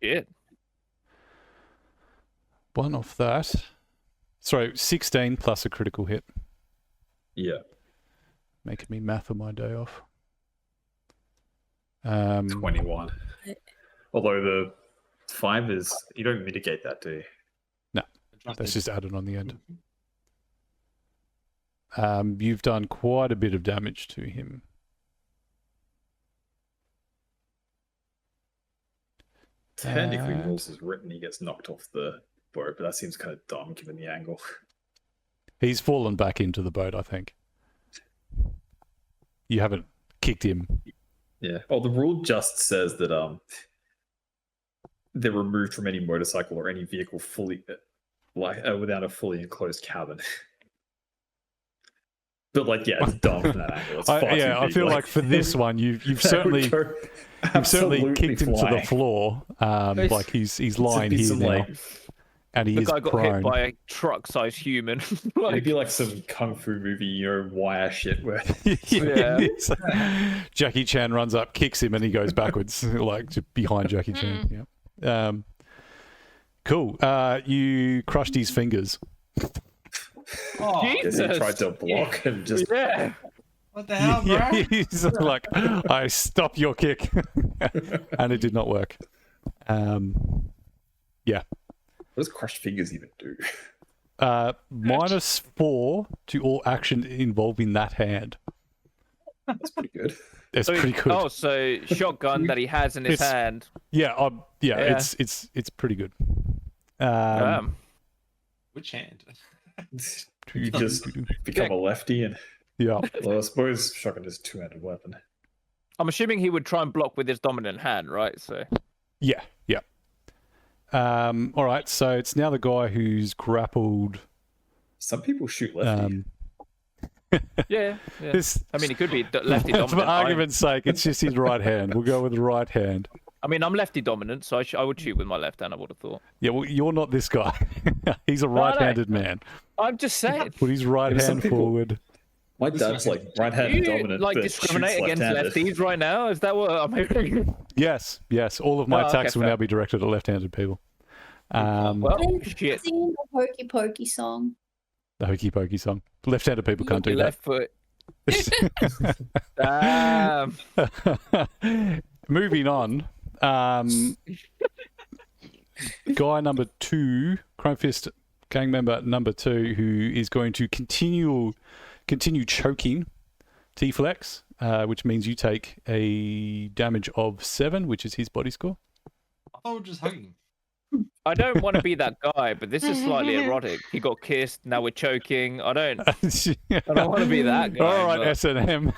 Yeah. One off that. Sorry, 16 plus a critical hit. Yeah. Making me math on my day off. Um, 21. Although the 5 is, you don't mitigate that, do you? that's just added on the end. You've done quite a bit of damage to him. Technically, And- rules is written, he gets knocked off the boat, but that seems kind of dumb given the angle. He's fallen back into the boat, I think. You haven't kicked him. Yeah. Oh, the rule just says that they're removed from any motorcycle or any vehicle fully, without a fully enclosed cabin. But like, yeah, it's dumb from that angle. It's far too I big, feel like for this one, you've that would certainly go you've certainly absolutely kicked him to the flying. floor. Like he's lying It's here some, now, like, and he The is guy got prone. hit by a truck-sized human. It'd Like, be like some kung fu movie, wire shit where Yeah. It's like Jackie Chan runs up, kicks him, and he goes backwards, like behind Jackie Chan. Yeah. Cool. You crushed his fingers. Oh, he Jesus. tried to block and just yeah. what the hell, bro? Yeah, he's like, I stop your kick, and it did not work. what does crushed fingers even do? -4 to all action involving that hand. That's pretty good. It's So pretty good. Oh, so shotgun that he has in his It's- hand. Yeah, Yeah. it's pretty good. Which hand? You just become a lefty, and Yeah. well, I suppose shotgun is a two-handed weapon. I'm assuming he would try and block with his dominant hand, right? So Yeah. All right, so it's now the guy who's grappled. Some people shoot lefty. yeah. This, I mean, he could be lefty dominant. for argument's sake, it's just his right hand. We'll go with the right hand. I mean, I'm lefty dominant, so I would shoot with my left hand. I would have thought. Yeah, well, you're not this guy. He's a no. right-handed man. I'm just saying. Put his right Yeah, some hand people- forward. My This dad's guy- like right-handed Do you dominant, like but discriminate shoots against left-handed. lefties right now? Is that what I'm hearing? Yes. All of my Oh, okay, attacks will fair. now be directed at left-handed people. Well, Then shit. singing the Hokey Pokey song. The hokey pokey song. Left-handed people can't do Your left foot. that. Damn. Moving on. Guy number 2, Chrome Fist gang member number 2, who is going to continue choking T-Flex, which means you take a damage of 7, which is his body score. I thought we were just hugging. I don't want to be that guy, but this is slightly erotic. He got kissed. Now we're choking. I don't want to be that guy. All right, but- S&M,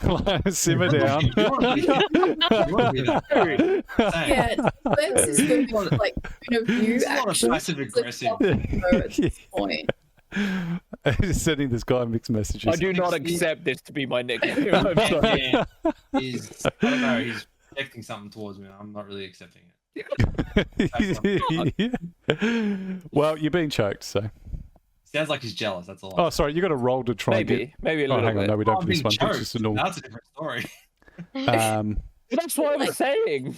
simmer down. You want to be that. Same. Yeah, Lex is the one, like, point of view It's a lot of action. passive aggressive. At this point. Just sending this guy mixed messages. I do not accept this to be my nickname. I'm sorry. Yeah, he's, I don't know, he's projecting something towards me. I'm not really accepting it. Well, you're being choked, so. Sounds like he's jealous. That's all. Oh, sorry, you got to roll to try and Maybe a get. Oh, little hang on, bit. no, we don't I'm for this being one. choked. It's just a normal. That's a different story. That's what I was saying.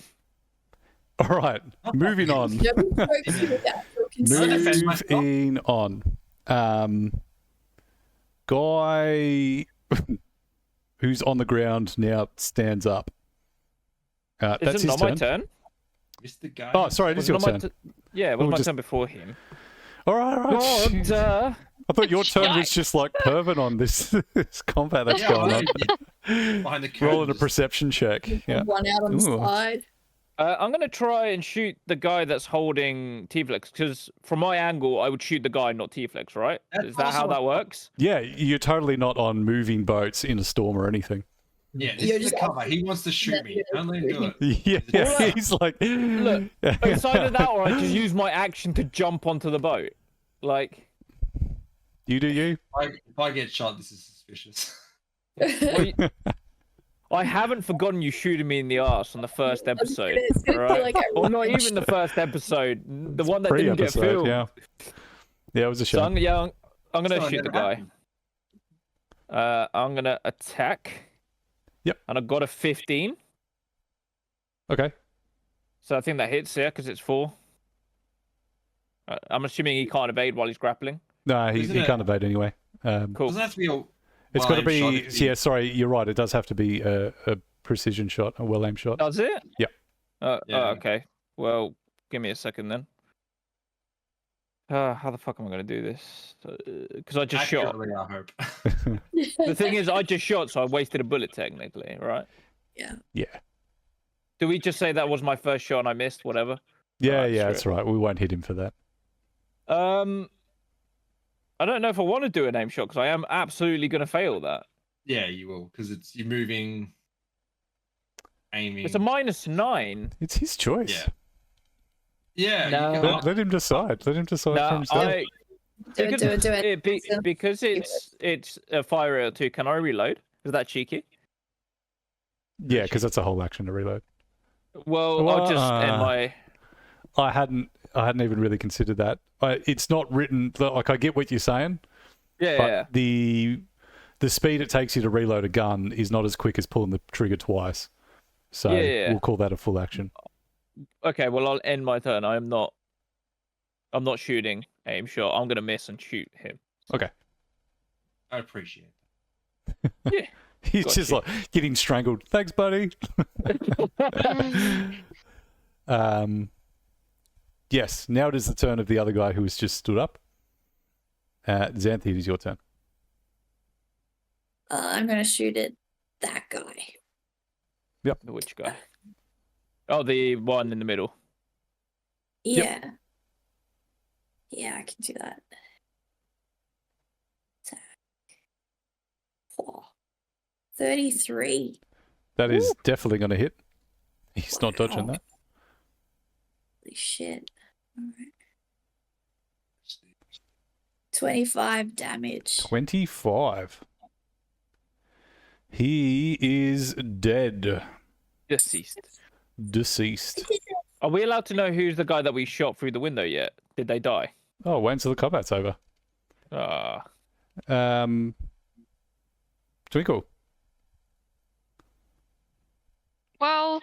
All right, moving on. Nobody pokes you with actual consent. defend myself. Moving on. Guy who's on the ground now stands up. That's Is it his not turn. my turn? Mr. Guy. Oh, sorry, it is Was it your not my turn. Yeah, it We'll was my just- turn before him. All right. God, I thought your turn was just like pervert on this combat that's Yeah, going on. behind the curtain. Rolling a just- perception check. Yeah. One out on the Ooh. slide. I'm going to try and shoot the guy that's holding T-Flex, because from my angle, I would shoot the guy, not T-Flex, right? That's Is that how also- that works? Yeah, you're totally not on moving boats in a storm or anything. Yeah, this You're is the just cover. He wants to shoot me. Don't let him do it. Yeah, Alright. he's like, Look, It's either that or I just use my action to jump onto the boat. Like, you do you. If I get shot, this is suspicious. well, I haven't forgotten you shooting me in the arse on the first episode, It's gonna feel right? like I Or not watched even the first episode, the one that didn't get Pre-episode, filmed. yeah. Yeah, it was a So shame. I'm gonna So it shoot the never guy. happened. I'm gonna attack. Yep. And I got a 15, Okay. so I think that hits, yeah, because it's 4. I'm assuming he can't evade while he's grappling. No, he Isn't he it- can't evade anyway. Cool. Doesn't have to be a. It's got to well-aimed shot be. if you- Yeah, sorry, you're right. It does have to be a precision shot, a well aimed shot. Does it? Yep. Oh, Yeah. okay. Well, give me a second then. How the fuck am I going to do this? Because I just shot. Accurately, I hope. The thing is, I just shot, so I wasted a bullet technically, right? Yeah. Yeah. Do we just say that was my first shot and I missed, whatever? Yeah, Alright, yeah, screw that's right. We won't hit him for that. I don't know if I want to do an aim shot because I am absolutely going to fail that. Yeah, you will, because you're moving, aiming. It's a -9. It's his choice. Yeah. Yeah, No. you can, Let him decide. Let him decide for No, himself. Do it. Because it's a fire rate 2. Can I reload? Is that cheeky? Yeah, because that's a whole action to reload. Well, I'll just end my. I hadn't even really considered that. It's not written. Like, I get what you're saying, Yeah, but yeah. the speed it takes you to reload a gun is not as quick as pulling the trigger twice. So Yeah. we'll call that a full action. Okay, well I'll end my turn. I'm not shooting aim shot. I'm gonna miss and shoot him. Okay. I appreciate Yeah. He's Got just you. like getting strangled. Thanks, buddy. Yes. Now it is the turn of the other guy who has just stood up. Xanthi, it is your turn. I'm gonna shoot at that guy. Which guy? Oh, the one in the middle. Yeah. Yeah, I can do that. Attack. 33. That is definitely going to hit. He's not dodging Wow. that. Holy shit. Alright. 25 damage. 25. He is dead. Deceased. Deceased. Are we allowed to know who's the guy that we shot through the window yet? Did they die? Oh, wait until the combat's over. Ah. Twinkle. Well,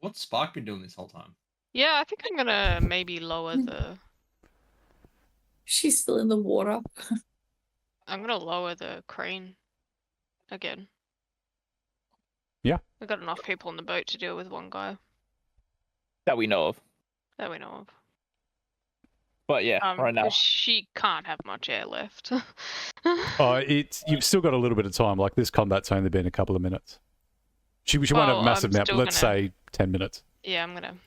What's Spark been doing this whole time? yeah, I think I'm gonna maybe lower the. She's still in the water. I'm gonna lower the crane again. Yeah. We've got enough people on the boat to deal with one guy That we know of. that we know of. But yeah, right now. 'Cause she can't have much air left. You've still got a little bit of time. Like, this combat's only been a couple of minutes. She won't have Well, a massive I'm amount, but still let's gonna- say 10 minutes. Yeah, I'm gonna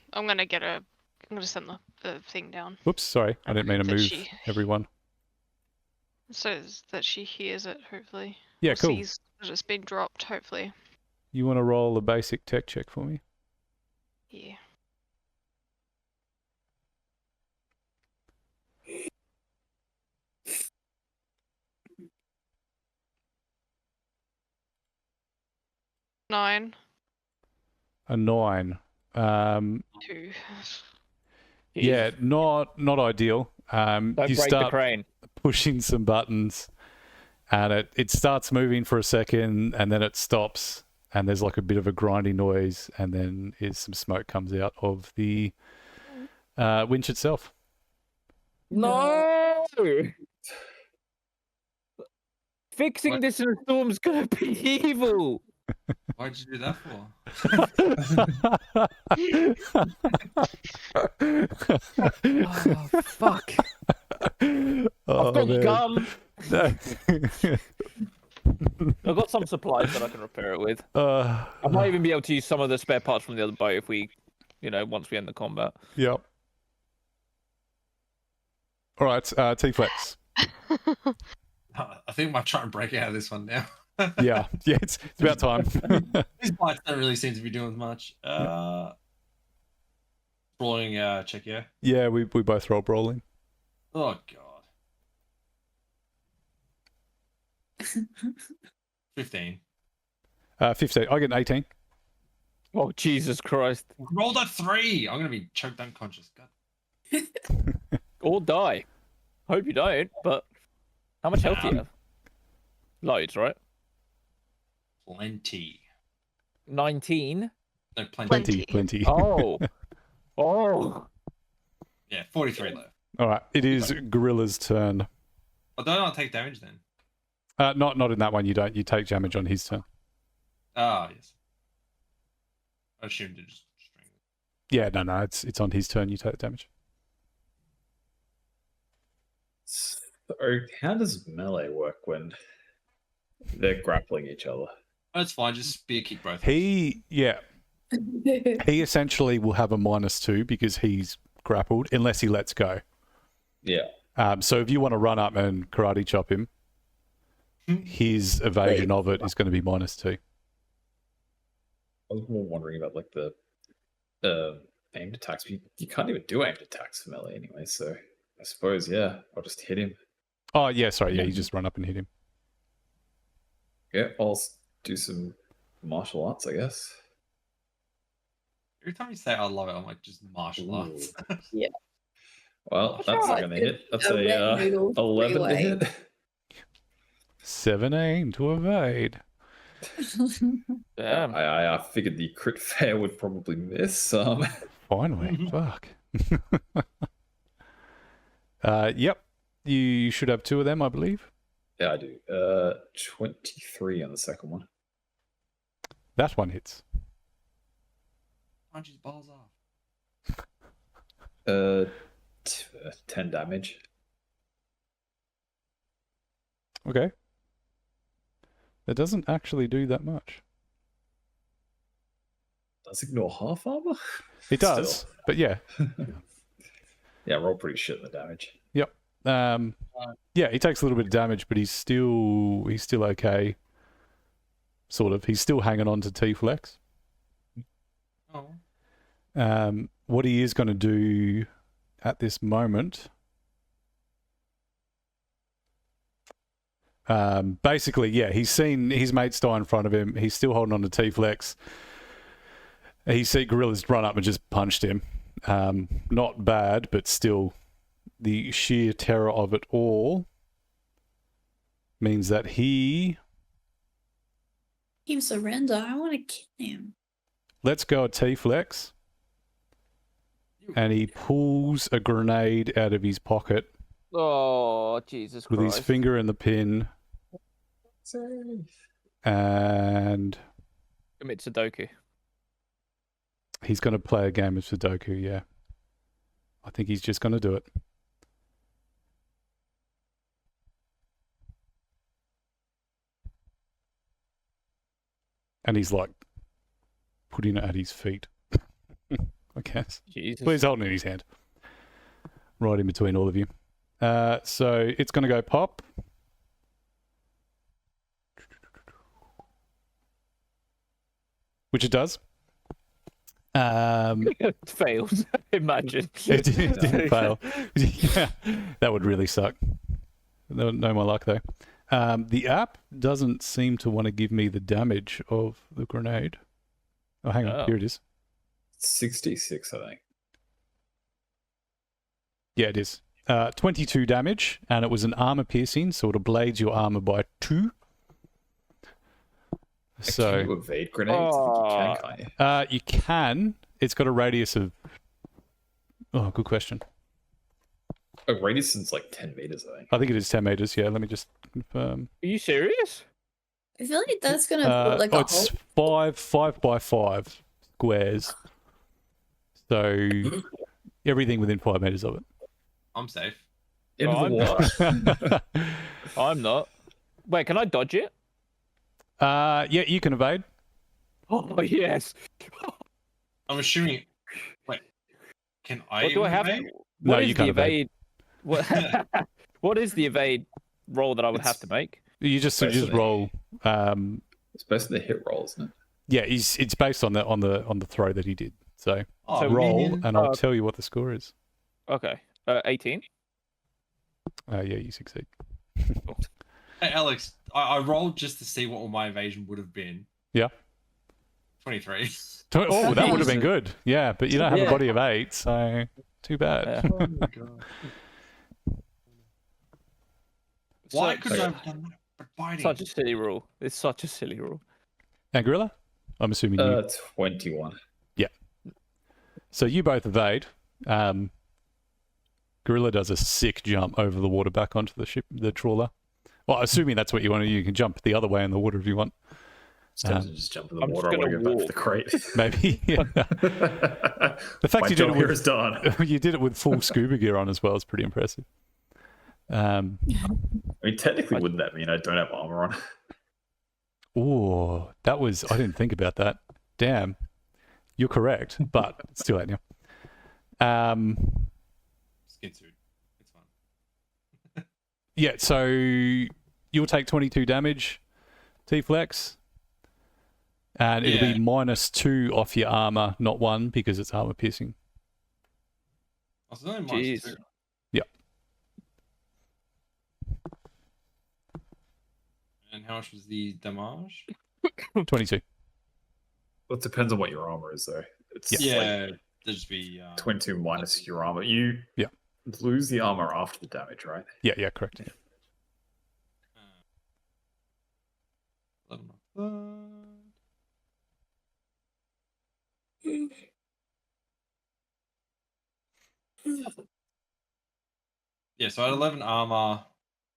send the thing down Whoops, sorry. I didn't mean to That move she- everyone. so that she hears it. Hopefully, Yeah, or cool. sees that it's been dropped. Hopefully, You want to roll a basic tech check for me? yeah. Nine, A 9. 2. Yeah, not ideal. Don't You break the start crane. pushing some buttons, and it starts moving for a second, and then it stops, and there's like a bit of a grindy noise, and then some smoke comes out of the winch itself. No! Fixing What? this in a storm's gonna be evil. Why'd you do that for? Oh, fuck. I've got man. gum. No. I've got some supplies that I can repair it with. Uh, I might even be able to use some of the spare parts from the other boat if we, once we end the combat. Yep. All right, T-Flex. I think I might try and break out of this one now. Yeah, it's about time. These bites don't really seem to be doing much. Brawling check, yeah. Yeah, we both roll brawling. Oh god. 15. 15. I get an 18. Oh, Jesus Christ. Rolled a 3. I'm gonna be choked unconscious. God. Or die. Hope you don't, but how much health do you have? Loads, right? Plenty. 19. No, plenty. Plenty. Plenty. Oh. Oh. Yeah, 43 left. All right, it is Gorilla's turn. Oh, don't I take damage then? Not in that one. You don't. You take damage on his turn. Ah, yes. I assumed it just strangled. Yeah, no. It's on his turn. You take damage. So how does melee work when they're grappling each other? That's fine. Just spear kick both. He essentially will have a -2 because he's grappled unless he lets go. Yeah. So if you want to run up and karate chop him, his evasion of it is going to be -2. I was more wondering about like the aimed attacks. But you can't even do aimed attacks for melee anyway, so I suppose I'll just hit him. Oh yeah, sorry, yeah, you just run up and hit him. Yeah, I'll do some martial arts, I guess. Every time you say I love it, I'm like, just martial arts. Well, that's not Alright, going to hit. That's a a red noodle 11 to relay. hit. 17 to evade. Damn. I figured the crit fair would probably miss. Finally, fuck. Yep, you should have 2 of them, I believe. Yeah, I do. 23 on the second one. That one hits. Punch his balls off. 10 damage. Okay. That doesn't actually do that much. Does ignore half armor? It does, Still. but yeah. Yeah, roll pretty shit in the damage. Yeah, he takes a little bit of damage, but he's still okay. Sort of. He's still hanging on to T-Flex. Oh. What he is going to do at this moment, basically, yeah, he's seen his mates die in front of him. He's still holding on to T-Flex. He see Gorilla's run up and just punched him. Not bad, but still, the sheer terror of it all means that he surrender. I want to kill him. lets go of T-Flex and he pulls a grenade out of his pocket Oh, Jesus with Christ. his finger in the pin and Commit Sudoku. he's going to play a game of Sudoku, yeah. I think he's just going to do it. And he's like putting it at his feet, I guess. Jesus. Well, he's holding it in his hand. Right in between all of you. So it's going to go pop. Which it does. It failed. Imagine. It didn't fail. Yeah, that would really suck. No more luck though. The app doesn't seem to want to give me the damage of the grenade. Oh, hang on. Oh. Here it is. 66, I think. Yeah, it is. 22 damage, and it was an armor piercing, so it blades your armor by 2. Can So you evade grenades? I think you can, can't you? you can. It's got a radius of. Oh, good question. A radius is like 10 meters, I think. I think it is 10 meters. Yeah, let me just confirm. Are you serious? I feel like that's gonna put like a it's hole. 5 by 5 squares. So everything within 5 meters of it. I'm safe. Into Oh, the water. I'm not. Wait, can I dodge it? Yeah, you can evade. Oh, yes. I'm assuming. Wait. Can I? What do I have? evade? No, What you is can't the evade. evade? What is the evade roll that I would have to make? You just Basically. roll. It's based on the hit roll, isn't it? Yeah, it's based on the throw that he did. So Oh, So roll, minion. and I'll tell you what the score is. Okay. 18. Yeah, you succeed. Hey, Alex, I rolled just to see what my evasion would have been. Yeah. 23. Oh, that would have been good. Yeah, but you don't have a Yeah. body of 8, so too bad. Yeah. Oh my god. Why Such- could I have done that? But biting. Such a silly rule. It's such a silly rule. And Gorilla? I'm assuming you. 21. So you both evade. Gorilla does a sick jump over the water back onto the ship, the trawler. Well, assuming that's what you want to do, you can jump the other way in the water if you want. Just jump in the I'm just water. I want to gonna go back to the crate. Maybe. The fact My you did job it here with is done. you did it with full scuba gear on as well is pretty impressive. I mean, technically, wouldn't that mean I don't have armor on? Oh, I didn't think about that. Damn, you're correct, but it's too late now. Just get through. It's fine. Yeah, so you'll take 22 damage, T-Flex, and it'll Yeah. be -2 off your armor, not 1, because it's armor piercing. Oh, so only Jeez. -2. Yep. And how much was the damage? 22. Well, it depends on what your armor is, though. It's like Yeah, there'd just be 22 minus your armor. You lose the armor after the damage, right? Yeah, correct. 11 of that. Yeah, so I had 11 armor.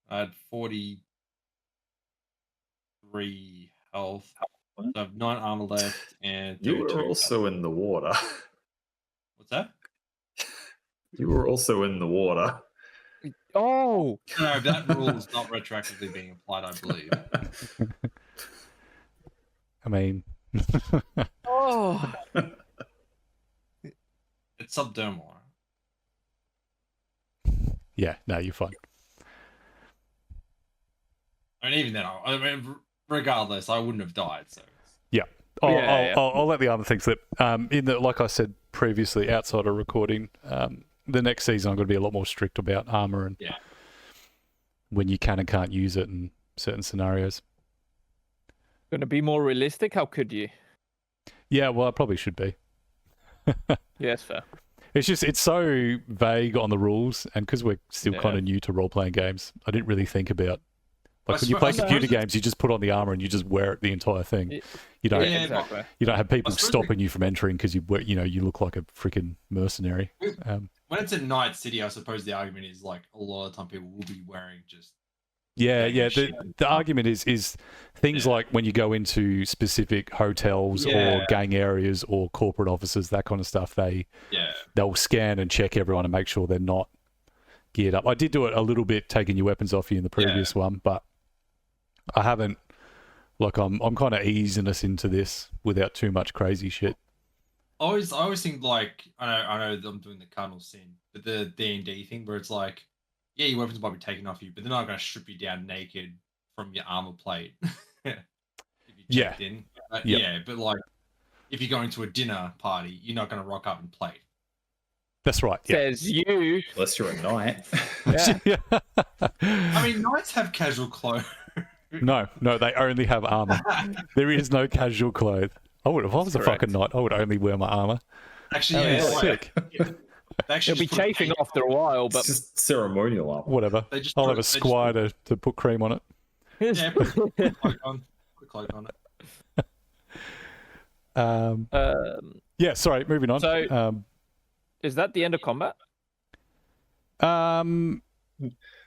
I had 43 health. So I have 9 armor left and 32 You were also in the water. What's that? You were also in the water. Oh, No, that rule is not retroactively being applied, I believe. I mean, oh. It's subdermal. yeah, no, you're fine. I mean, even then, regardless, I wouldn't have died. So I'll let the other things slip. Like I said previously, outside of recording, the next season I'm going to be a lot more strict about armor and when you can and can't use it in certain scenarios. Gonna be more realistic? How could you? Yeah, well, I probably should be. Yes, fair. It's so vague on the rules, and because we're still kind of new to role-playing games, I didn't really think about. Like when you play computer games, you just put on the armor and you just wear it the entire thing. You don't. Yeah, Exactly. You don't have people I suppose stopping you from entering because you look like a freaking mercenary. when it's in Night City, I suppose the argument is like a lot of the time people will be wearing just Yeah. shit. The argument is things like when you go into specific hotels or Yeah. gang areas or corporate offices, that kind of stuff. They'll scan and check everyone and make sure they're not geared up. I did do it a little bit, taking your weapons off you in the previous one, but I haven't. Like I'm kind of easing us into this without too much crazy shit. I always think like I know that I'm doing the cardinal sin, but the D&D thing where it's like, yeah, your weapons might be taken off you, but they're not going to strip you down naked from your armor plate. If you checked in. Yeah, but like if you're going to a dinner party, you're not going to rock up and plate. That's right. Yeah. Says you. Unless you're a knight. Yeah. I mean, knights have casual clothes. No, they only have armor. There is no casual clothes. If I was a fucking knight, I would only wear my armor. Actually, That'd yeah, be sick. they actually It'll be just put chafing tape- after a while, It's but just ceremonial armor. Whatever. They just I'll put- have a they just squire to put cream on it. Yeah, put a cloak on. Put a cloak on it. Yeah, sorry, moving on. So- is that the end of combat?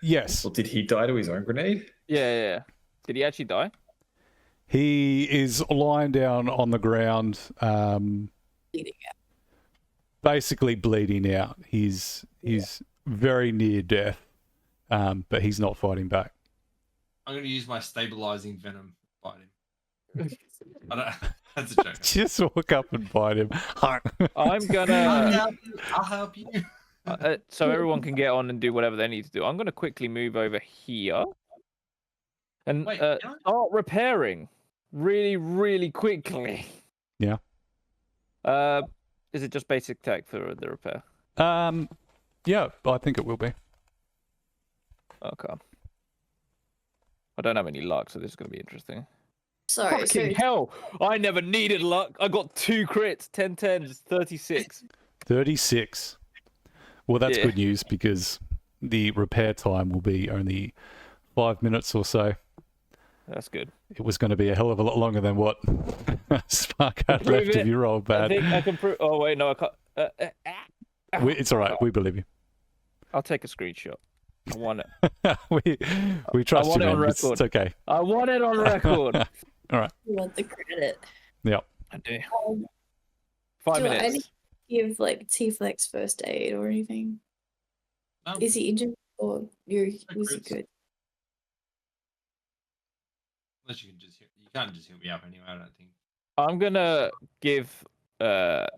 Yes. Well, did he die to his own grenade? Yeah. Did he actually die? He is lying down on the ground, Bleeding basically bleeding out. He's very near death, but he's not fighting back. I'm going to use my stabilizing venom to fight him. I don't, that's a joke. Just walk up and bite him. I'm I'll gonna. help you. I'll help you. So everyone can get on and do whatever they need to do. I'm gonna quickly move over here and Wait, can I- start repairing really, really quickly. Yeah. Is it just basic tech for the repair? Yeah, I think it will be. Okay. I don't have any luck, so this is gonna be interesting. Sorry, so Fucking hell! I never needed luck. I got 2 crits, 10 10s, 36. 36. Well, that's Yeah. good news because the repair time will be only 5 minutes or so. That's good. It was going to be a hell of a lot longer than what Spark had Prove left it. if you rolled I bad. think I can prove. Oh wait, no, I can't. It's all right. We believe you. I'll take a screenshot. I want it. we trust want you, it on man. It's record. okay. I want it on record. You want the credit. I do. Um, 5 do I minutes. give like T-Flex first aid or anything? No, Is he injured or was he crits. good? unless you can just you can't just heal me up anyway. I don't think. I'm gonna give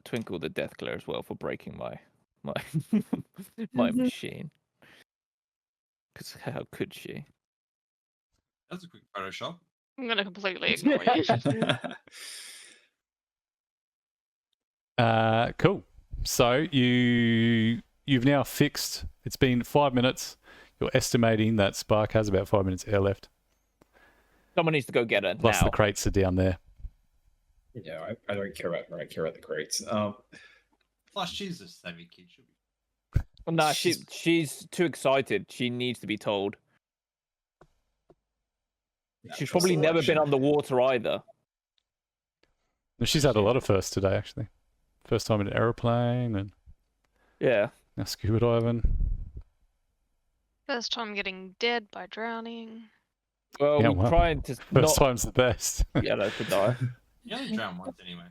Twinkle the death glare as well for breaking my my Mhm. machine. Because how could she? That's a quick Photoshop. I'm gonna completely ignore you. Cool. So you've now fixed. It's been 5 minutes. You're estimating that Spark has about 5 minutes air left. Someone needs to go get her Plus now. the crates are down there. Yeah, I don't care about her. I care about the crates. Plus, she's a savvy kid. She'll be. No, she's too excited. She needs to be told. She's probably never been underwater either. No, she's had a lot of firsts today, actually. First time in an aeroplane and Yeah. now scuba diving. First time getting dead by drowning. Well, Yeah, we're well, trying to First not time's the best. get her to die. You only drown once anyway.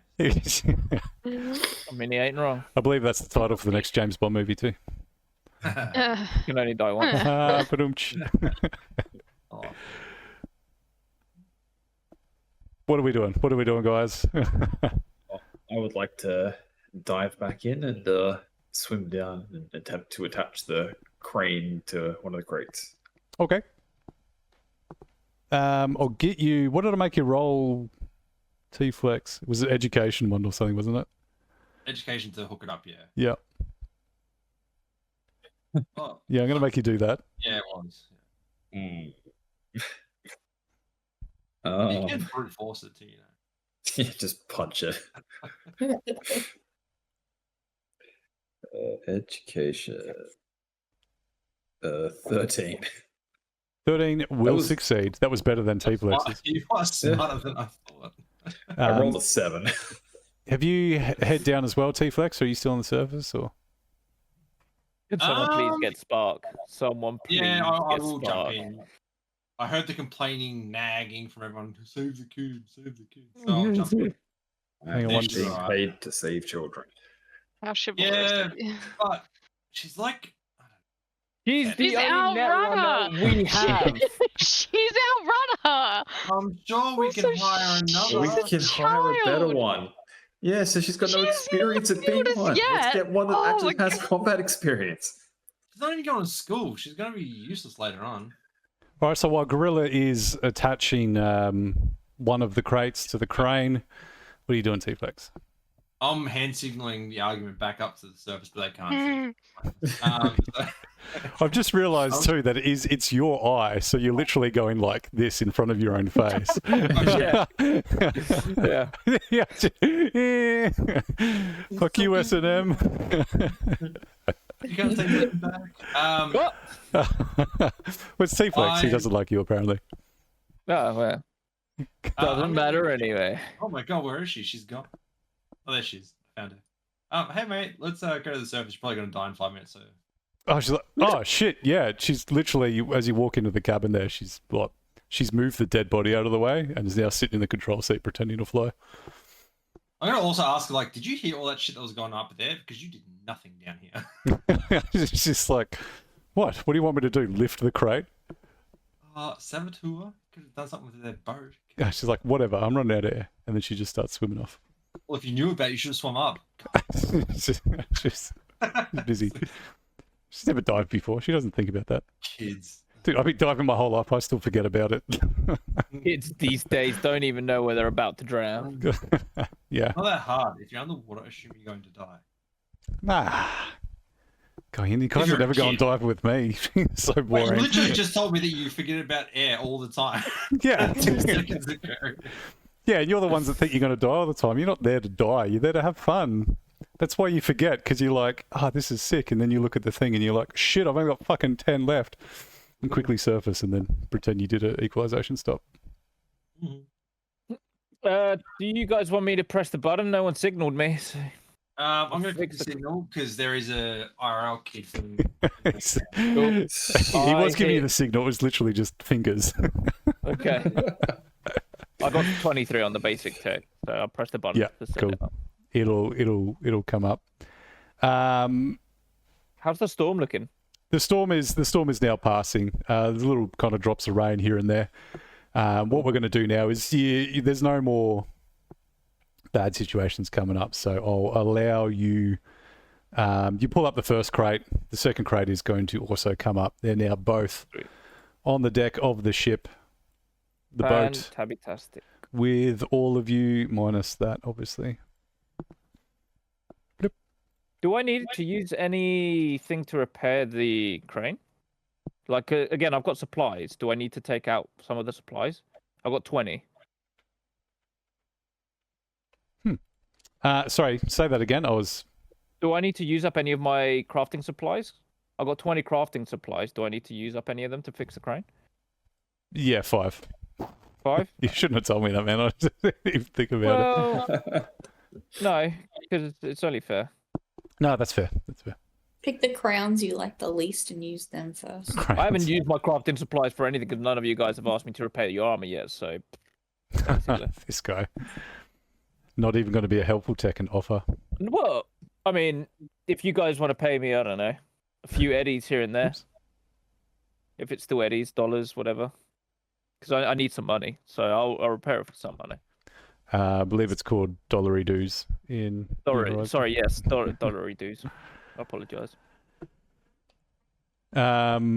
I mean, he ain't wrong. I believe that's the title for the next James Bond movie too. Uh, You can only die once. Ba-dum-tsh. Oh, What are we doing? What are we doing, guys? I would like to dive back in and swim down and attempt to attach the crane to one of the crates. Okay. I'll get you. What did I make you roll? T-Flex. Was it education one or something, wasn't it? education to hook it up. Yeah. Yeah. Oh, Yeah, I'm gonna make you do that. yeah, it was. Mm. You can brute force it too, you know. Just punch it. Education. 13. 13 will was- succeed. That was better than T-Flex's. You are smarter than I thought. I rolled a 7. Have you head down as well, T-Flex? Or are you still on the surface? Or Could someone please get Spark? Someone please Yeah, I get will Spark. jump in. I heard the complaining, nagging from everyone. Save the kid, save the kid. So I'll jump in. Hang on one Being second. paid to save children. How chivalrous Yeah. of you. But she's like, She's the She's only netrunner we have. She's outrun her. I'm sure we Also, can hire another. We She's a can hire a better child. one. Yeah, so she's got no She's experience not at being built as one. Let's yet. get one that Oh actually my has God. combat experience. She's not even going to school. She's going to be useless later on. all right. So while Gorilla is attaching one of the crates to the crane, what are you doing, T-Flex? I'm hand signaling the argument back up to the surface, but they can't see. Mm. So- I've just realised too that it's your eye, so you're literally going like this in front of your own face. Yeah. Yeah. Yeah. Fuck you, S&M. you can't take that back. What? What's T-Flex? He I- doesn't like you apparently. Oh, well. Doesn't I'm matter gonna- anyway. Oh my god, where is she? She's gone. Oh, there she is. Found her. Hey mate, let's go to the surface. You're probably gonna die in 5 minutes. So Oh, she's like, oh shit, yeah. She's literally, as you walk into the cabin there, she's moved the dead body out of the way and is now sitting in the control seat pretending to fly. I'm gonna also ask her, like, did you hear all that shit that was going on up there? Because you did nothing down here. She's just like, what? What do you want me to do? Lift the crate? Saboteur could have done something with their boat. Yeah, she's like, whatever, I'm running out of air. And then she just starts swimming off. Well, if you knew about it, you should have swum up. she's busy. She's never dived before. She doesn't think about that. Kids. Dude, I've been diving my whole life. I still forget about it. Kids these days don't even know where they're about to drown. Yeah. Not that hard. If you're underwater, assume you're going to die. Nah. God, you guys you're would a never go on kid. diving with me. So Wait, you boring. literally just told me that you forget about air all the time. Yeah. 2 seconds ago. Yeah, and you're the ones that think you're going to die all the time. You're not there to die. You're there to have fun. That's why you forget, because you're like, this is sick. And then you look at the thing and you're like, shit, I've only got fucking 10 left. And quickly surface and then pretend you did an equalization stop. Do you guys want me to press the button? No one signaled me. So... I'm going to pick Fix the the- signal because there is a IRL kid for He was I giving you hate- the signal. It was literally just fingers. Okay. I got 23 on the basic tech, so I'll press the button Yeah, to set cool. it up. It'll come up. How's the storm looking? The storm is now passing. There's little kind of drops of rain here and there. What we're going to do now is there's no more bad situations coming up, so I'll allow you. You pull up the first crate. The second crate is going to also come up. They're now both Sweet. on the deck of the ship. The boat Fantastic. with all of you minus that, obviously. Do I need to use anything to repair the crane? Like, again, I've got supplies. Do I need to take out some of the supplies? I've got 20. Sorry, say that again. Do I need to use up any of my crafting supplies? I've got 20 crafting supplies. Do I need to use up any of them to fix the crane? Yeah, 5. 5? You shouldn't have told me that, man. I didn't even think about it. Well, no, because it's only fair. No, that's fair. That's fair. Pick the crowns you like the least and use them first. I haven't used my crafting supplies for anything because none of you guys have asked me to repair your armor yet, so... basically. This guy. Not even going to be a helpful tech and offer. Well, I mean, if you guys want to pay me, I don't know, a few eddies here and there. Oops. If it's still eddies, dollars, whatever. Because I need some money, so I'll repair it for some money. I believe it's called dollary dues in Horizon. Sorry, yes, dollary dues. I apologize. Yeah,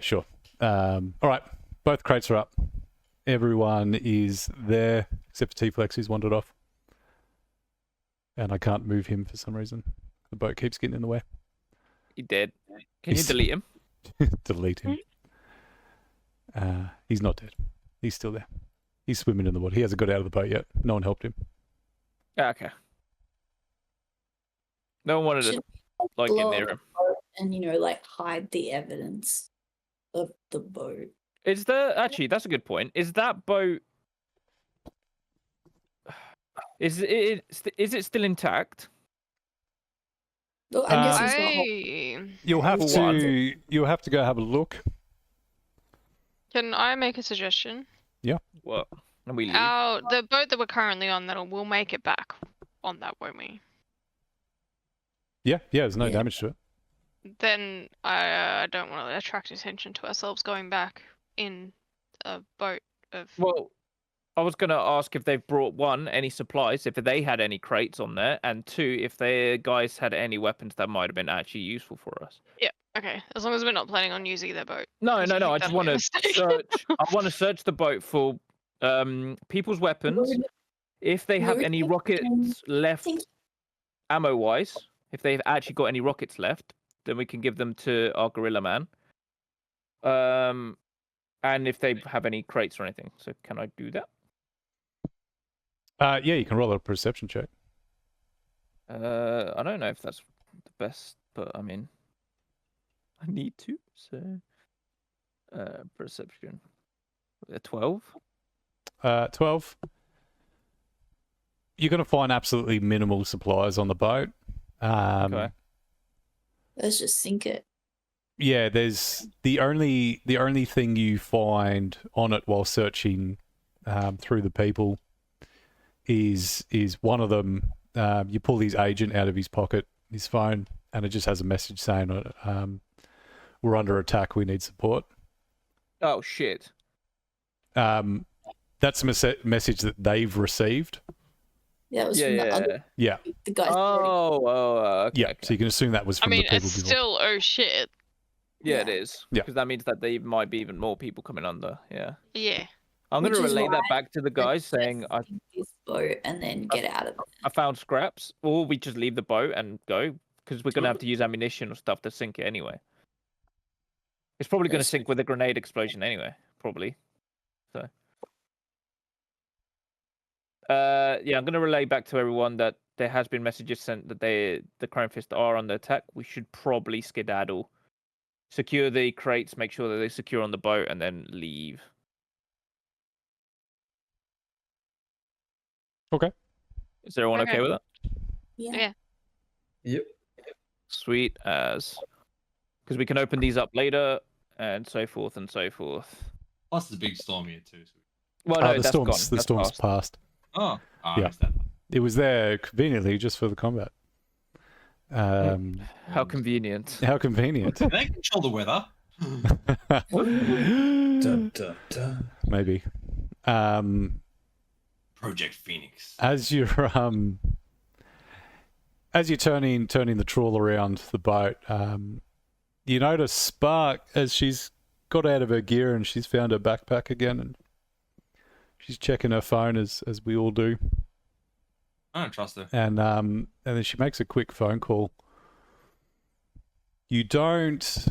sure. All right, both crates are up. Everyone is there except for T-Flex, who's wandered off. And I can't move him for some reason. The boat keeps getting in the way. He dead. Can you He's- delete him? Delete him. He's not dead. He's still there. He's swimming in the water. He hasn't got out of the boat yet. No one helped him. Ah, okay. No one wanted to Should like get blow near up him. the boat and like hide the evidence of the boat. Is there actually? That's a good point. Is that boat? Is it still intact? Look, I'm guessing Uh, it's not hot. You'll have For to go have a look. Can I make a suggestion? What? And we leave. The boat that we're currently on, we'll make it back on that, won't we? Yeah, there's no Yeah. damage to it. Then I don't want to attract attention to ourselves going back in a boat of. Well, I was going to ask if they've brought one, any supplies, if they had any crates on there, and two, if the guys had any weapons that might have been actually useful for us. Okay, as long as we're not planning on using their boat. No, Because no, I no. I think just that'd want be a to mistake. search. I want to search the boat for people's weapons. If they have Would any you- rockets left, think- ammo-wise, if they've actually got any rockets left, then we can give them to our gorilla man. And if they have any crates or anything. So can I do that? Yeah, you can roll a perception check. I don't know if that's the best, but I mean, I need to. So, perception. 12. 12. You're going to find absolutely minimal supplies on the boat. Okay. Let's just sink it. Yeah, there's the only thing you find on it while searching through the people is one of them. You pull his agent out of his pocket, his phone, and it just has a message saying, "We're under attack. We need support." Oh shit. That's a message that they've received. That was Yeah, from the yeah. other Yeah, the guys. Okay, yeah. okay. So you can assume that was I from mean, the people it's before. still oh shit. Yeah, it Yeah. is. Yeah. Because that means that there might be even more people coming under. Yeah. Yeah. I'm going Which to is relay that why back to the guys saying this boat and then get out of it. I found scraps, or we just leave the boat and go because we're going to have to use ammunition or stuff to sink it anyway. It's probably going to That's sink with a grenade explosion anyway, probably. So. Yeah, I'm going to relay back to everyone that there has been messages sent that the Chrome Fist are under attack. We should probably skedaddle, secure the crates, make sure that they're secure on the boat, and then leave. Okay. Is everyone okay Okay. with that? Yeah. Yep. Sweet as. Because we can open these up later, and so forth and so forth. Plus, the big storm here too. So... Well, no, the that's storm's gone. the That's storm's past. passed. Oh, I Yeah. missed that. It was there conveniently just for the combat. How convenient. How convenient. Can they control the weather? Dun, dun, dun. Maybe. Project Phoenix. As you're turning the trawl around the boat, you notice Spark as she's got out of her gear and she's found her backpack again, and she's checking her phone as we all do. I don't trust her. And then she makes a quick phone call. You don't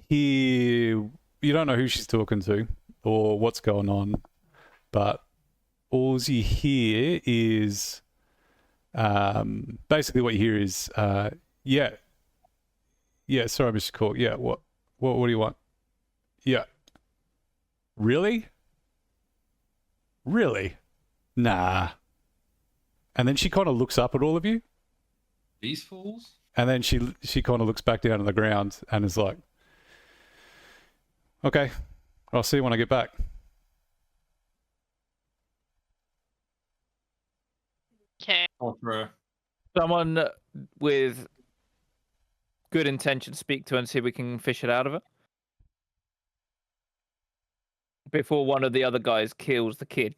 know who she's talking to or what's going on, but all you hear is basically what you hear is yeah, sorry, Mr. Call. Yeah, what do you want? Yeah. Really? Nah. And then she kind of looks up at all of you. These fools? And then she kind of looks back down on the ground and is like, okay, I'll see you when I get back. Okay. Or for her. Someone with good intention, speak to her and see if we can fish it out of her. Before one of the other guys kills the kid.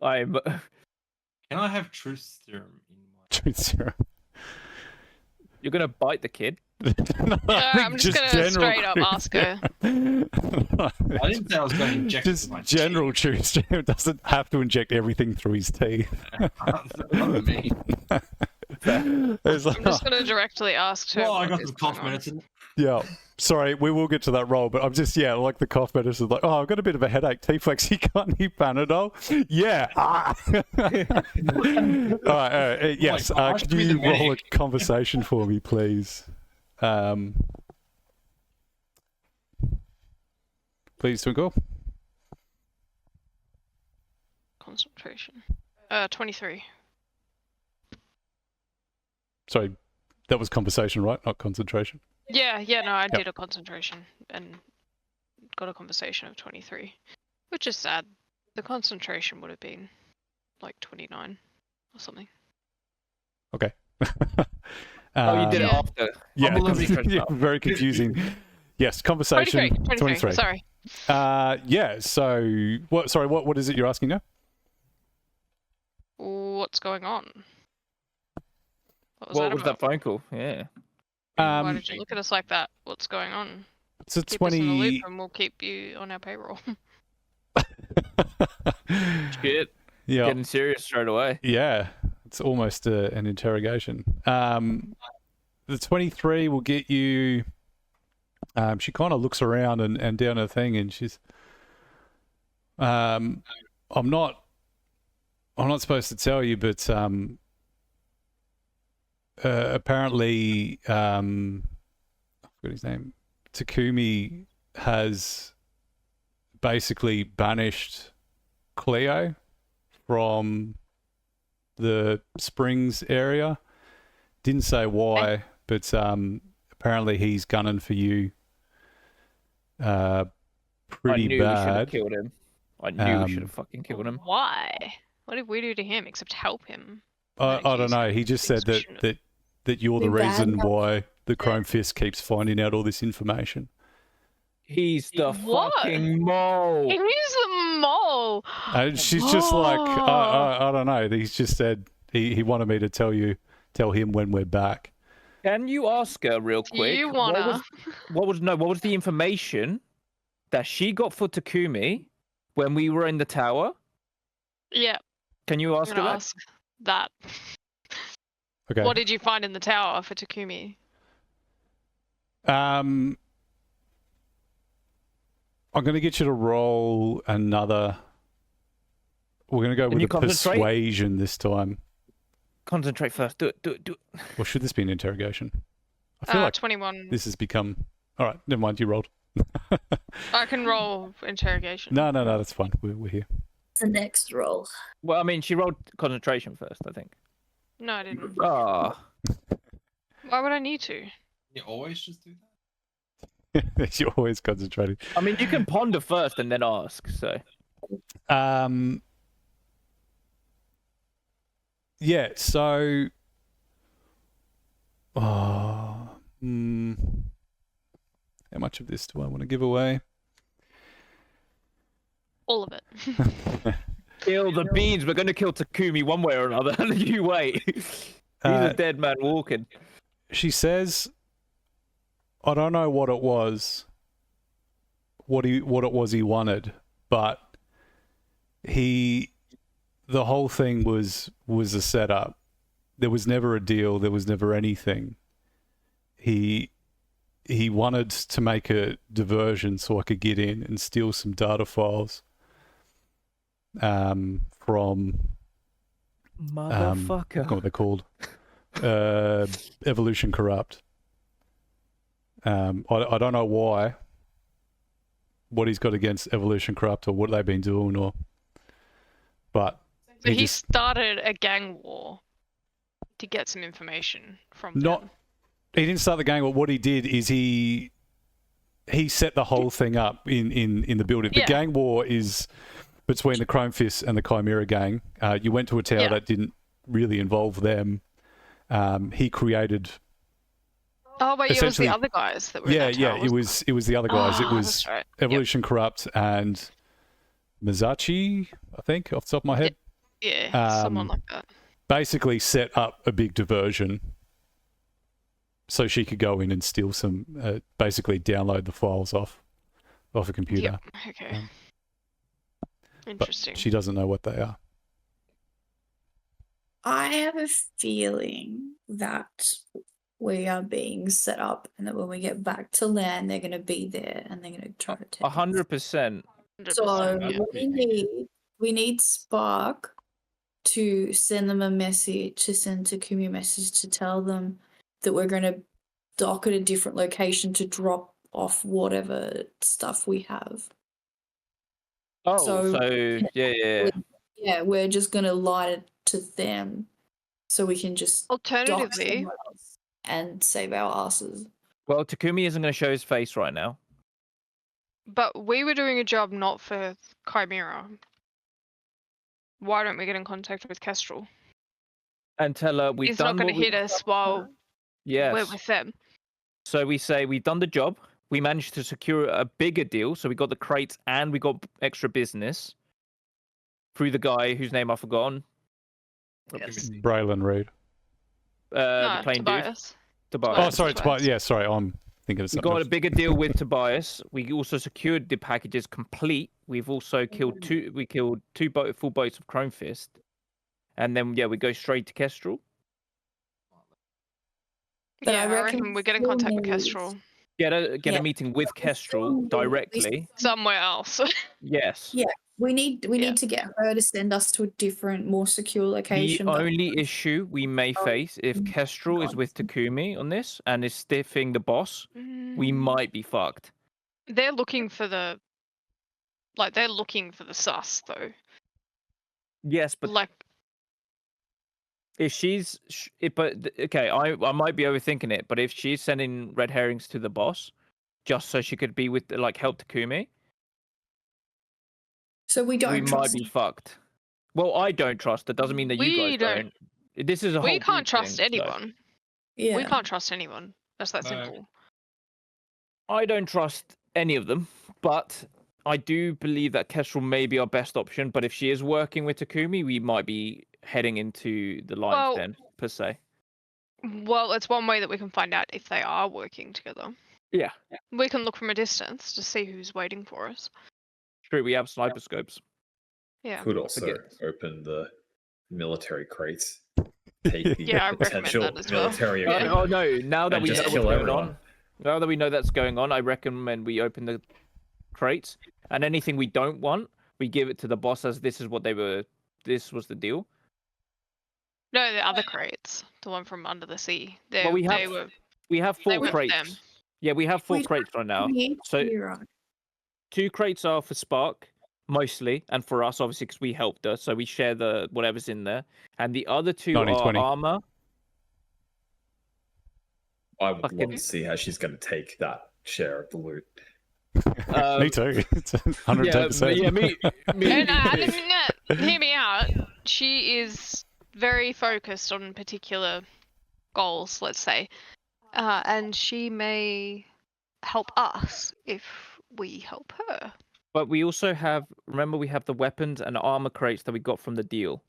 Can I have truth serum in my... Truth serum. You're gonna bite the kid. No, I'm just gonna straight up ask her. I didn't say I was going to inject Just my general truth serum. Doesn't have to inject everything through his teeth. Not me. It's like, I'm just gonna directly ask her. Well, I what got is some cough going on. medicine. yeah. Sorry, we will get to that role, but I'm just, like the cough medicine. Like, oh, I've got a bit of a headache. T-Flex, you can't need Panadol? Yeah. Ah. All right. Yes. Oh my God, Can be you the roll a medic. conversation for me, please? Please, Twinkle. Concentration. 23. Sorry, that was conversation, right? Not concentration. Yeah, no, I did a concentration and got a conversation of 23, which is sad. The concentration would have been like 29 or something. Okay. Oh, you did it Yeah. after. Yeah, Unbelievable. yeah, very confusing. Yes, conversation 23. Sorry. Yeah. So, what? Sorry, what is it you're asking now? What's going on? What was that about? phone call? Yeah. Why did you look at us like that? What's going on? It's a Keep us in the 20. loop and we'll keep you on our payroll. Shit. Yeah. Getting serious straight away. Yeah, it's almost an interrogation. The 23 will get you. She kind of looks around and down her thing, and she's. I'm not supposed to tell you, but apparently, I forgot his name. Takumi has basically banished Cleo from the Springs area. Didn't say why, but apparently he's gunning for you pretty I knew we should have bad. killed him. I knew we should have fucking killed him. Why? What did we do to him except help him? I don't know. He just said Things we shouldn't that you're the We bad reason enough. why the Chrome Fist keeps finding out all this information. He's the What? fucking mole. He's the mole. And she's just like, I don't know. He's just said he wanted me to tell him when we're back. Can you ask her real Do quick? you wanna? What was the information that she got for Takumi when we were in the tower? Yeah, Can you I'm ask her gonna that? ask that. Okay. What did you find in the tower for Takumi? I'm going to get you to roll another. We're going to go Can with you a concentrate? persuasion this time. Concentrate first. Do it. Or should this be an interrogation? I feel like 21. this has become. All right, never mind. You rolled. I can roll interrogation. No, that's fine. We're here. The next roll. Well, I mean, she rolled concentration first, I think. No, I didn't. Ah, Why would I need to? You always just do that. You're always concentrating. I mean, you can ponder first and then ask. So Yeah, so how much of this do I want to give away? All of it. kill the beans. We're gonna kill Takumi one way or another. You wait. He's a dead man walking. She says, I don't know what it was, what it was he wanted, but the whole thing was a setup. There was never a deal. There was never anything. He wanted to make a diversion so I could get in and steal some data files from I Motherfucker. forgot what they're called. Evolution Corrupt. I don't know why. What he's got against Evolution Corrupt or what they've been doing, but So he just started a gang war to get some information from Not- them. he didn't start the gang. But what he did is he set the whole thing up in the building. The Yeah. gang war is between the Chrome Fist and the Chimera gang. You went to a tower Yeah. that didn't really involve them. He created. Oh wait, it was essentially- the other guys that were in Yeah, that yeah. tower, It wasn't was the other guys. It Ah, was that's right. Evolution Corrupt and Mizachi, I think, off the top of my head. Yeah, someone like that. Basically set up a big diversion so she could go in and steal some, basically download the files off a computer. Yep. Okay. But Interesting. she doesn't know what they are. I have a feeling that we are being set up, and that when we get back to land, they're going to be there and they're going to try to take us. 100%. 100%, So yeah. we need Spark to send them a message, to send Takumi a message to tell them that we're going to dock at a different location to drop off whatever stuff we have. Oh, So- so yeah. Yeah, we're just going to lie it to them so we can just dock Alternatively, somewhere else and save our asses. Well, Takumi isn't going to show his face right now. but we were doing a job not for Chimera. Why don't we get in contact with Kestrel? And tell her we've He's done not going what to we... hit us while Yes. we're with them. So we say we've done the job. We managed to secure a bigger deal. So we got the crates and we got extra business through the guy whose name I've forgotten. Yes. Braylon Reed. The plain dude. Tobias. Tobias. Oh, Tobias. sorry, Tobias. Yeah, sorry. I'm thinking of We something got a else. bigger deal with Tobias. We also secured the packages complete. We've also killed two. We killed full boats of Chrome Fist, and then we go straight to Kestrel. But Yeah, I I reckon reckon we get in still contact with needs- Kestrel Get a Yeah. meeting with But Kestrel still needs- directly. somewhere else. Yes. Yeah, we need Yeah. to get her to send us to a different, more secure location. The but- only issue we may Oh, face if mm, Kestrel is God. with Takumi on this and is stiffing the boss, we Mm, might be fucked. They're looking for the. Like, they're looking for the sus, though. Yes, but Like, if she's, okay, I might be overthinking it, but if she's sending red herrings to the boss, just so she could be with, like, help Takumi, So we don't we might trust be fucked. Well, I don't trust. That doesn't mean that you We guys don't. don't. This is a whole. we can't group trust thing, so- anyone. Yeah. We can't trust anyone. That's that No. simple. I don't trust any of them, but I do believe that Kestrel may be our best option. But if she is working with Takumi, we might be heading into the lines Well- then, per se. Well, it's one way that we can find out if they are working together. Yeah, We can look from a distance to see who's waiting for us. true. We have sniper scopes. Yeah. Could also forget. open the military crates. Take the Yeah, I recommend potential that as well. military Yeah. equipment. Oh no! Now that And we know just what's kill going everyone. on, now that we know that's going on, I recommend we open the crates, and anything we don't want, we give it to the boss as this is what they were. This was the deal. No, the other crates, the one from under the sea. They, Well, we they have were. We have They 4 were crates. them. Yeah, we have 4 Wait, crates right now. Yeah, So you're right. 2 crates are for Spark, mostly, and for us, obviously, because we helped her, so we share the whatever's in there. And the other two 90-20. are armor. I would love Fucking- to see how she's going to take that share of the loot. Me too. It's 110%. Yeah, me No, I too. mean, hear me out. She is very focused on particular goals, let's say, and she may help us if we help her. But we also have, remember, we have the weapons and armor crates that we got from the deal.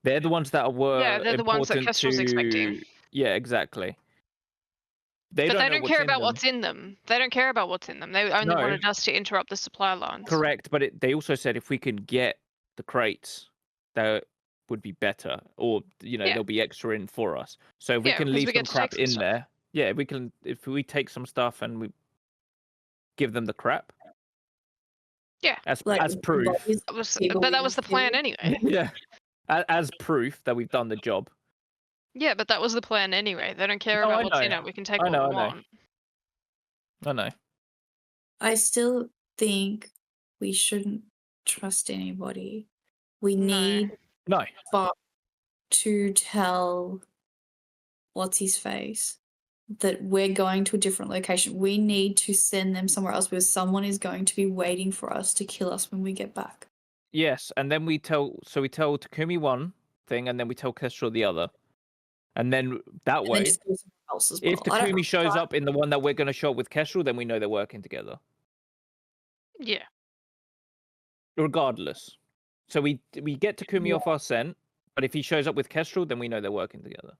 They're the ones that were Yeah, they're the ones that important Kestrel's to... expecting. Yeah, exactly. But they know don't what's care in about them. what's in them. They don't care about what's in them. They only No. wanted us to interrupt the supply lines. Correct, but they also said if we can get the crates, that would be better, or Yeah. there'll be extra in for us. So if we Yeah, can 'cause leave we some get to crap take some in stuff. there, yeah, we can. If we take some stuff and we give them the crap, Yeah. as Like proof, bodies That was, people but that we was the plan killed. anyway. yeah, as proof that we've done the job. Yeah, but that was the plan anyway. They don't care No, about I what's in know. it. We can take I what know, we I know. want. I know. I still think we shouldn't trust anybody. We No. need No, Bob to tell what's his face that we're going to a different location. We need to send them somewhere else because someone is going to be waiting for us to kill us when we get back. yes, and then we tell Takumi one thing, and then we tell Kestrel the other, and then that And way, then just go somewhere else as well. if I don't Takumi shows trust- up in the one that we're going to show up with Kestrel, then we know they're working together. Yeah. Regardless. So we get Takumi Yeah. off our scent, but if he shows up with Kestrel, then we know they're working together.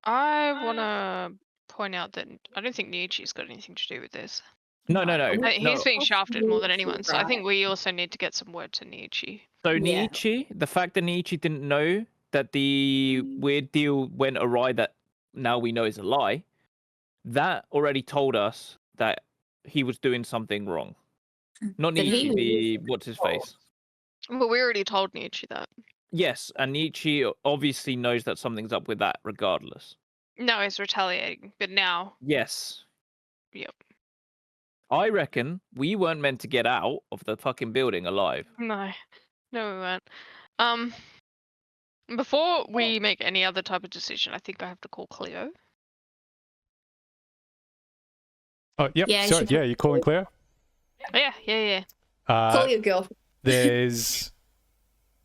I want to point out that I don't think Nietzsche's got anything to do with this. No. He's being shafted more than Nietzsche, anyone, so I think right. we also need to get some word to Nietzsche. So Yeah. Nietzsche, the fact that Nietzsche didn't know that the weird deal went awry that now we know is a lie, that already told us that he was doing something wrong. Not But he Nietzsche, was the what's his face? But we already told Nietzsche that. Yes, and Nietzsche obviously knows that something's up with that regardless. No, he's retaliating, but now, Yes. Yep. I reckon we weren't meant to get out of the fucking building alive. no, we weren't. Before we make any other type of decision, I think I have to call Cleo. Oh, yep. Yeah, Sorry. she- Yeah, you're calling Cleo? Oh, yeah. Call your girl. There's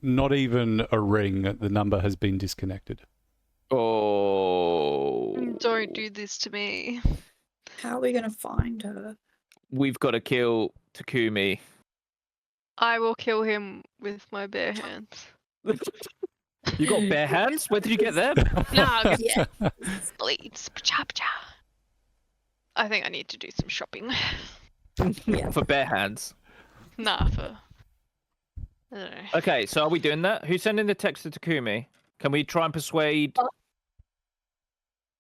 not even a ring. The number has been disconnected. Oh. Don't do this to me. How are we going to find her? We've got to kill Takumi. I will kill him with my bare hands. You got bare hands? Where did you get them? No, I'll get Yeah. bleeds. Pacha. I think I need to do some shopping. Yeah. For bare hands. Nah, for. I don't know. Okay, so are we doing that? Who's sending the text to Takumi? Can we try and persuade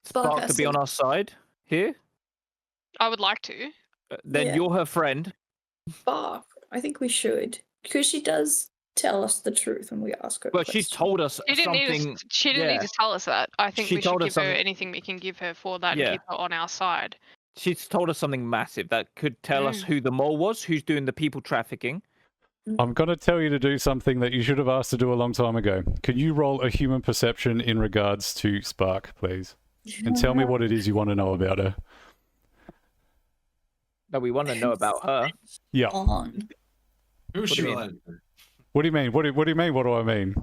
Spark Spark to be on our side here? I would like to. Then Yeah. you're her friend. Spark. I think we should. Because she does tell us the truth when we ask her. But she's questions. told us She didn't something. need. She didn't yeah. need to tell us that. I think She we should told us give her something- anything we can give her for that Yeah. and keep her on our side. She's told us something massive that could tell us who the mole was, who's doing the people trafficking. I'm going to tell you to do something that you should have asked to do a long time ago. Can you roll a human perception in regards to Spark, please? And tell me what it is you want to know about her. That we want to know about her. Yeah. On. Who is What do she you mean? related to? What do you mean? What do you mean? What do I mean?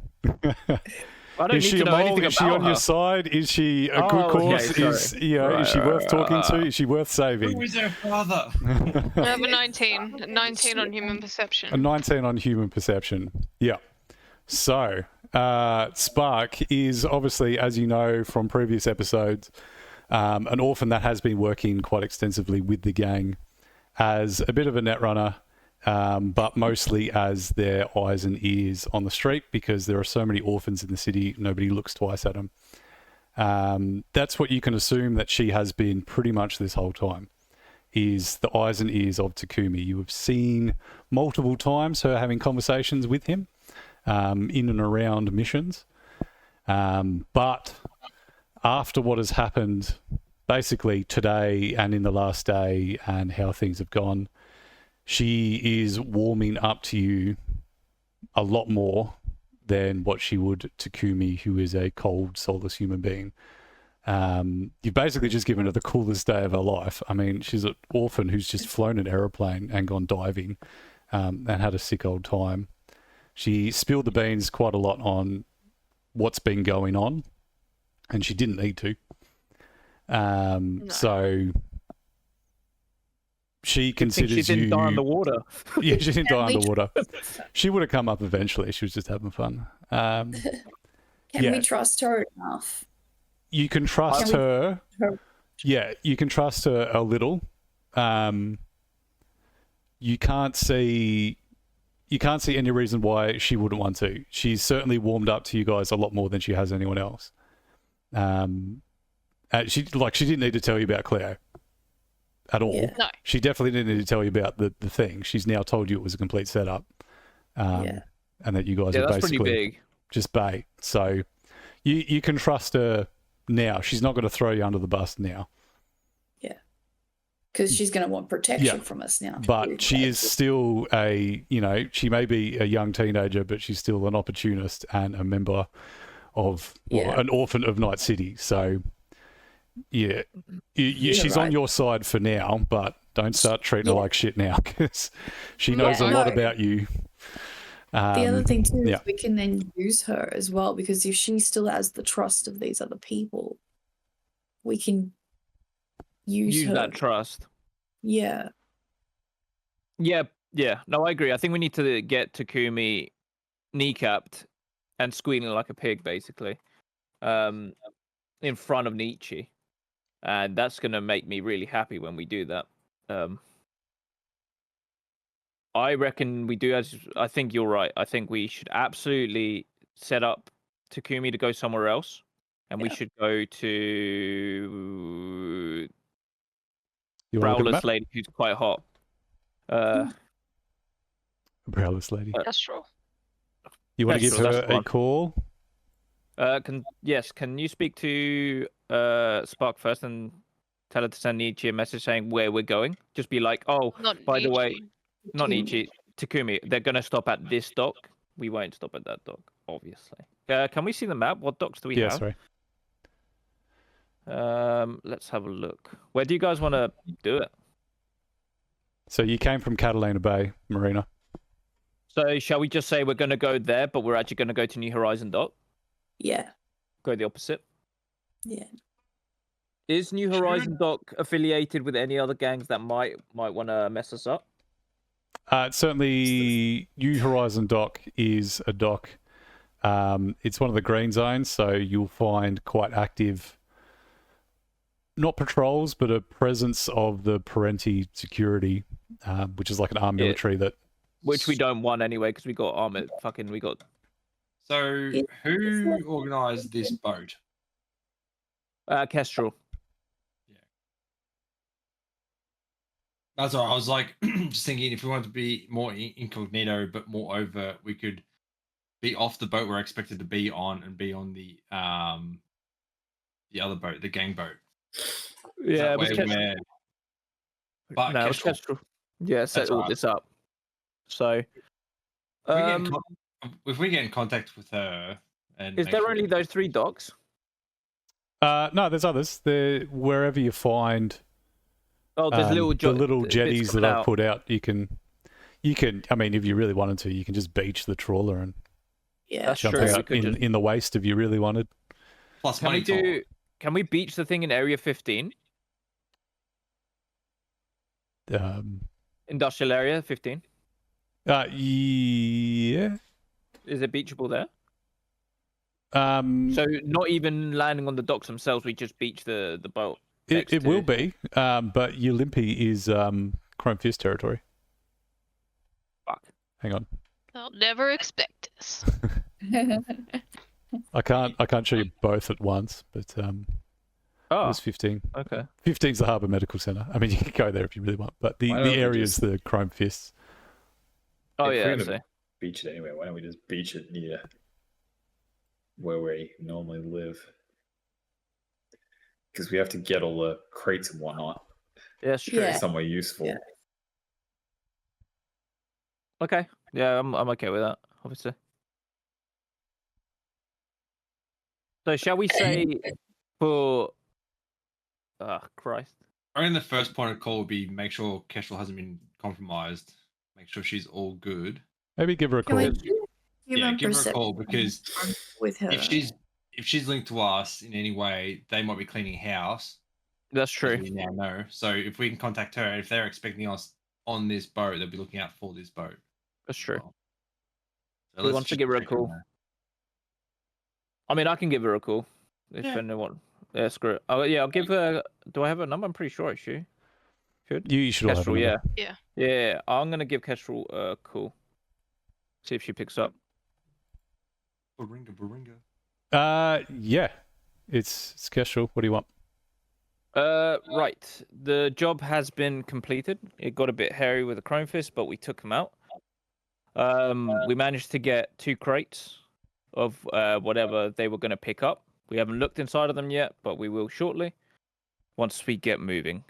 I don't Is need she to a know mole? anything Is she about on her. your side? Is she a good Oh, okay, cause? Is sorry. is she worth talking to? Is she worth Who saving? is her father? I have a 19. 19 on human A perception. 19 on human perception. Yeah. So, Spark is obviously, as you know from previous episodes, an orphan that has been working quite extensively with the gang as a bit of a net runner, but mostly as their eyes and ears on the street because there are so many orphans in the city, nobody looks twice at them. That's what you can assume that she has been pretty much this whole time, is the eyes and ears of Takumi. You have seen multiple times her having conversations with him in and around missions. But after what has happened basically today and in the last day and how things have gone, she is warming up to you a lot more than what she would to Kumi, who is a cold, soulless human being. You've basically just given her the coolest day of her life. I mean, she's an orphan who's just flown an aeroplane and gone diving and had a sick old time. She spilled the beans quite a lot on what's been going on, and she didn't need to. So she considers she didn't you... die underwater. Yeah, she didn't die underwater. She would have come up eventually. She was just having fun. Can Yeah. we trust her enough? You can trust her. Yeah, you can trust her a little. You can't see any reason why she wouldn't want to. She's certainly warmed up to you guys a lot more than she has anyone else. She didn't need to tell you about Cleo at all. Yeah. No. She definitely didn't need to tell you about the thing. She's now told you it was a complete setup. Yeah. And that you guys Yeah, are that's pretty basically big. just bait. So you can trust her now. She's not going to throw you under the bus now. Because she's going to want protection Yeah. from us now. But she is still she may be a young teenager, but she's still an opportunist and a member of, Yeah. an orphan of Night City. So, yeah, she's on right. your side for now, but don't start treating her like shit now, because she knows a Yeah, lot no. about you. The other thing too yeah. is we can then use her as well, because if she still has the trust of these other people, we can use her. that trust. Yeah. Yeah. No, I agree. I think we need to get Takumi kneecapped and squealing like a pig, basically, in front of Nietzsche. And that's going to make me really happy when we do that. I reckon we do. I think you're right. I think we should absolutely set up Takumi to go somewhere else. And we Yeah. should go to You want to look at the Browless map? lady who's quite hot. Browless lady. Kestrel. You want to give Kestrel, her that's the a one. call? Can you speak to Spark first and tell her to send Nietzsche a message saying where we're going? Just be like, oh, Not by the way, Nietzsche. not Nietzsche, Takumi. They're gonna stop at this dock. We won't stop at that dock, obviously. Can we see the map? What docks do we Yeah, have? sorry. Let's have a look. Where do you guys want to do it? So you came from Catalina Bay, Marina. So shall we just say we're gonna go there, but we're actually gonna go to New Horizon dock? Yeah. Go the opposite. Yeah. Is New Horizon dock affiliated with any other gangs that might want to mess us up? Certainly, New Horizon dock is a dock. It's one of the green zones, so you'll find quite active, not patrols, but a presence of the Parenti security, which is like an armed Yeah. military that... Which we don't want anyway, because we got armored. We got. So who organised this boat? Kestrel. That's all right. I was like, just thinking if we wanted to be more incognito, but more overt, we could be off the boat we're expected to be on and be on the other boat, the gang boat. Yeah, That way Kestrel. But No, it was Kestrel, Kestrel. Yeah, set That's all alright. this up. So, if we get in contact with her, and is make there sure only that- those 3 docks? No, there's others. There, wherever you find Oh, there's the little little bits jetties that coming I've out. put out, you can. I mean, if you really wanted to, you can just beach the trawler and Yeah. That's jump true. We out could just- in the waist if you really wanted. plus Can money we do? Can we beach the thing in Area 15, industrial area 15? Yeah. Is it beachable there? So So not even landing on the docks themselves, we just beach the boat. next it will to- be, but Ulimpi is Chrome Fist territory. Fuck. Hang on, They'll never expect us. I can't show you both at once, but Oh, there's 15. okay. 15's the Harbour Medical Centre. I mean, you can go there if you really want, but the Why don't we area is just- the Chrome Fists. Oh If yeah, we're I gonna see. beach it anyway. Why don't we just beach it near where we normally live? Because we have to get all the crates and whatnot Yeah, it's true. Yeah. somewhere useful. Yeah. Okay. Yeah, I'm okay with that. Obviously. So shall we say for? Ah, Christ. I mean, the first point of call would be make sure Kestrel hasn't been compromised. Make sure she's all good. Maybe give her a Can we call. do Yeah, human give her a perception call because with her? if she's linked to us in any way, they might be cleaning house. That's As true. we now know. So if we can contact her, if they're expecting us on this boat, they'll be looking out for this boat. That's as true. well. So Who let's wants to just give her a check on call? that. I mean, I can give her a call if Yeah. anyone. Yeah, screw it. Oh yeah, I'll give her. Do I have her number? I'm pretty sure I should. You should all have a Kestrel, number. yeah. Yeah. Yeah, I'm gonna give Kestrel a call. See if she picks up. Baringa. Yeah. It's Kestrel. What do you want? Right. The job has been completed. It got a bit hairy with the Chrome Fist, but we took him out. We managed to get 2 crates of whatever they were going to pick up. We haven't looked inside of them yet, but we will shortly once we get moving.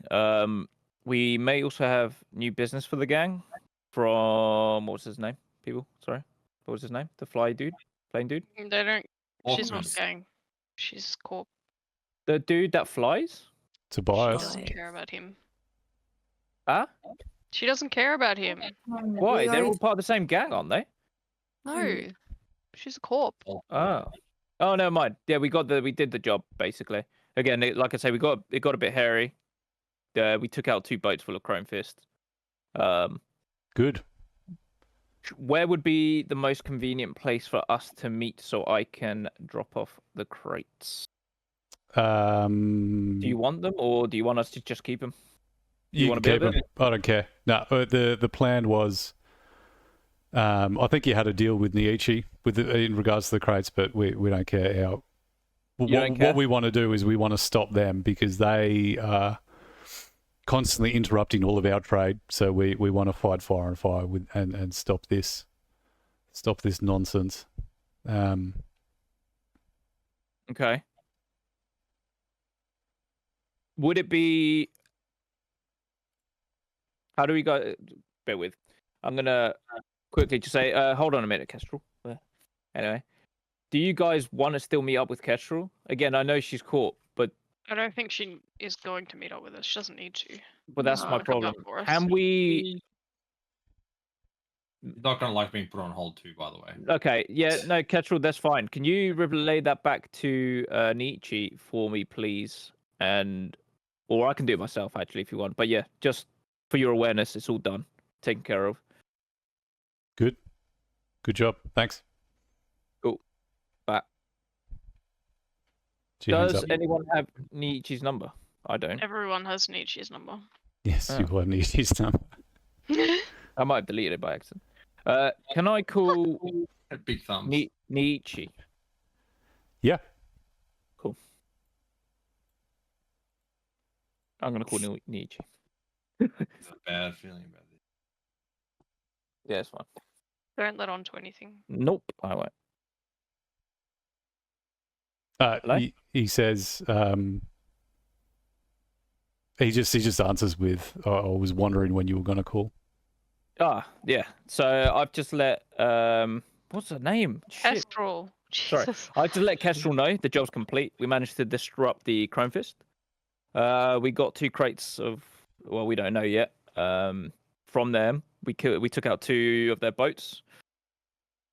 We may also have new business for the gang from what was his name? People, sorry, what was his name? The flying dude. They don't. She's not Orphans. gang. She's corp. The dude that flies. She Tobias. doesn't care about him. Huh? She doesn't care about him. Why? They're all part of the same gang, aren't they? No. She's a corp. Oh. Oh, never mind. Yeah, we did the job basically. Again, like I say, it got a bit hairy. We took out 2 boats full of Chrome Fist. Good. Where would be the most convenient place for us to meet so I can drop off the crates? Do you want them, or do you want us to just keep them? You wanna can be keep with them. I don't care. No, the plan was. I think you had a deal with Niichi in regards to the crates, but we don't care. What we want to do is we want to stop them because they are constantly interrupting all of our trade. So we want to fight fire and fire with and stop this nonsense. Okay. Would it be? How do we go? Bear with. I'm gonna quickly just say. Hold on a minute, Kestrel. Anyway, do you guys want to still meet up with Kestrel? Again, I know she's caught, but I don't think she is going to meet up with us. She doesn't need to. that's No. my Come problem. up for us. Can we? Not gonna like being put on hold too, by the way. Okay, yeah, no, Kestrel, that's fine. Can you relay that back to Nietzsche for me, please? Or I can do it myself actually if you want. But yeah, just for your awareness, it's all done, taken care of. Good job. Thanks. Cool. Bye. She hangs Does up. anyone have Nietzsche's number? I don't. Everyone has Nietzsche's number. Yes, you will have Nietzsche's number. I might have deleted it by accident. Can I call Big thumbs. Nietzsche? Yeah. Cool. I'm gonna call Nietzsche. It's a bad feeling about this. Yeah, it's fine. Don't let on to anything. Nope, I won't. Hello? He says he just answers with I was wondering when you were going to call. Ah, yeah. So I've just let what's her name? Shit. Kestrel. Sorry. Jesus. I just let Kestrel know the job's complete. We managed to disrupt the Chrome Fist. We got 2 crates of, well, we don't know yet. From them, we took out 2 of their boats.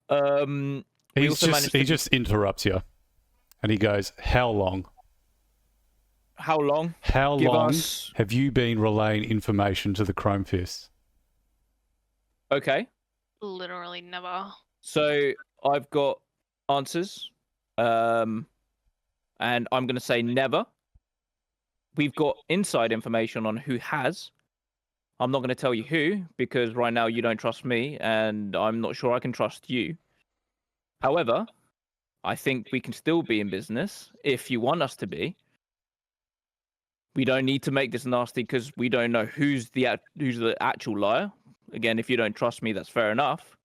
We also managed He to- just interrupts you, and he goes, "How long? How long? How Give long us. have you been relaying information to the Chrome Fist?" Okay. Literally never. So I've got answers. And I'm gonna say never. We've got inside information on who has. I'm not going to tell you who because right now you don't trust me and I'm not sure I can trust you. However, I think we can still be in business if you want us to be. We don't need to make this nasty because we don't know who's the actual liar. Again, if you don't trust me, that's fair enough.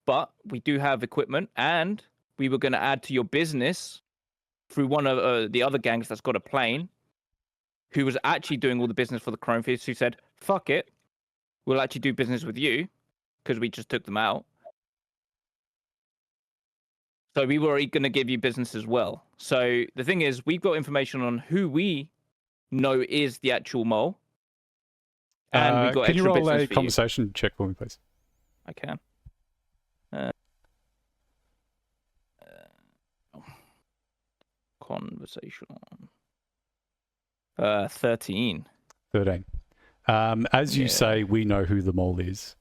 But we do have equipment and we were going to add to your business through one of the other gangs that's got a plane, who was actually doing all the business for the Chrome Fist, who said, fuck it, we'll actually do business with you. because we just took them out. So we were going to give you business as well. So the thing is, we've got information on who we know is the actual mole, and we've got can you extra roll business a for you. conversation check for me, please? I can. Conversation. 13. 13. As you Yeah. say, we know who the mole is.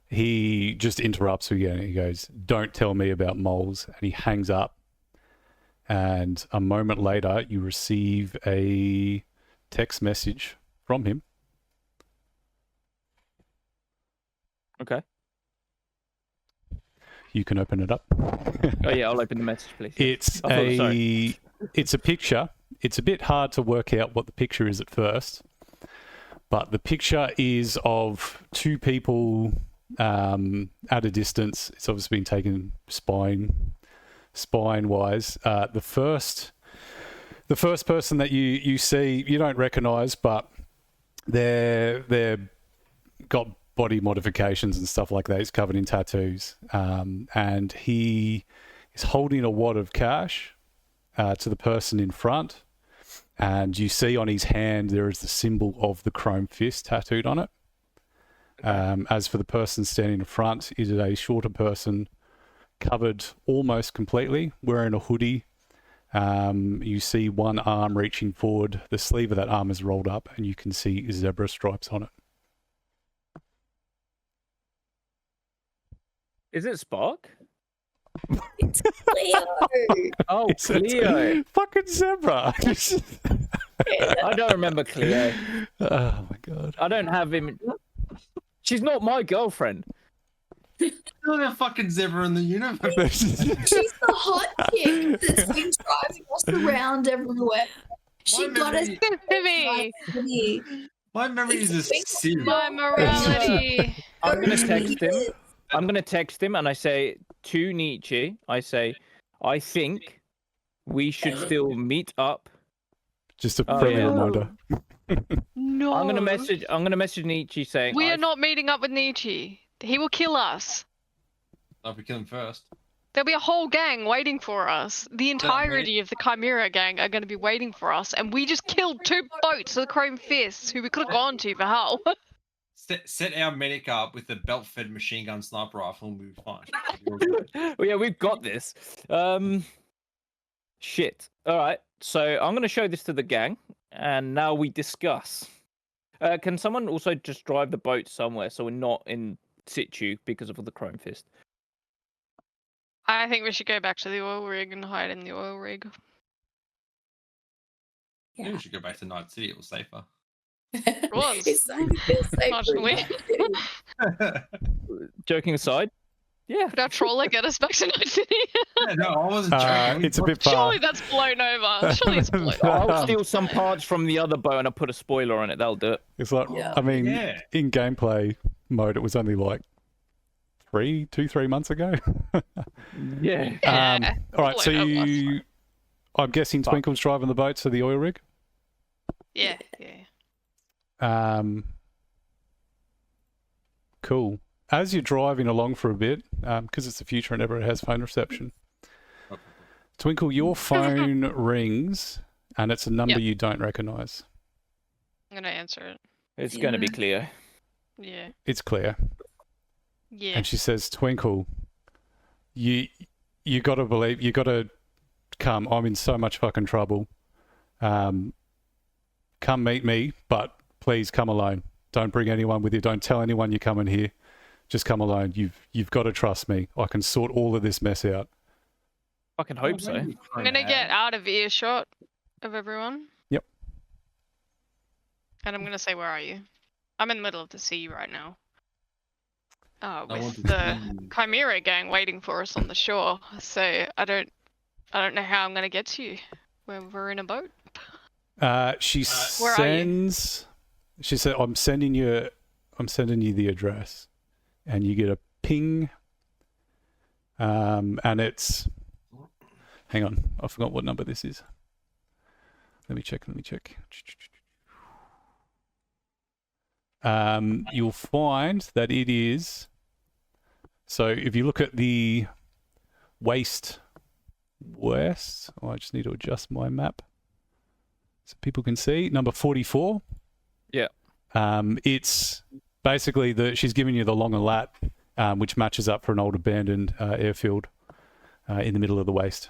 He just interrupts you again. He goes, "Don't tell me about moles," and he hangs up. And a moment later, you receive a text message from him. Okay. You can open it up. Oh yeah, I'll open the message, please. It's I thought- sorry. it's a picture. It's a bit hard to work out what the picture is at first, but the picture is of two people at a distance. It's obviously been taken spine wise. The first person that you see, you don't recognise, but they're got body modifications and stuff like that. He's covered in tattoos, and he is holding a wad of cash to the person in front, and you see on his hand there is the symbol of the chrome fist tattooed on it. As for the person standing in front, it is a shorter person, covered almost completely, wearing a hoodie. You see one arm reaching forward, the sleeve of that arm is rolled up, and you can see zebra stripes on it. Is it Spark? It's Cleo. Oh, It's a Cleo. fucking zebra. I don't remember Cleo. Oh my god. I don't have him. She's not my girlfriend. There's a fucking zebra in the universe. She's the hot chick that's been driving us around everywhere. She got us Symphony. city. My memory is a sieve. My morality. I'm gonna text him. I'm gonna text him and I say to Nietzsche, I think we should still meet up. Just a Oh, friendly yeah. reminder. No. I'm gonna message Nietzsche saying We are not meeting up with Nietzsche. He will kill us. I'll be killing first. There'll be a whole gang waiting for us. The entirety of the Chimera gang are going to be waiting for us, and we just killed 2 boats of the Chrome Fists who we could have gone to for help. Set our medic up with a belt-fed machine gun sniper rifle and we'll be fine. Well, yeah, we've got this. Shit. All right. So I'm gonna show this to the gang, and now we discuss. Can someone also just drive the boat somewhere so we're not in situ because of the chrome fist? I think we should go back to the oil rig and hide in the oil rig. Maybe we should go back to Night City. It was safer. It was. It's like it feels safe. Marginally. Joking aside, yeah. Could our trawler get us back to Night City? Yeah, no, I wasn't joking. It's a bit far. Surely that's blown over. Surely it's blown over. I'll steal some parts from the other boat and I'll put a spoiler on it. That'll do it. It's like, Yeah. I mean, Yeah. in gameplay mode, it was only like 3 months ago. Yeah. Yeah, all right, so blown over. I'm guessing Twinkle's driving the boat to the oil rig. Yeah. Cool. As you're driving along for a bit, because it's the future and everyone has phone reception, Twinkle, your phone rings, and it's a number Yep. you don't recognise. I'm gonna answer it. It's going to be Cleo. Yeah. It's Claire, Yeah. and she says, "Twinkle, you got to believe, you got to come. I'm in so much fucking trouble. Come meet me, but please come alone. Don't bring anyone with you. Don't tell anyone you're coming here. Just come alone. You've got to trust me. I can sort all of this mess out." Fucking hope so. I'm gonna get out of earshot of everyone. Yep. And I'm gonna say, where are you? I'm in the middle of the sea right now. I With want to the see- Chimera gang waiting for us on the shore. So I don't know how I'm gonna get to you. We're in a boat. She Where are you? sends. She said, "I'm sending you the address," and you get a ping. And it's. Hang on, I forgot what number this is. Let me check. You'll find that it is So if you look at the west, I just need to adjust my map so people can see. Number 44. Yeah. It's basically she's giving you the longer lat, which matches up for an old abandoned airfield in the middle of the waste.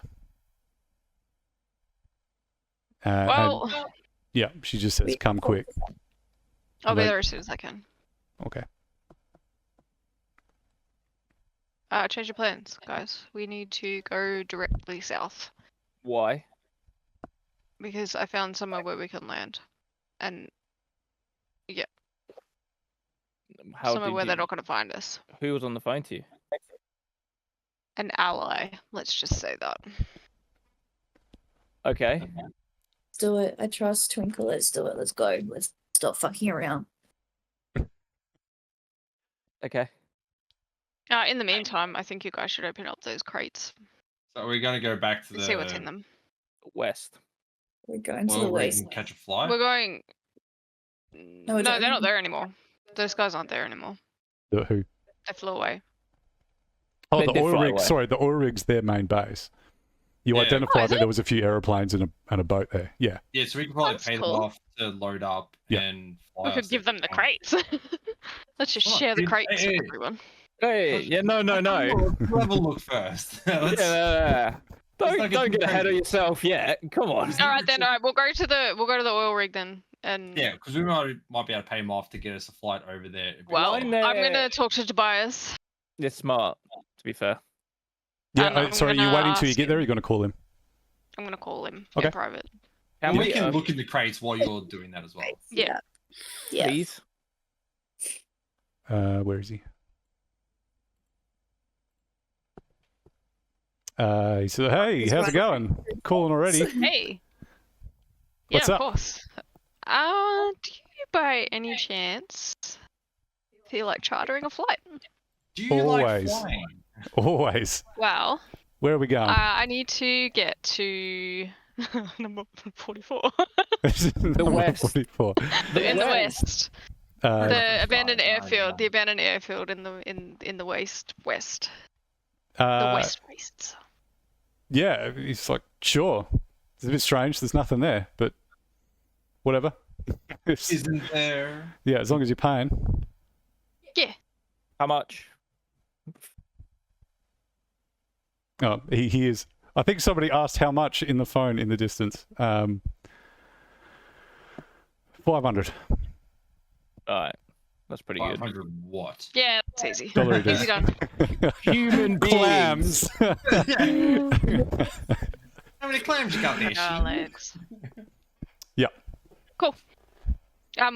Well, yeah, she just says, "Come quick." I'll be Right. there as soon as I can. Okay. Change your plans, guys. We need to go directly south Why? because I found somewhere where we can land, and How somewhere did where you... they're not going to find us. Who was on the phone to you? An ally. Let's just say that. Okay. Let's do it. I trust Twinkle. Let's do it. Let's go. Let's stop fucking around. Okay. In the meantime, I think you guys should open up those crates So we're going to go back to and the see what's in them. West. We're going to the oil rig waste. and catch a fly. We're going. No, No, we they're don't. not there anymore. Those guys aren't there anymore. Who? They flew away. Oh, They the did oil fly rig. away. Sorry, the oil rig's their main base. You Yeah. identified Oh, is that it? there was a few aeroplanes and a boat there. Yeah. Yeah, so we can probably That's pay cool. them off to load up Yeah. and fly. We us could if give them they the want. crates. Let's just Come on, share the dude. crates Hey, with hey. everyone. Hey, yeah, no. We'll have a look first. Let's- Yeah. Don't like don't it's get ahead of crazy. yourself yet. Come on. All right then. All right, we'll go to the oil rig then. And Yeah, because we might be able to pay them off to get us a flight over there. well, Line I'm there. gonna talk to Tobias. You're smart, to be fair. Yeah. And I'm sorry, you gonna waiting till you ask get there? Or him. you're going to call him. I'm gonna call him Okay. in private. Can we we, can look in the crates while you're doing that as well. Yeah. Yeah. please? Where is he? He said, "Hey, He's how's it right. going? Calling already?" Hey. What's yeah, up? of course. Do you by any chance feel like chartering a flight? Do you like Always. flying? Always. Well, Where are we going? I need to get to number 44 the west. 44. in the west. Uh, The abandoned 45, airfield. The 99. abandoned airfield in the west. The uh, west wastes. Yeah, he's like, sure. It's a bit strange. There's nothing there, but whatever. Isn't there? Yeah, as long as you're paying. How much? Oh, he is. I think somebody asked how much in the phone in the distance. 500. All right, that's pretty good. 500 what? Yeah, that's easy. Dollar it is. Easy done. Human beings. Clams. How many clams you got there? Sheep? Alex. Yeah. Cool.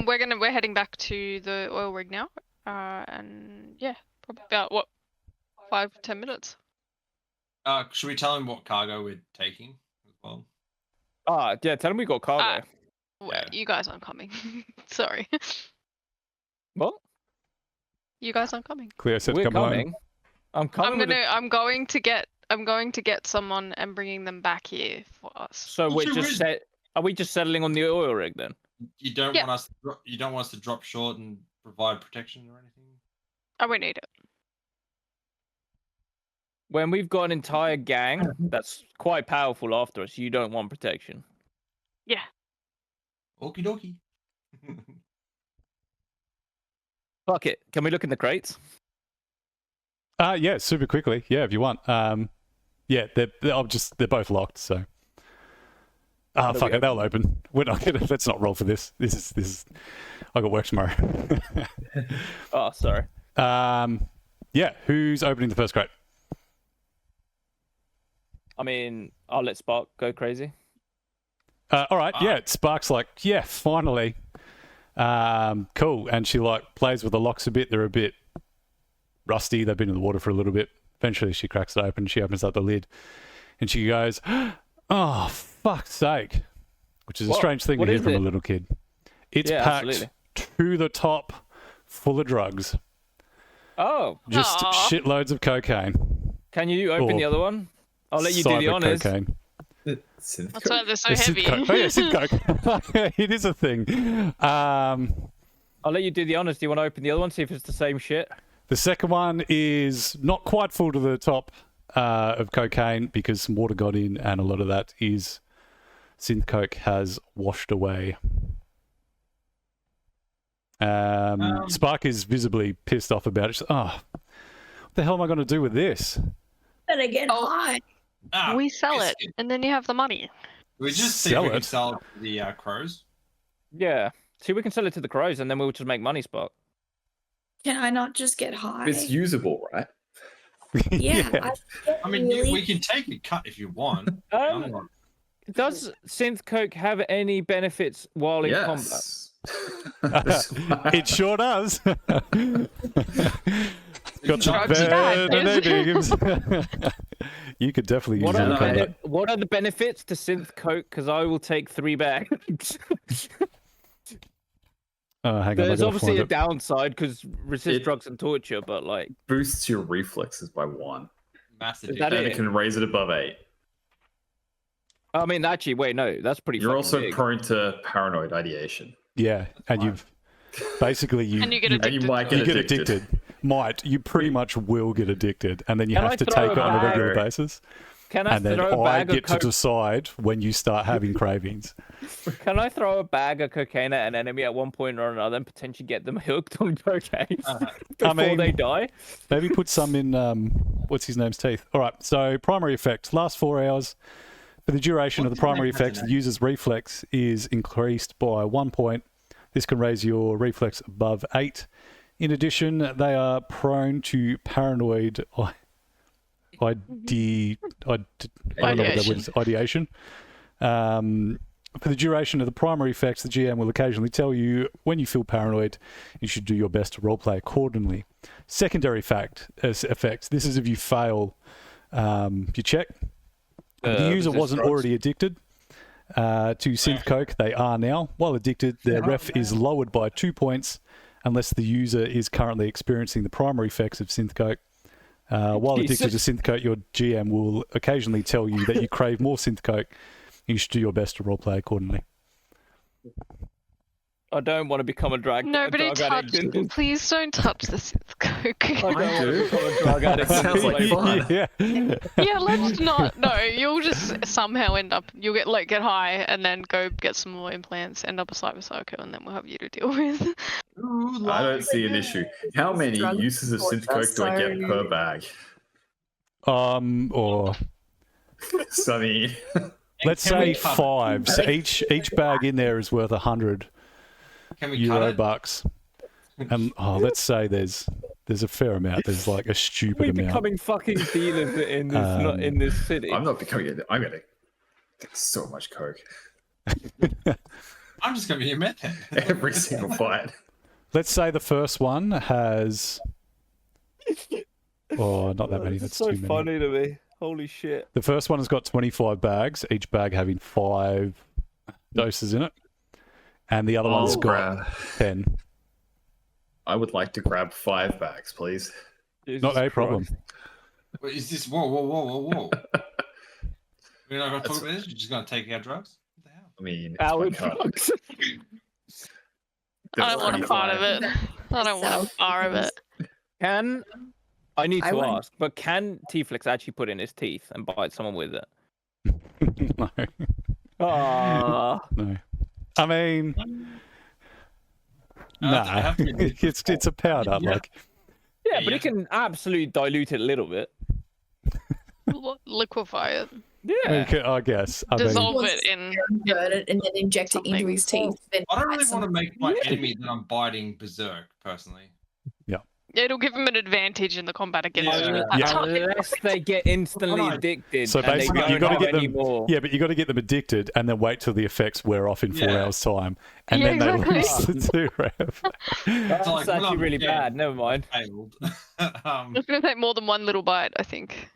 We're heading back to the oil rig now. And yeah, probably about what 5-10 minutes. Should we tell him what cargo we're taking as well? Yeah, tell them we got cargo. Well, Yeah. you guys aren't coming. Sorry. What? You guys aren't coming. Cleo said, We're come coming. home. I'm coming. I'm going to get someone and bringing them back here for us. So What's we're your just reason? are we just settling on the oil rig then? You don't Yeah. want us. You don't want us to drop short and provide protection or anything. I won't need it. When we've got an entire gang that's quite powerful after us, you don't want protection. Okie dokie. Fuck it. Can we look in the crates? Yeah, super quickly. Yeah, if you want. Yeah, they're both locked. So. Ah, do fuck we it. They'll open. We're not gonna. Let's not roll for this. This is. I got work tomorrow. Oh, sorry. Yeah. Who's opening the first crate? I mean, I'll let Spark go crazy. All right. Yeah. Spark's like, yeah, finally. Cool. And she like plays with the locks a bit. They're a bit rusty. They've been in the water for a little bit. Eventually, she cracks it open. She opens up the lid, and she goes, "Oh, fuck's sake!" Which is a What? strange thing to What hear is from a it? little kid. It's Yeah, packed absolutely. to the top, full of drugs. Oh, Just Aw. shitloads of cocaine. can you open Or the other one? I'll let you do the cyber honors. cocaine. Synth That's why they're so Synth heavy. coke. Oh yeah, synth coke. It is a thing. I'll let you do the honors. Do you want to open the other one? See if it's the same shit. The second one is not quite full to the top of cocaine because some water got in, and a lot of that is synth coke has washed away. Spark is visibly pissed off about it. She's, what the hell am I going to do with this? Better get high. We sell it, and then you have the money. We just see if we can sell it to the crows. Yeah. See, we can sell it to the crows, and then we'll just make money, Spark. Can I not just get high? It's usable, right? Yeah. I mean, we can take a cut if you want. Does synth coke have any benefits while in combat? It sure does. Got some Drugs bad bad, names. You could definitely use it. What are the benefits to synth coke? Because I will take 3 bags. Hang on, There's obviously a downside because resist drugs and torture, but like boosts your reflexes by 1. Massive. Is that And it? it can raise it above 8. I mean, actually, wait, no, that's pretty. You're also big. prone to paranoid ideation. Yeah, and you've basically And you get And addicted. you might to get it. addicted. You pretty much will get addicted, and then you Can have I to throw take a it on a bag? regular basis. Can I And then throw a I bag get of to coke? decide when you start having cravings. Can I throw a bag of cocaine at an enemy at one point or another and potentially get them hooked on cocaine before they die? Maybe put some in, what's his name's teeth. All right, so primary effect. Last 4 hours. For the duration of the primary effect, the user's reflex is increased by 1 point. This can raise your reflex above 8. In addition, they are prone to paranoid ideation. For the duration of the primary effects, the GM will occasionally tell you when you feel paranoid, you should do your best to roleplay accordingly. Secondary effects. This is if you fail your check. If the user wasn't already addicted to synth coke, they are now. While addicted, their ref is lowered by 2 points unless the user is currently experiencing the primary effects of synth coke. While addicted to synth coke, your GM will occasionally tell you that you crave more synth coke. You should do your best to roleplay accordingly. I don't want to become a drug Nobody touch. addict. Please don't touch the synth coke. I don't want to become a drug addict. Sounds like fun. Yeah. Yeah, let's not. No, you'll just somehow end up. You'll get high and then go get some more implants. End up a cyber psycho, and then we'll have you to deal with. I don't see an issue. How many Drug uses of synth coke do I get per bag? Or Sunny. let's say 5. So each bag in there is worth 100 Can we Euro cut it? bucks. And let's say there's a fair amount. There's like a stupid We're amount. becoming fucking dealers in this not in this city. I'm not becoming it. I'm gonna get so much coke I'm just gonna be a meth head. every single fight. Let's say the first one has. Oh, not that many. This is That's so too many. funny to me. Holy shit. The first one has got 25 bags, each bag having 5 doses in it. And the other one's got 10. I would like to grab 5 bags, please. Not a problem. Wait, is this whoa? We're not gonna talk about this. You're just gonna take our drugs. What the hell? I mean, Our it's my cut. drugs. I don't want a part of it. I don't want a part of it. I need I to wouldn't. ask, but can T-Flex actually put in his teeth and bite someone with it? No. Ah, No. I mean, I nah. have to admit- It's a powder. Yeah. Like, yeah, but yeah. he can absolutely dilute it a little bit. Liquefy it. Yeah. I guess. I mean, Dissolve it in. Convert it and then inject it into Something. his teeth. Then I don't bite really some- want to make my enemy that I'm biting berserk, personally. It'll give him an advantage in the combat against Yeah. you. Yeah. Unless they get instantly Hold on. addicted So and they basically, don't you gotta have get them- any more. yeah, but you got to get them addicted and then wait till the effects wear off in 4 Yeah. hours' time. And Yeah, then they exactly. lose the 2 rev. That's like, actually well, really yeah. bad. Never mind. Failed. It's going to take more than one little bite, I think.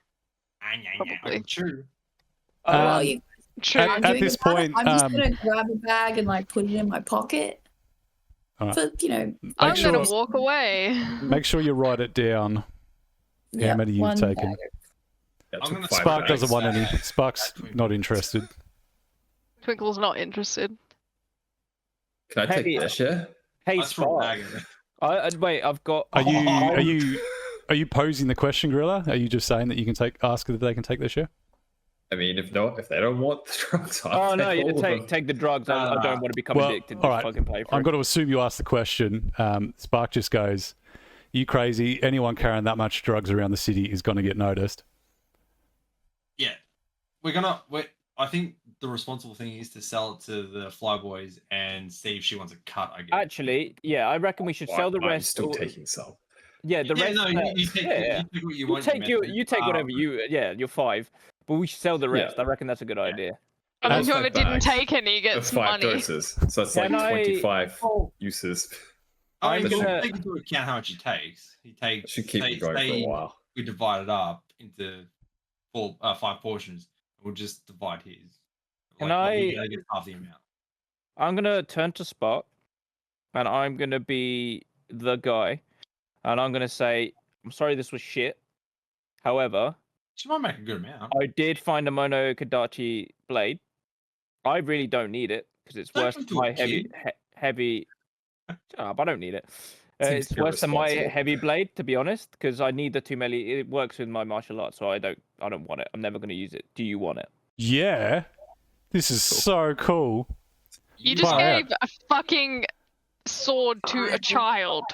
Probably. True. Oh, well, you, True. At I'm doing this it now. point, I'm just gonna grab a bag and like put it in my pocket. Alright. For I'm sure- going to walk away. Make sure you write it down. yeah, many you've one taken. bag. That I'm took gonna 5 Spark bags. doesn't want any. Spark's not interested. Twinkle's not interested. Can I take Hey, this, yeah? Hey, I threw a Spark. bag in there. Wait, I've got. Are you posing the question, Gorilla? Are you just saying that you can ask if they can take their share? I mean, if they don't want the drugs, I'll Oh no, take you all of them. take the drugs. I don't want to become Well, addicted. all Just right. fucking pay for I'm it. going to assume you asked the question. Spark just goes, "You crazy? Anyone carrying that much drugs around the city is going to get noticed." Yeah, I think the responsible thing is to sell it to the Flyboys and see if she wants a cut. I guess. Actually, yeah, I reckon we should sell the I'm rest. still taking some. Yeah, the rest. No, you take yeah. you take what you You want. take you take whatever you. Yeah, you're 5, but we should sell the rest. Yeah. I reckon that's a good idea. And then Those whoever 5 didn't bags take any of gets 5 money. doses. So it's like Can I- 25 uses. I mean, I'm gonna- take into account how much he takes. He takes. Should keep it going for a while. We divide it up into 5 portions. We'll just divide his. Can he gets half the amount. I'm gonna turn to Spot, and I'm gonna be the guy, and I'm gonna say, "I'm sorry, this was shit. However, She might make a good amount. I did find a Mono Kodachi blade. I really don't need it because it's Don't worse give it than to a my heavy kid. heavy. Shut up! I don't need it. Seems It's worse than my irresponsible. heavy blade, to be honest, because I need the 2 melee. It works with my martial arts, so I don't want it. I'm never gonna use it. Do you want it? Yeah, this is so cool. You just Far out. gave a fucking sword to a child.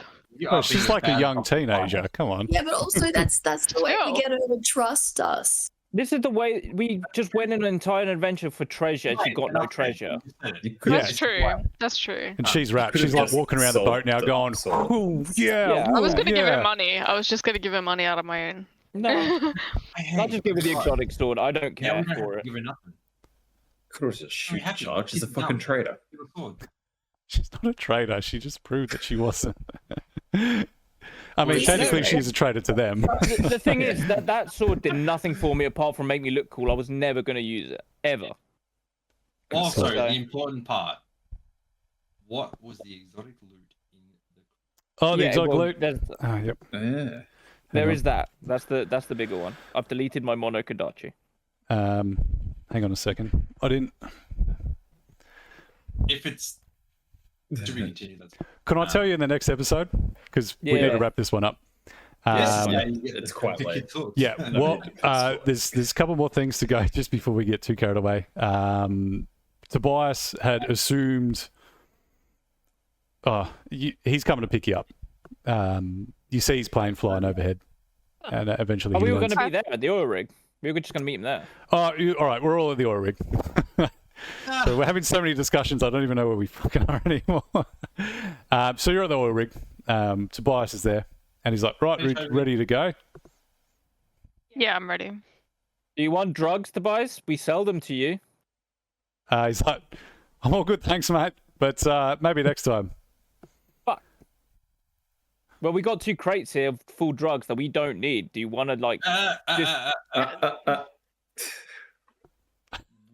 Oh, she's like a young teenager. Come on. Yeah, but also that's the way we Still. get her to trust us. This is the way we just went on an entire adventure for treasure, and she got no treasure. You could Yeah. That's true. That's true. And she's wrapped. could've She's like just walking around the sold boat now, the going, sword. "Ooh, yeah." Yeah. I was ooh, going to give yeah." her money. I was just going to give her money out of my own. No, I'll just give her the exotic sword. I don't Yeah, care we don't for it. give her nothing. Could have just shoot happy. charge. She's a She's fucking dumb. traitor. Give her a sword. She's not a traitor. She just proved that she wasn't. I mean, Well, technically, yeah. she's a traitor to them. The thing is that sword did nothing for me apart from make me look cool. I was never going to use it ever. Also, So- the important part. What was the exotic loot in the? Oh, the Yeah, exotic well, loot. there's- Oh, yep. Yeah. There on. is that. That's the bigger one. I've deleted my Mono Kodachi. Hang on a second. I didn't. If it's to be continued, that's Can I tell you in the next episode? Because we need to Yeah. wrap this one up. Yes, Um, you get it's the quite pick late. your thoughts. Yeah, No, well, yeah. there's a couple more things to go just before we get too carried away. Tobias had assumed, he's coming to pick you up. You see his plane flying overhead, and eventually Oh, he we were lands. going to be there at the oil rig. We were just going to meet him there. Oh, all right, we're all at the oil rig. So we're having so many discussions, I don't even know where we fucking are anymore. So you're at the oil rig. Tobias is there, and he's like, right, ready to go. Yeah, I'm ready. Do you want drugs, Tobias? We sell them to you. He's like, I'm all good, thanks, mate. But maybe next time. Well, we got 2 crates here of full drugs that we don't need. Do you want to like?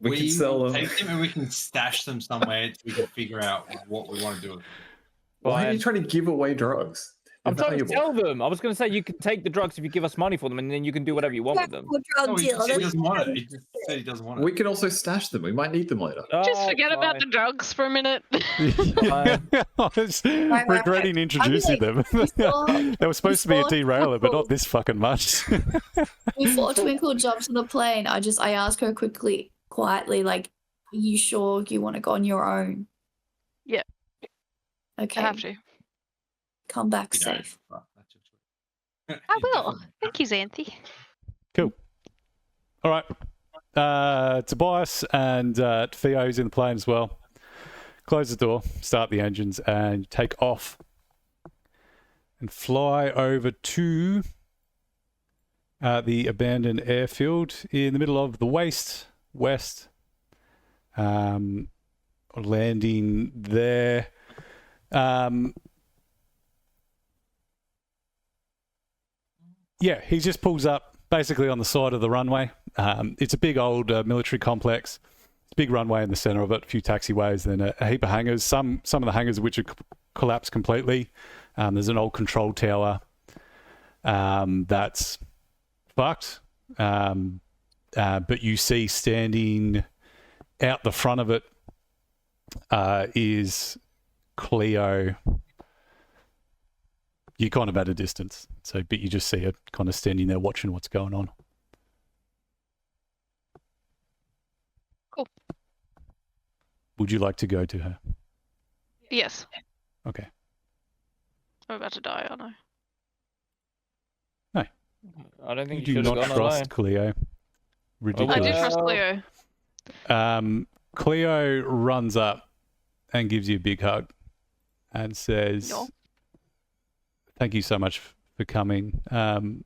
We can sell will them. Take them and we can stash them somewhere. So we can figure out what we want to do with them. Why are Fine. you trying to give away drugs? I'm They're trying to valuable. sell them. I was going to say you can take the drugs if you give us money for them, and then you can do whatever you want with them. No, he said he doesn't want it. He just said he doesn't want it. We can also stash them. We might need them later. Just Oh, forget about the fine. drugs for a minute. I was regretting introducing them. They were supposed to be a derailer, but not this fucking much. Before Twinkle jumps on the plane, I ask her quietly, like, "Are you sure you want to go on your own?" Yeah. Okay. I have to. Come back You don't, safe. but that's your choice. I You will. definitely- Thank you, Xanthi. All right. Tobias and Theo's in the plane as well. Close the door, start the engines, and take off. And fly over to the abandoned airfield in the middle of the west. Landing there. Yeah, he just pulls up basically on the side of the runway. It's a big old military complex. It's a big runway in the center of it, a few taxiways, then a heap of hangars. Some of the hangars which are collapsed completely. There's an old control tower that's fucked. But you see standing out the front of it is Cleo you're kind of at a distance. So, but you just see her kind of standing there watching what's going on. Cool. Would you like to go to her? Yes. Okay. I'm about to die, aren't I? I don't think You you do should have not gone trust alone. Cleo. I Ridiculous. do trust Well- Cleo. Cleo runs up and gives you a big hug and says, No. "Thank you so much for coming. I know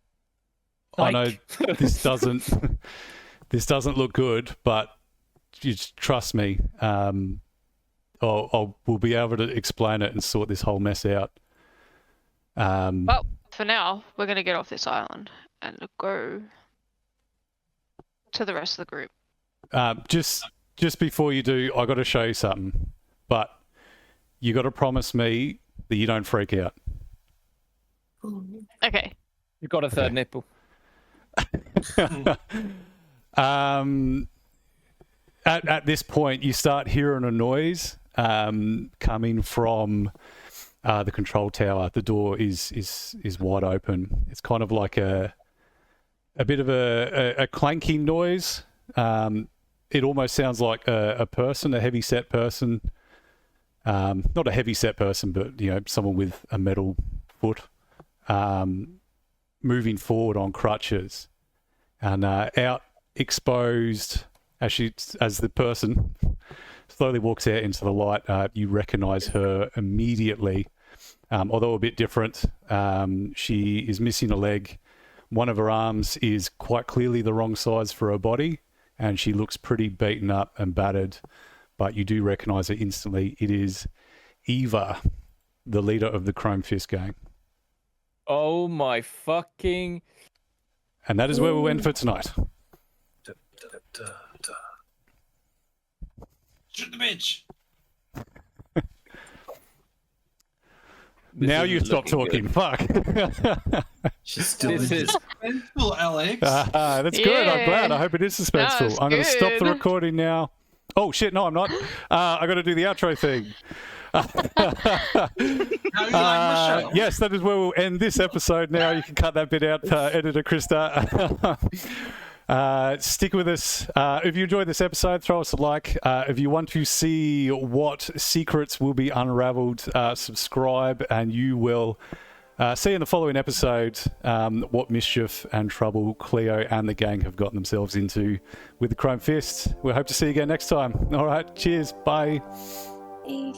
Like- this doesn't look good, but you just trust me. We'll be able to explain it and sort this whole mess out." Well, for now, we're going to get off this island and go to the rest of the group. Just before you do, I got to show you something, but you got to promise me that you don't freak out. Ooh. Okay. You've got a third Okay. nipple. At this point, you start hearing a noise coming from the control tower. The door is wide open. It's kind of like a bit of a clanking noise. It almost sounds like a person, a heavy set person. Not a heavy set person, but someone with a metal foot, moving forward on crutches, and out exposed as the person slowly walks out into the light. You recognize her immediately, although a bit different. She is missing a leg. One of her arms is quite clearly the wrong size for her body, and she looks pretty beaten up and battered, but you do recognize her instantly. It is Eva, the leader of the Chrome Fist gang. Oh my fucking... And that is where we'll end for tonight. Shoot the bitch. This Now you isn't stop looking talking. good. Fuck. She's still This in is- Suspenseful, Alex. That's good. I'm glad. I Yeah. hope it is suspenseful. it's I'm going to stop the good. recording now. Oh, shit. No, I'm not. I got to do the outro thing. How you like my show? Yes, that is where we'll end this episode now. You can cut that bit out, editor Krista. Stick with us. If you enjoyed this episode, throw us a like. If you want to see what secrets will be unraveled, subscribe, and you will see in the following episode what mischief and trouble Cleo and the gang have gotten themselves into with the Chrome Fist. We hope to see you again next time. All right, cheers. Bye. Eh.